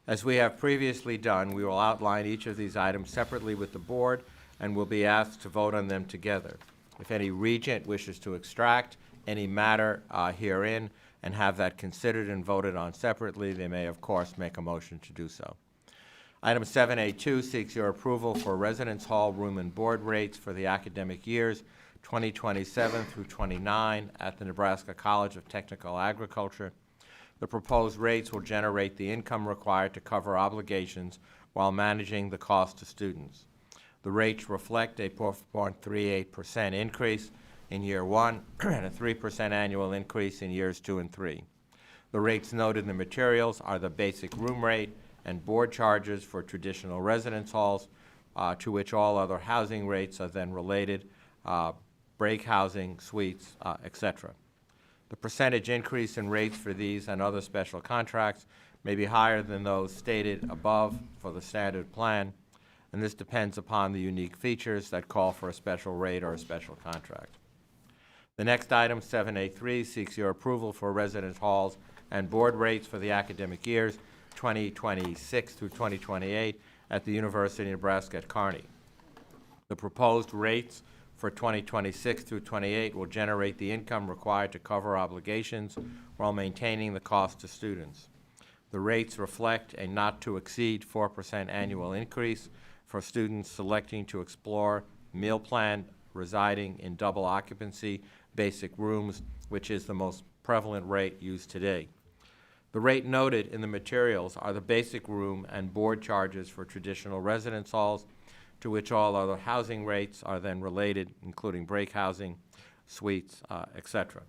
S5: As we have previously done, we will outline each of these items separately with the board and will be asked to vote on them together. If any regent wishes to extract any matter herein and have that considered and voted on separately, they may, of course, make a motion to do so. Item 7A2 seeks your approval for residence hall room and board rates for the academic years 2027 through 29 at the Nebraska College of Technical Agriculture. The proposed rates will generate the income required to cover obligations while managing the cost to students. The rates reflect a 4.38% increase in year 1 and a 3% annual increase in years 2 and 3. The rates noted in the materials are the basic room rate and board charges for traditional residence halls, to which all other housing rates are then related, break housing, suites, etc. The percentage increase in rates for these and other special contracts may be higher than those stated above for the standard plan, and this depends upon the unique features that call for a special rate or a special contract. The next item, 7A3, seeks your approval for residence halls and board rates for the academic years 2026 through 2028 at the University of Nebraska at Kearney. The proposed rates for 2026 through 28 will generate the income required to cover obligations while maintaining the cost to students. The rates reflect a not-to-exceed 4% annual increase for students selecting to explore meal plan residing in double occupancy basic rooms, which is the most prevalent rate used today. The rate noted in the materials are the basic room and board charges for traditional residence halls, to which all other housing rates are then related, including break housing, suites, etc.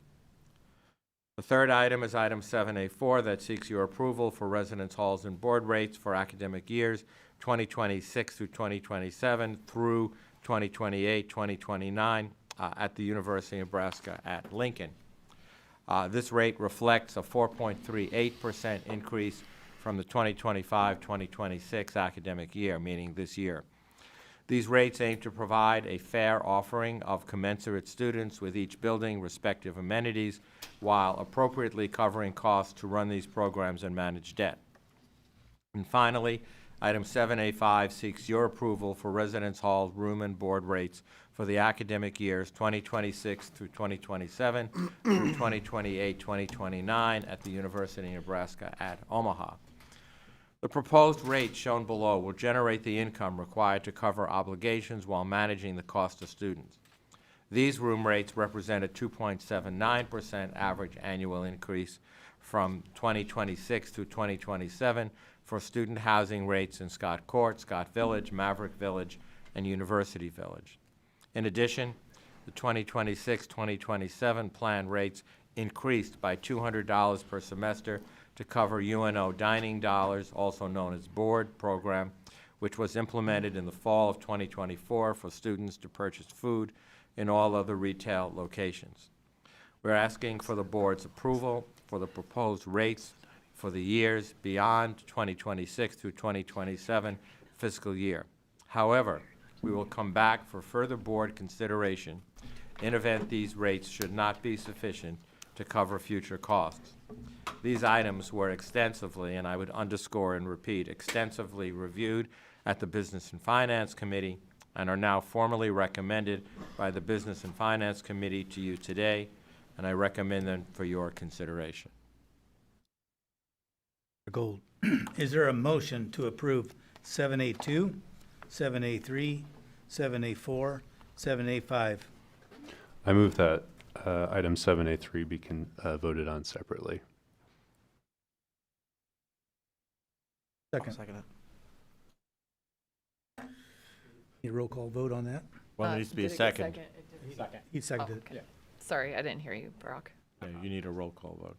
S5: The third item is item 7A4 that seeks your approval for residence halls and board rates for academic years 2026 through 2027 through 2028, 2029 at the University of Nebraska at Lincoln. This rate reflects a 4.38% increase from the 2025-2026 academic year, meaning this year. These rates aim to provide a fair offering of commensurate students with each building respective amenities while appropriately covering costs to run these programs and manage debt. And finally, item 7A5 seeks your approval for residence hall, room, and board rates for the academic years 2026 through 2027 through 2028, 2029 at the University of Nebraska at Omaha. The proposed rate shown below will generate the income required to cover obligations while managing the cost of students. These room rates represent a 2.79% average annual increase from 2026 through 2027 for student housing rates in Scott Court, Scott Village, Maverick Village, and University Village. In addition, the 2026-2027 plan rates increased by $200 per semester to cover UNO dining dollars, also known as board program, which was implemented in the fall of 2024 for students to purchase food in all other retail locations. We're asking for the board's approval for the proposed rates for the years beyond 2026 through 2027 fiscal year. However, we will come back for further board consideration in event these rates should not be sufficient to cover future costs. These items were extensively, and I would underscore and repeat, extensively reviewed at the Business and Finance Committee and are now formally recommended by the Business and Finance Committee to you today, and I recommend them for your consideration.
S1: Gold. Is there a motion to approve 7A2, 7A3, 7A4, 7A5?
S21: I move that item 7A3 be voted on separately.
S1: Second.
S6: Second it.
S1: Need a roll call vote on that?
S5: Well, it needs to be a
S4: Did it get
S5: second.
S4: It did.
S14: Second.
S1: He seconded it.
S4: Okay. Sorry, I didn't hear you, Brock.
S5: Yeah, you need a roll call vote.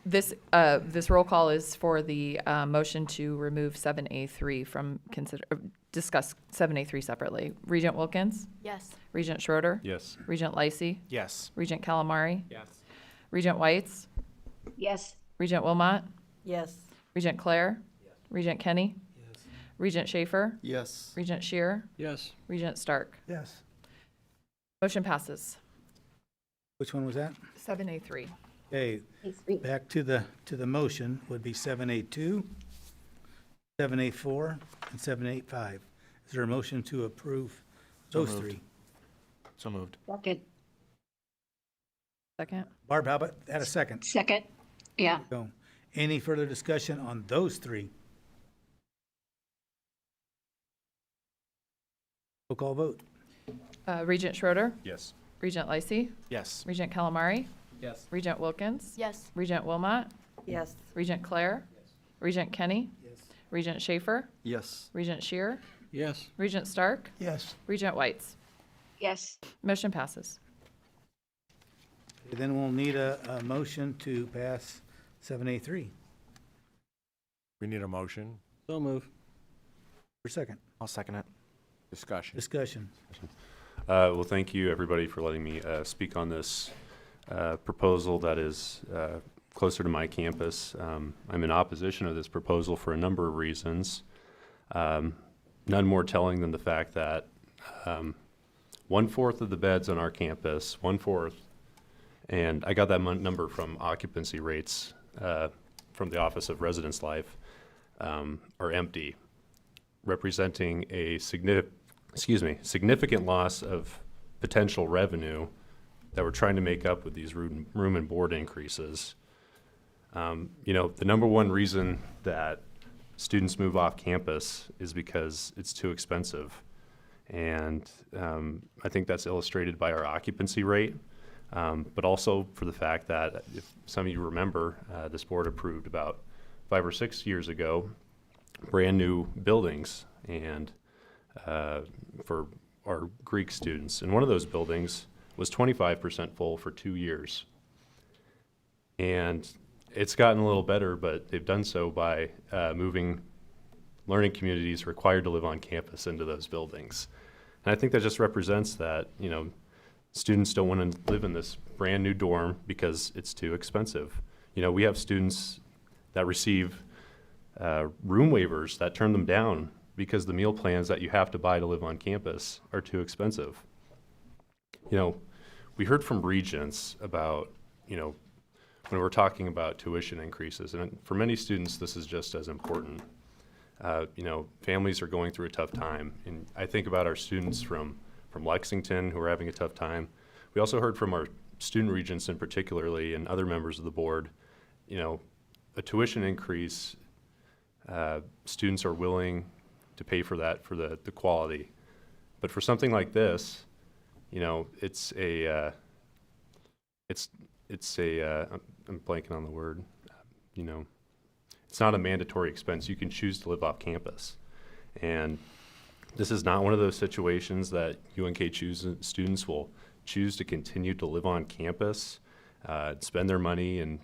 S4: This roll call is for the motion to remove 7A3 from discuss 7A3 separately. Regent Wilkins?
S11: Yes.
S4: Regent Schroeder?
S21: Yes.
S4: Regent Lacey?
S6: Yes.
S4: Regent Calamari?
S14: Yes.
S4: Regent Whites?
S23: Yes.
S4: Regent Wilmot?
S9: Yes.
S4: Regent Clare? Regent Kenny? Regent Schaefer?
S7: Yes.
S4: Regent Shear?
S3: Yes.
S4: Regent Stark?
S10: Yes.
S4: Motion passes.
S1: Which one was that?
S4: 7A3.
S1: Okay, back to the motion would be 7A2, 7A4, and 7A5. Is there a motion to approve those
S6: moved.
S1: three?
S6: So moved.
S23: Second.
S4: Second.
S1: Barb, how about that a second?
S23: Second. Yeah.
S1: Go. Any further discussion on those three? Roll call vote.
S4: Regent Schroeder?
S21: Yes.
S4: Regent Lacey?
S6: Yes.
S4: Regent Calamari?
S14: Yes.
S4: Regent Wilkins?
S11: Yes.
S4: Regent Wilmot?
S9: Yes.
S4: Regent Clare? Regent Kenny? Regent Schaefer?
S7: Yes.
S4: Regent Shear?
S3: Yes.
S4: Regent Stark?
S10: Yes.
S4: Regent Whites?
S23: Yes.
S4: Motion passes.
S1: Then we'll need a motion to pass 7A3.
S5: We need a motion.
S3: So move.
S1: For second.
S6: I'll second it.
S5: Discussion.
S1: Discussion.
S21: Well, thank you, everybody, for letting me speak on this proposal that is closer to my campus. I'm in opposition to this proposal for a number of reasons. None more telling than the fact that 1/4 of the beds on our campus, 1/4, and I got that number from occupancy rates from the Office of Residence Life, are empty, representing a significant loss of potential revenue that we're trying to make up with these room and board increases. The number one reason that students move off campus is because it's too expensive. And I think that's illustrated by our occupancy rate, but also for the fact that, if some of you remember, this board approved about 5 or 6 years ago brand new buildings and for our Greek students. And one of those buildings was 25% full for 2 years. And it's gotten a little better, but they've done so by moving learning communities required to live on campus into those buildings. And I think that just represents that, students don't want to live in this brand new dorm because it's too expensive. We have students that receive room waivers that turn them down because the meal plans that you have to buy to live on campus are too expensive. We heard from Regents about, when we're talking about tuition increases, and for many students, this is just as important. Families are going through a tough time, and I think about our students from Lexington who are having a tough time. We also heard from our student regents in particularly and other members of the board, a tuition increase, students are willing to pay for that for the quality. But for something like this, it's a I'm blanking on the word, it's not a mandatory expense. You can choose to live off campus. And this is not one of those situations that UNK students will choose to continue to live on campus, spend their money and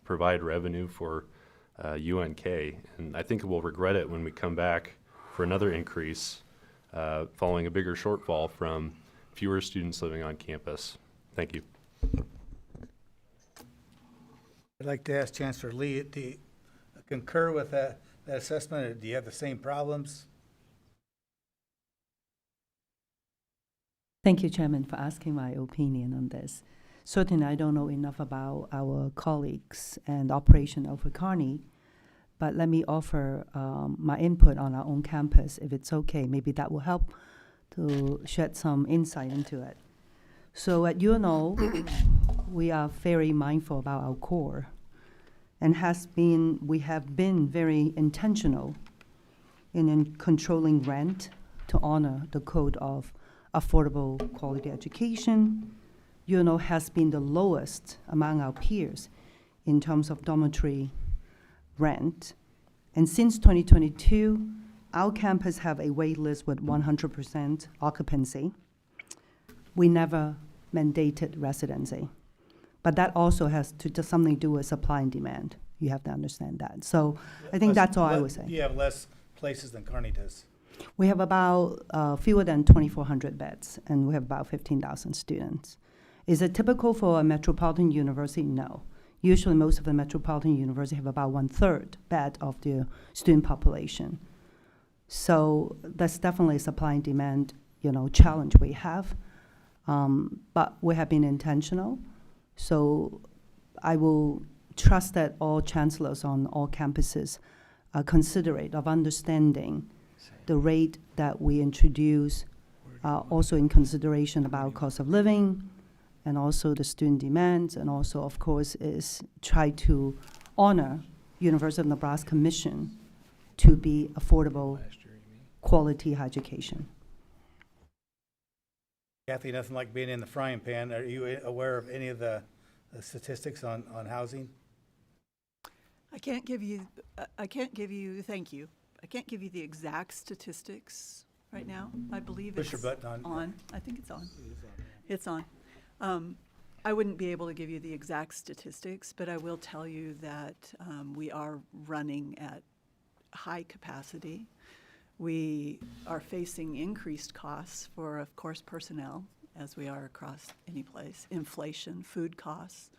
S21: provide revenue for UNK. And I think we'll regret it when we come back for another increase following a bigger shortfall from fewer students living on campus. Thank you.
S1: I'd like to ask Chancellor Lee, do you concur with that assessment, or do you have the same problems?
S15: Thank you, Chairman, for asking my opinion on this. Certainly, I don't know enough about our colleagues and operation of Kearney, but let me offer my input on our own campus, if it's okay. Maybe that will help to shed some insight into it. So at UNO, we are very mindful about our core, and we have been very intentional in controlling rent to honor the code of affordable quality education. UNO has been the lowest among our peers in terms of dormitory rent. And since 2022, our campus have a wait list with 100% occupancy. We never mandated residency. But that also has something to do with supply and demand. You have to understand that. So I think that's all I would say.
S1: You have less places than Kearney does.
S15: We have about fewer than 2,400 beds, and we have about 15,000 students. Is it typical for a metropolitan university? No. Usually most of the metropolitan universities have about 1/3 bed of the student population. So that's definitely a supply and demand, challenge we have. But we have been intentional. So I will trust that all chancellors on all campuses are considerate of understanding the rate that we introduce, also in consideration about cost of living, and also the student demands, and also, of course, is try to honor University of Nebraska mission to be affordable, quality higher education.
S1: Kathy, nothing like being in the frying pan. Are you aware of any of the statistics on housing?
S16: I can't give you, thank you. I can't give you the exact statistics right now. I believe
S1: Push
S16: it's
S1: your button on.
S16: I think it's on. It's on. I wouldn't be able to give you the exact statistics, but I will tell you that we are running at high capacity. We are facing increased costs for, of course, personnel, as we are across any place, inflation, food costs.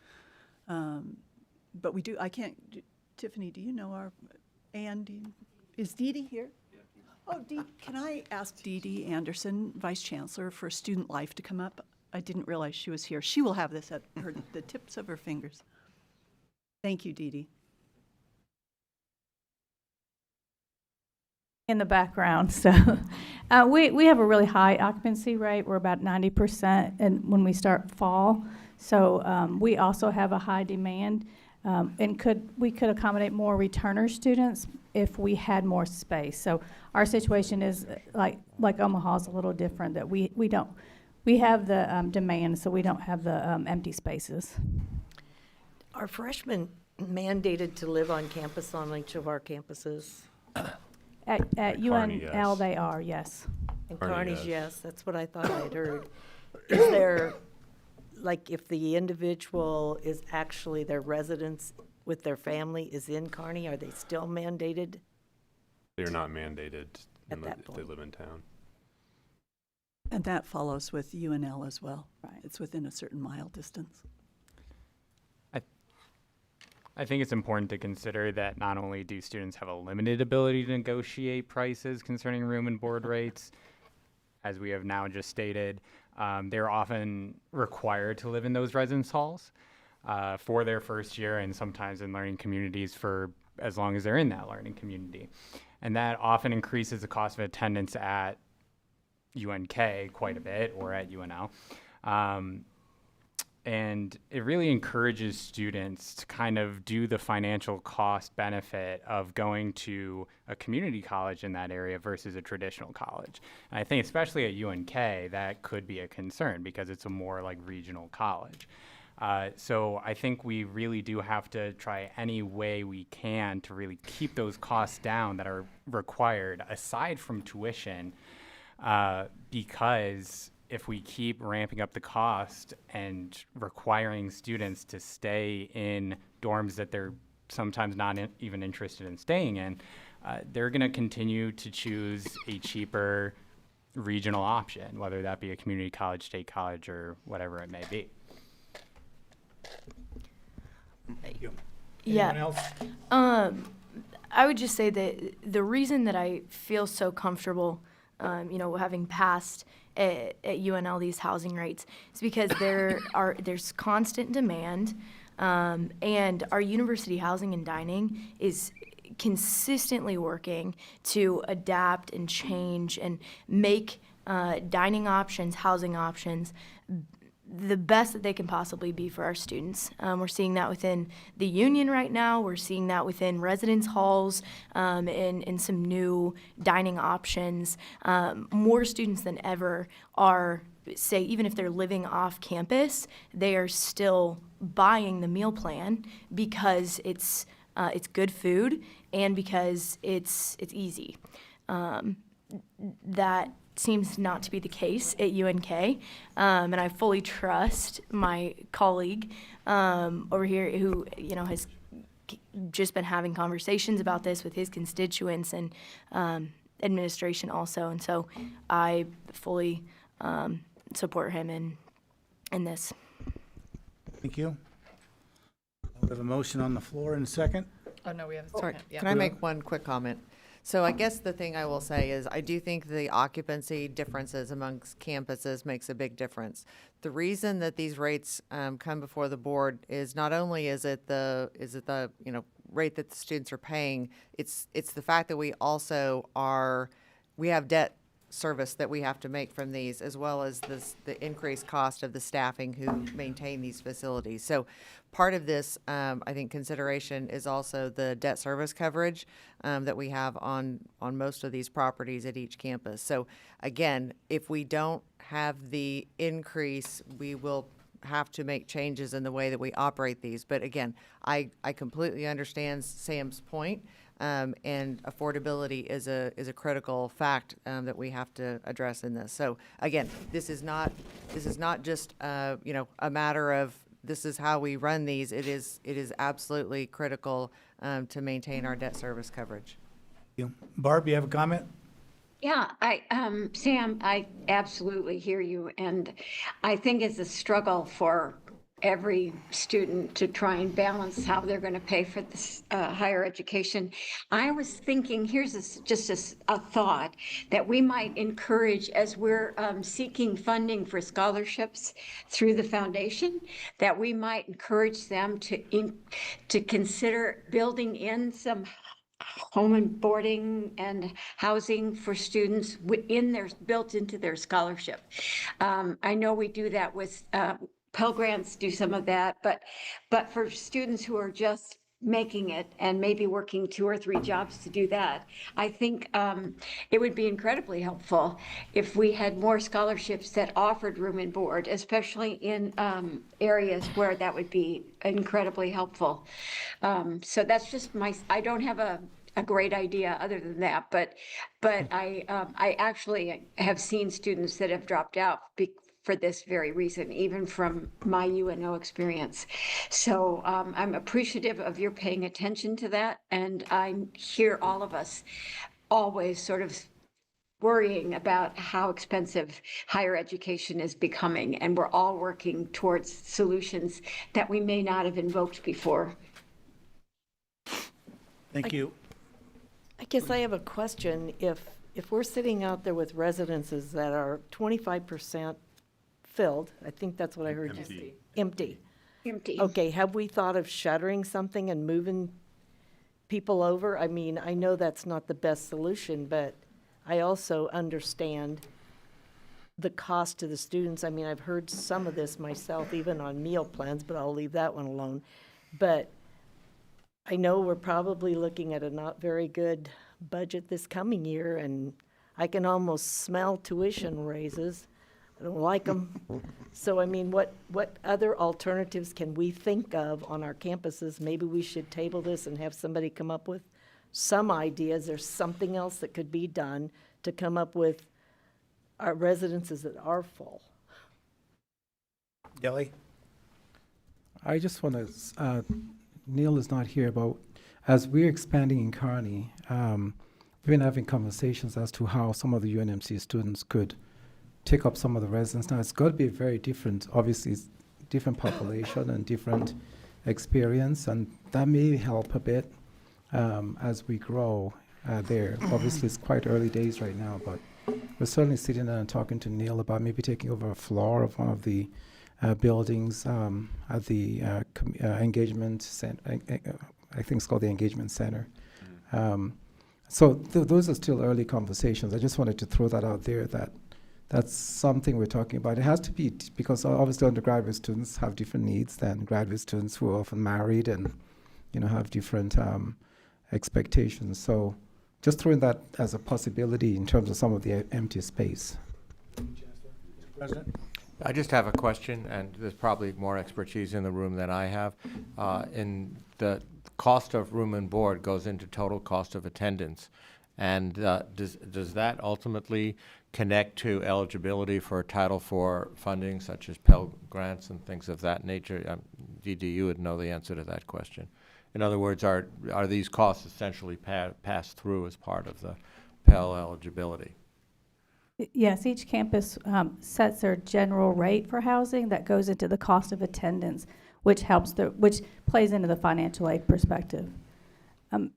S16: But we do, Tiffany, do you know is Dee Dee here? Oh, can I ask Dee Dee Anderson, Vice Chancellor for Student Life, to come up? I didn't realize she was here. She will have this at the tips of her fingers. Thank you, Dee Dee.
S17: In the background, so we have a really high occupancy rate. We're about 90%, and when we start fall, so we also have a high demand, and we could accommodate more returner students if we had more space. So our situation is like Omaha's a little different, that we have the demand, so we don't have the empty spaces.
S9: Are freshmen mandated to live on campus on each of our campuses?
S17: At
S21: Kearney,
S17: UNL,
S21: yes.
S17: they are, yes.
S9: And
S21: Kearney,
S9: Kearney's,
S21: yes.
S9: yes, that's what I thought I'd heard. Is there, like, if the individual is actually their residence with their family is in Kearney, are they still mandated?
S21: They're not mandated
S9: At that
S21: if they
S9: point.
S21: live in town.
S16: And that follows with UNL as well. Right. It's within a certain mile distance.
S14: I think it's important to consider that not only do students have a limited ability to negotiate prices concerning room and board rates, as we have now just stated, they're often required to live in those residence halls for their first year, and sometimes in learning communities for as long as they're in that learning community. And that often increases the cost of attendance at UNK quite a bit, or at UNL. And it really encourages students to kind of do the financial cost benefit of going to a community college in that area versus a traditional college. And I think especially at UNK, that could be a concern because it's a more like regional college. So I think we really do have to try any way we can to really keep those costs down that are required aside from tuition, because if we keep ramping up the cost and requiring students to stay in dorms that they're sometimes not even interested in staying in, they're going to continue to choose a cheaper regional option, whether that be a community college, state college, or whatever it may be.
S1: Thank you.
S18: Yeah.
S1: Anyone else?
S18: I would just say that the reason that I feel so comfortable, having passed at UNL these housing rates is because there's constant demand, and our university housing and dining is consistently working to adapt and change and make dining options, housing options, the best that they can possibly be for our students. We're seeing that within the union right now. We're seeing that within residence halls and some new dining options. More students than ever are, say, even if they're living off campus, they are still buying the meal plan because it's good food and because it's easy. That seems not to be the case at UNK, and I fully trust my colleague over here who has just been having conversations about this with his constituents and administration also, and so I fully support him in this.
S1: Thank you. We have a motion on the floor in a second.
S2: Oh, no, we have a Sorry, second. Yeah. can I make one quick comment? So I guess the thing I will say is I do think the occupancy differences amongst campuses makes a big difference. The reason that these rates come before the board is not only is it the rate that the students are paying, it's the fact that we have debt service that we have to make from these, as well as the increased cost of the staffing who maintain these facilities. So part of this, I think, consideration is also the debt service coverage that we have on most of these properties at each campus. So again, if we don't have the increase, we will have to make changes in the way that we operate these. But again, I completely understand Sam's point, and affordability is a critical fact that we have to address in this. So again, this is not just a matter of this is how we run these. It is absolutely critical to maintain our debt service coverage.
S1: Barb, you have a comment?
S23: Yeah, Sam, I absolutely hear you. And I think it's a struggle for every student to try and balance how they're going to pay for this higher education. I was thinking, here's just a thought that we might encourage as we're seeking funding for scholarships through the foundation, that we might encourage them to consider building in some home and boarding and housing for students built into their scholarship. I know we do that with Pell Grants, do some of that, but for students who are just making it and maybe working 2 or 3 jobs to do that, I think it would be incredibly helpful if we had more scholarships that offered room and board, especially in areas where that would be incredibly helpful. So that's just I don't have a great idea other than that, but I actually have seen students that have dropped out for this very reason, even from my UNO experience. So I'm appreciative of your paying attention to that, and I hear all of us always sort of worrying about how expensive higher education is becoming, and we're all working towards solutions that we may not have invoked before.
S1: Thank you.
S9: I guess I have a question. If we're sitting out there with residences that are 25% filled, I think that's what I heard you say. Empty. Okay, have we thought of shuttering something and moving people over? I mean, I know that's not the best solution, but I also understand the cost to the students. I mean, I've heard some of this myself, even on meal plans, but I'll leave that one alone. But I know we're probably looking at a not very good budget this coming year, and I can almost smell tuition raises. I don't like them. So, I mean, what other alternatives can we think of on our campuses? Maybe we should table this and have somebody come up with some ideas. There's something else that could be done to come up with our residences that are full.
S1: Kelly?
S8: I just want to, Neil is not here, but as we're expanding in Kearney, we've been having conversations as to how some of the UNMC students could take up some of the residents. Now, it's got to be very different, obviously, it's different population and different experience, and that may help a bit as we grow there. Obviously, it's quite early days right now, but we're certainly sitting there and talking to Neil about maybe taking over a floor of one of the buildings at the engagement center. I think it's called the Engagement Center. So those are still early conversations. I just wanted to throw that out there, that's something we're talking about. It has to be, because obviously undergraduate students have different needs than graduate students who are often married and, have different expectations. So just throwing that as a possibility in terms of some of the empty space.
S1: President?
S5: I just have a question, and there's probably more expertise in the room than I have. In the cost of room and board goes into total cost of attendance. And does that ultimately connect to eligibility for Title IV funding, such as Pell Grants and things of that nature? Dee, you would know the answer to that question. In other words, are these costs essentially passed through as part of the Pell eligibility?
S17: Yes, each campus sets their general rate for housing that goes into the cost of attendance, which plays into the financial aid perspective.
S3: I'm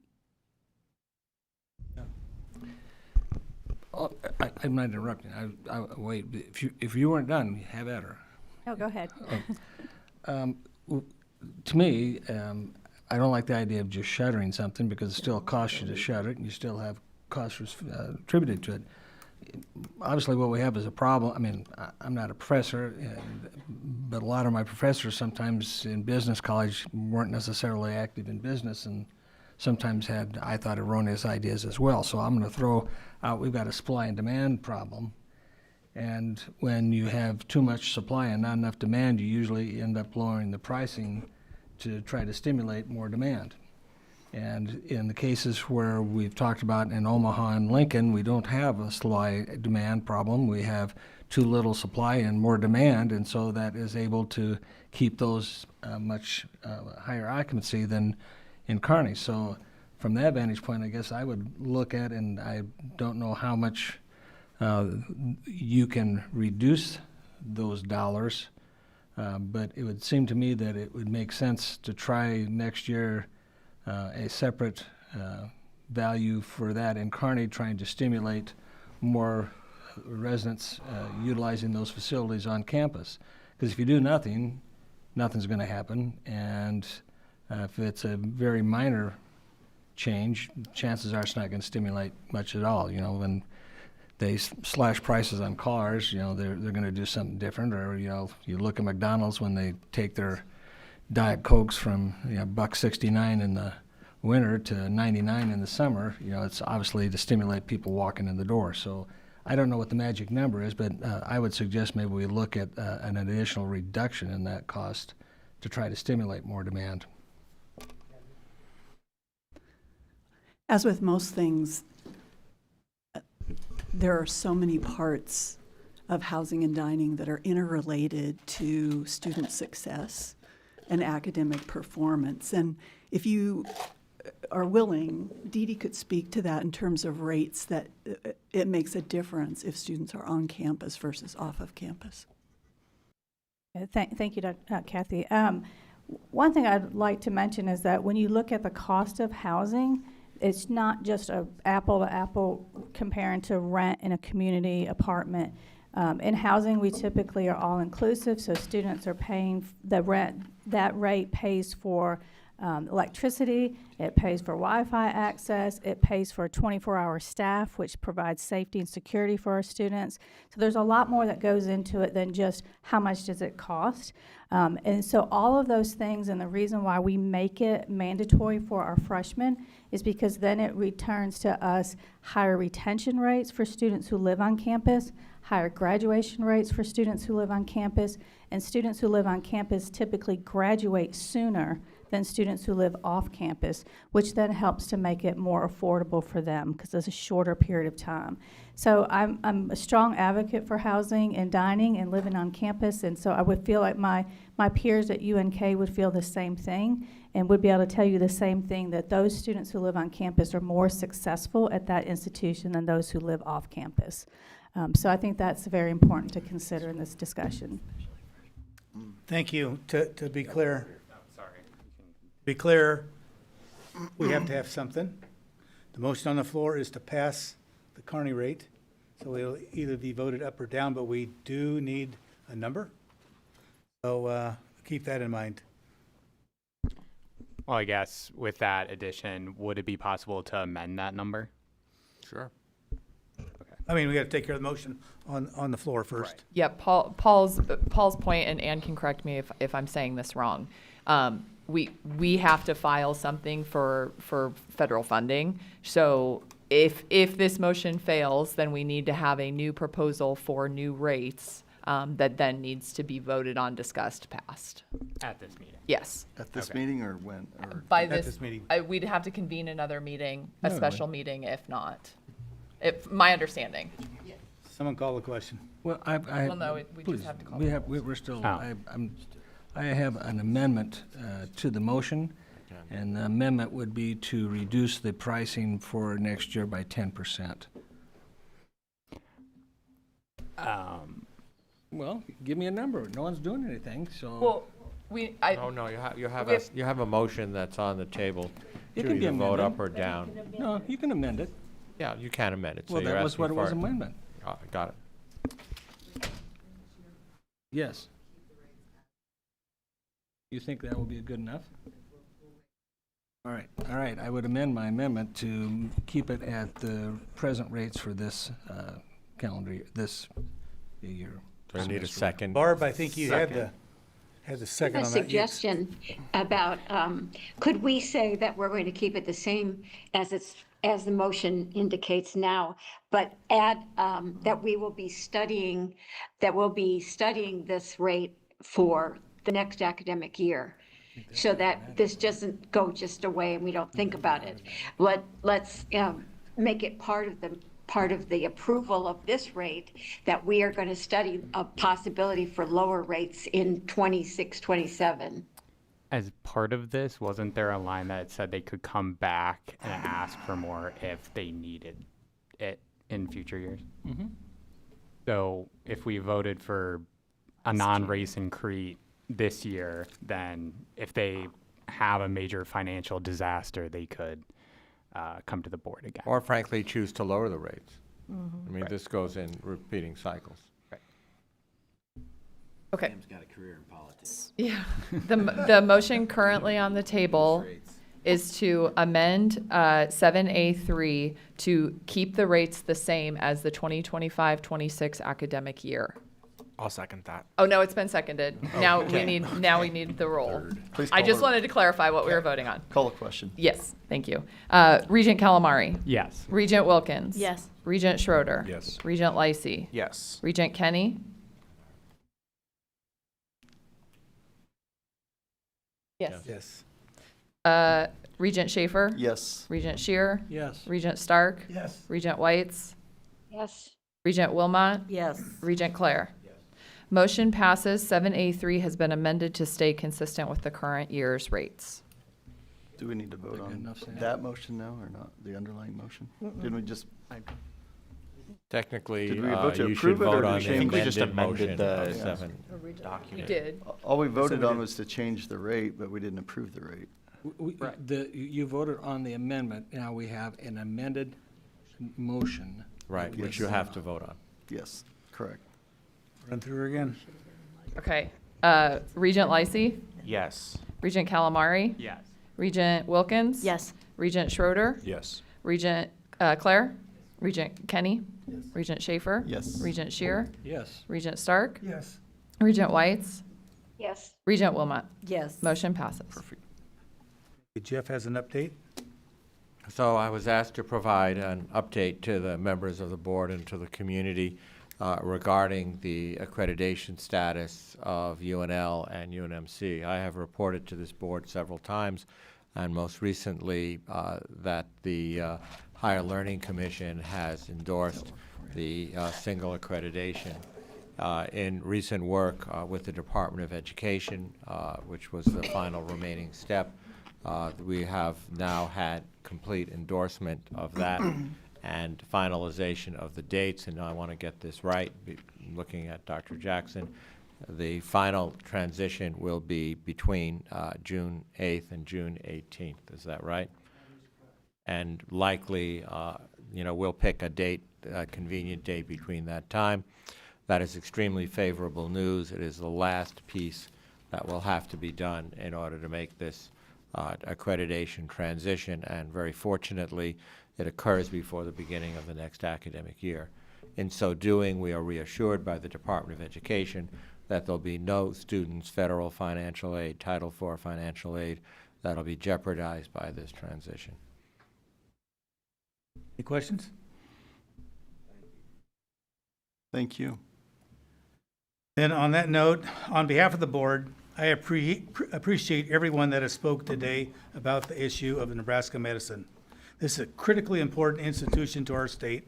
S3: not interrupting. Wait, if you weren't done, have at her.
S17: Oh, go ahead.
S3: To me, I don't like the idea of just shuttering something, because it still costs you to shutter it, and you still have costs attributed to it. Obviously, what we have is a problem. I mean, I'm not a professor, but a lot of my professors sometimes in business college weren't necessarily active in business, and sometimes had, I thought, erroneous ideas as well. So I'm going to throw out, we've got a supply and demand problem. And when you have too much supply and not enough demand, you usually end up lowering the pricing to try to stimulate more demand. And in the cases where we've talked about in Omaha and Lincoln, we don't have a supply-demand problem. We have too little supply and more demand, and so that is able to keep those much higher occupancy than in Kearney. So from that vantage point, I guess I would look at, and I don't know how much you can reduce those dollars, but it would seem to me that it would make sense to try next year a separate value for that in Kearney, trying to stimulate more residents utilizing those facilities on campus. Because if you do nothing, nothing's going to happen, and if it's a very minor change, chances are it's not going to stimulate much at all. You know, when they slash prices on cars, you know, they're going to do something different. Or, you know, you look at McDonald's when they take their Diet Cokes from, you know, $1.69 in the winter to 99 in the summer. You know, it's obviously to stimulate people walking in the door. So I don't know what the magic number is, but I would suggest maybe we look at an additional reduction in that cost to try to stimulate more demand.
S16: As with most things, there are so many parts of housing and dining that are interrelated to student success and academic performance. And if you are willing, Dee Dee could speak to that in terms of rates, that it makes a difference if students are on campus versus off of campus.
S17: Thank you, Kathy. One thing I'd like to mention is that when you look at the cost of housing, it's not just a apple to apple comparing to rent in a community apartment. In housing, we typically are all inclusive, so students are paying the rent. That rate pays for electricity, it pays for Wi-Fi access, it pays for 24-hour staff, which provides safety and security for our students. So there's a lot more that goes into it than just how much does it cost. And so all of those things, and the reason why we make it mandatory for our freshmen is because then it returns to us higher retention rates for students who live on campus, higher graduation rates for students who live on campus, and students who live on campus typically graduate sooner than students who live off campus, which then helps to make it more affordable for them because it's a shorter period of time. So I'm a strong advocate for housing and dining and living on campus, and so I would feel like my peers at UNK would feel the same thing and would be able to tell you the same thing, that those students who live on campus are more successful at that institution than those who live off campus. So I think that's very important to consider in this discussion.
S1: Thank you. To be clear, we have to have something. The motion on the floor is to pass the Kearney rate, so it'll either be voted up or down, but we do need a number. So keep that in mind.
S14: Well, I guess with that addition, would it be possible to amend that number?
S5: Sure.
S1: I mean, we got to take care of the motion on the floor first.
S4: Right. Yeah, Paul's point, and Ann can correct me if I'm saying this wrong. We have to file something for federal funding. So if this motion fails, then we need to have a new proposal for new rates that then needs to be voted on, discussed, passed.
S14: At this meeting?
S4: Yes.
S7: At this meeting or when? Or
S4: By
S1: At this meeting.
S4: We'd have to convene another meeting, a
S3: No,
S4: special meeting, if not. My understanding.
S1: Someone call the question.
S3: Well,
S4: Well, no, we
S3: please,
S4: just have to call.
S3: we're still,
S14: Oh.
S3: I have an amendment to the motion, and the amendment would be to reduce the pricing for next year by 10%. Well, give me a number. No one's doing anything, so.
S5: Well, no, you have a motion that's on the table.
S3: It
S5: to
S3: can be
S5: either vote
S3: amended.
S5: up or down.
S3: No, you can amend it.
S5: Yeah, you can amend it. So
S3: Well,
S5: you're
S3: that was
S5: asking
S3: what it
S5: for
S3: was, amendment.
S5: Got it.
S3: Yes. You think that will be good enough? All right, I would amend my amendment to keep it at the present rates for this calendar year, this year.
S5: Do I need a second?
S1: Barb, I think you had the second
S23: A
S1: on that.
S23: suggestion about, could we say that we're going to keep it the same as it's as the motion indicates now, but add that we will be studying, this rate for the next academic year, so that this doesn't go just away and we don't think about it. Let's make it part of the approval of this rate, that we are going to study a possibility for lower rates in 26, 27.
S14: As part of this, wasn't there a line that said they could come back and ask for more if they needed it in future years?
S3: Mm-hmm.
S14: So if we voted for a non-race increase this year, then if they have a major financial disaster, they could come to the board again.
S5: Or frankly, choose to lower the rates.
S2: Mm-hmm.
S5: I mean, this goes in repeating cycles.
S4: Okay.
S12: Sam's got a career in politics.
S4: Yeah. The motion currently on the table is to amend 7A3 to keep the rates the same as the 2025-26 academic year.
S6: I'll second that.
S4: Oh, no, it's been seconded. Now we need the roll.
S7: Please
S4: I
S7: call
S4: just
S7: the-
S4: wanted to clarify what we were voting on.
S7: Call the question.
S4: Yes, thank you. Regent Calamari.
S14: Yes.
S4: Regent Wilkins.
S18: Yes.
S4: Regent Schroeder.
S21: Yes.
S4: Regent Lacey.
S6: Yes.
S4: Regent Kenny. Yes.
S1: Yes.
S4: Regent Schaefer.
S7: Yes.
S4: Regent Shear.
S3: Yes.
S4: Regent Stark.
S10: Yes.
S4: Regent Whites.
S23: Yes.
S4: Regent Wilmot.
S9: Yes.
S4: Regent Claire. Motion passes. 7A3 has been amended to stay consistent with the current year's rates.
S7: Do we need to vote on
S3: enough, Sam?
S7: that motion now or not, the underlying motion? Didn't we just,
S5: Technically,
S7: Did we vote to
S5: you should
S7: approve it, or
S5: vote
S7: did we
S5: on the
S7: change- I think
S6: we just
S5: amended
S6: amended
S5: motion
S6: the-
S5: of 7.
S4: You
S6: Document.
S4: did.
S7: all we voted
S3: we
S7: on
S3: did-
S7: was to change the rate, but we didn't approve the rate.
S3: You voted on the amendment. Now we have an amended motion.
S5: Right, which you have to vote on.
S7: Yes, correct.
S1: Run through her again.
S4: Okay. Regent Lacey.
S6: Yes.
S4: Regent Calamari.
S14: Yes.
S4: Regent Wilkins.
S18: Yes.
S4: Regent Schroeder.
S21: Yes.
S4: Regent Claire. Regent Kenny. Regent Schaefer.
S7: Yes.
S4: Regent Shear.
S3: Yes.
S4: Regent Stark.
S10: Yes.
S4: Regent Whites.
S23: Yes.
S4: Regent Wilmot.
S9: Yes.
S4: Motion passes.
S1: Jeff has an update.
S5: So I was asked to provide an update to the members of the board and to the community regarding the accreditation status of UNL and UNMC. I have reported to this board several times, and most recently that the Higher Learning Commission has endorsed the single accreditation. In recent work with the Department of Education, which was the final remaining step, we have now had complete endorsement of that and finalization of the dates, and I want to get this right, looking at Dr. Jackson. The final transition will be between June 8th and June 18th, is that right? And likely, we'll pick a date, a convenient date between that time. That is extremely favorable news. It is the last piece that will have to be done in order to make this accreditation transition, and very fortunately, it occurs before the beginning of the next academic year. In so doing, we are reassured by the Department of Education that there'll be no students' federal financial aid, Title IV financial aid, that'll be jeopardized by this transition.
S1: Any questions?
S7: Thank you.
S1: Then on that note, on behalf of the board, I appreciate everyone that has spoke today about the issue of Nebraska medicine. This is a critically important institution to our state,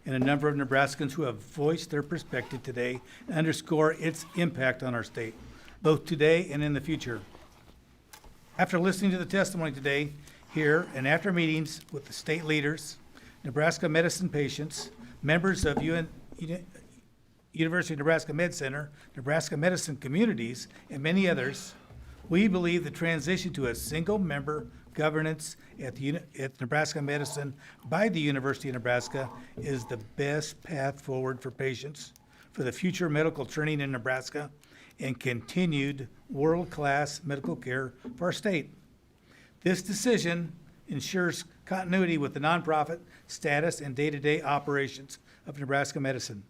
S1: and a number of Nebraskans who have voiced their perspective today underscore its impact on our state, both today and in the future. After listening to the testimony today, here, and after meetings with the state leaders, Nebraska medicine patients, members of University of Nebraska Med Center, Nebraska medicine communities, and many others, we believe the transition to a single-member governance at Nebraska Medicine by the University of Nebraska is the best path forward for patients, for the future medical training in Nebraska, and continued world-class medical care for our state. This decision ensures continuity with the nonprofit status and day-to-day operations of Nebraska Medicine.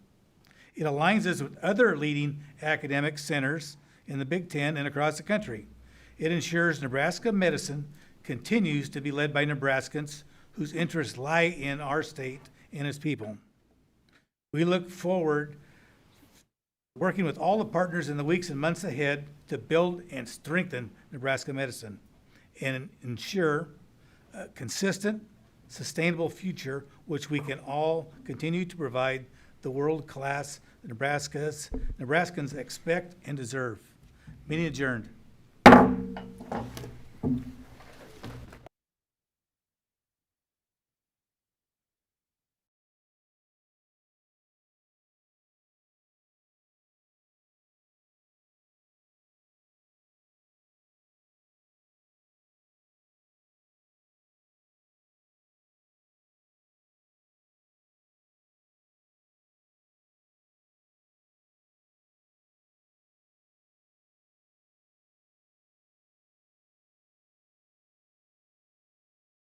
S1: It aligns us with other leading academic centers in the Big Ten and across the country. It ensures Nebraska medicine continues to be led by Nebraskans whose interests lie in our state and its people. We look forward working with all the partners in the weeks and months ahead to build and strengthen Nebraska medicine and ensure a consistent, sustainable future which we can all continue to provide the world-class Nebraskans expect and deserve. Meeting adjourned.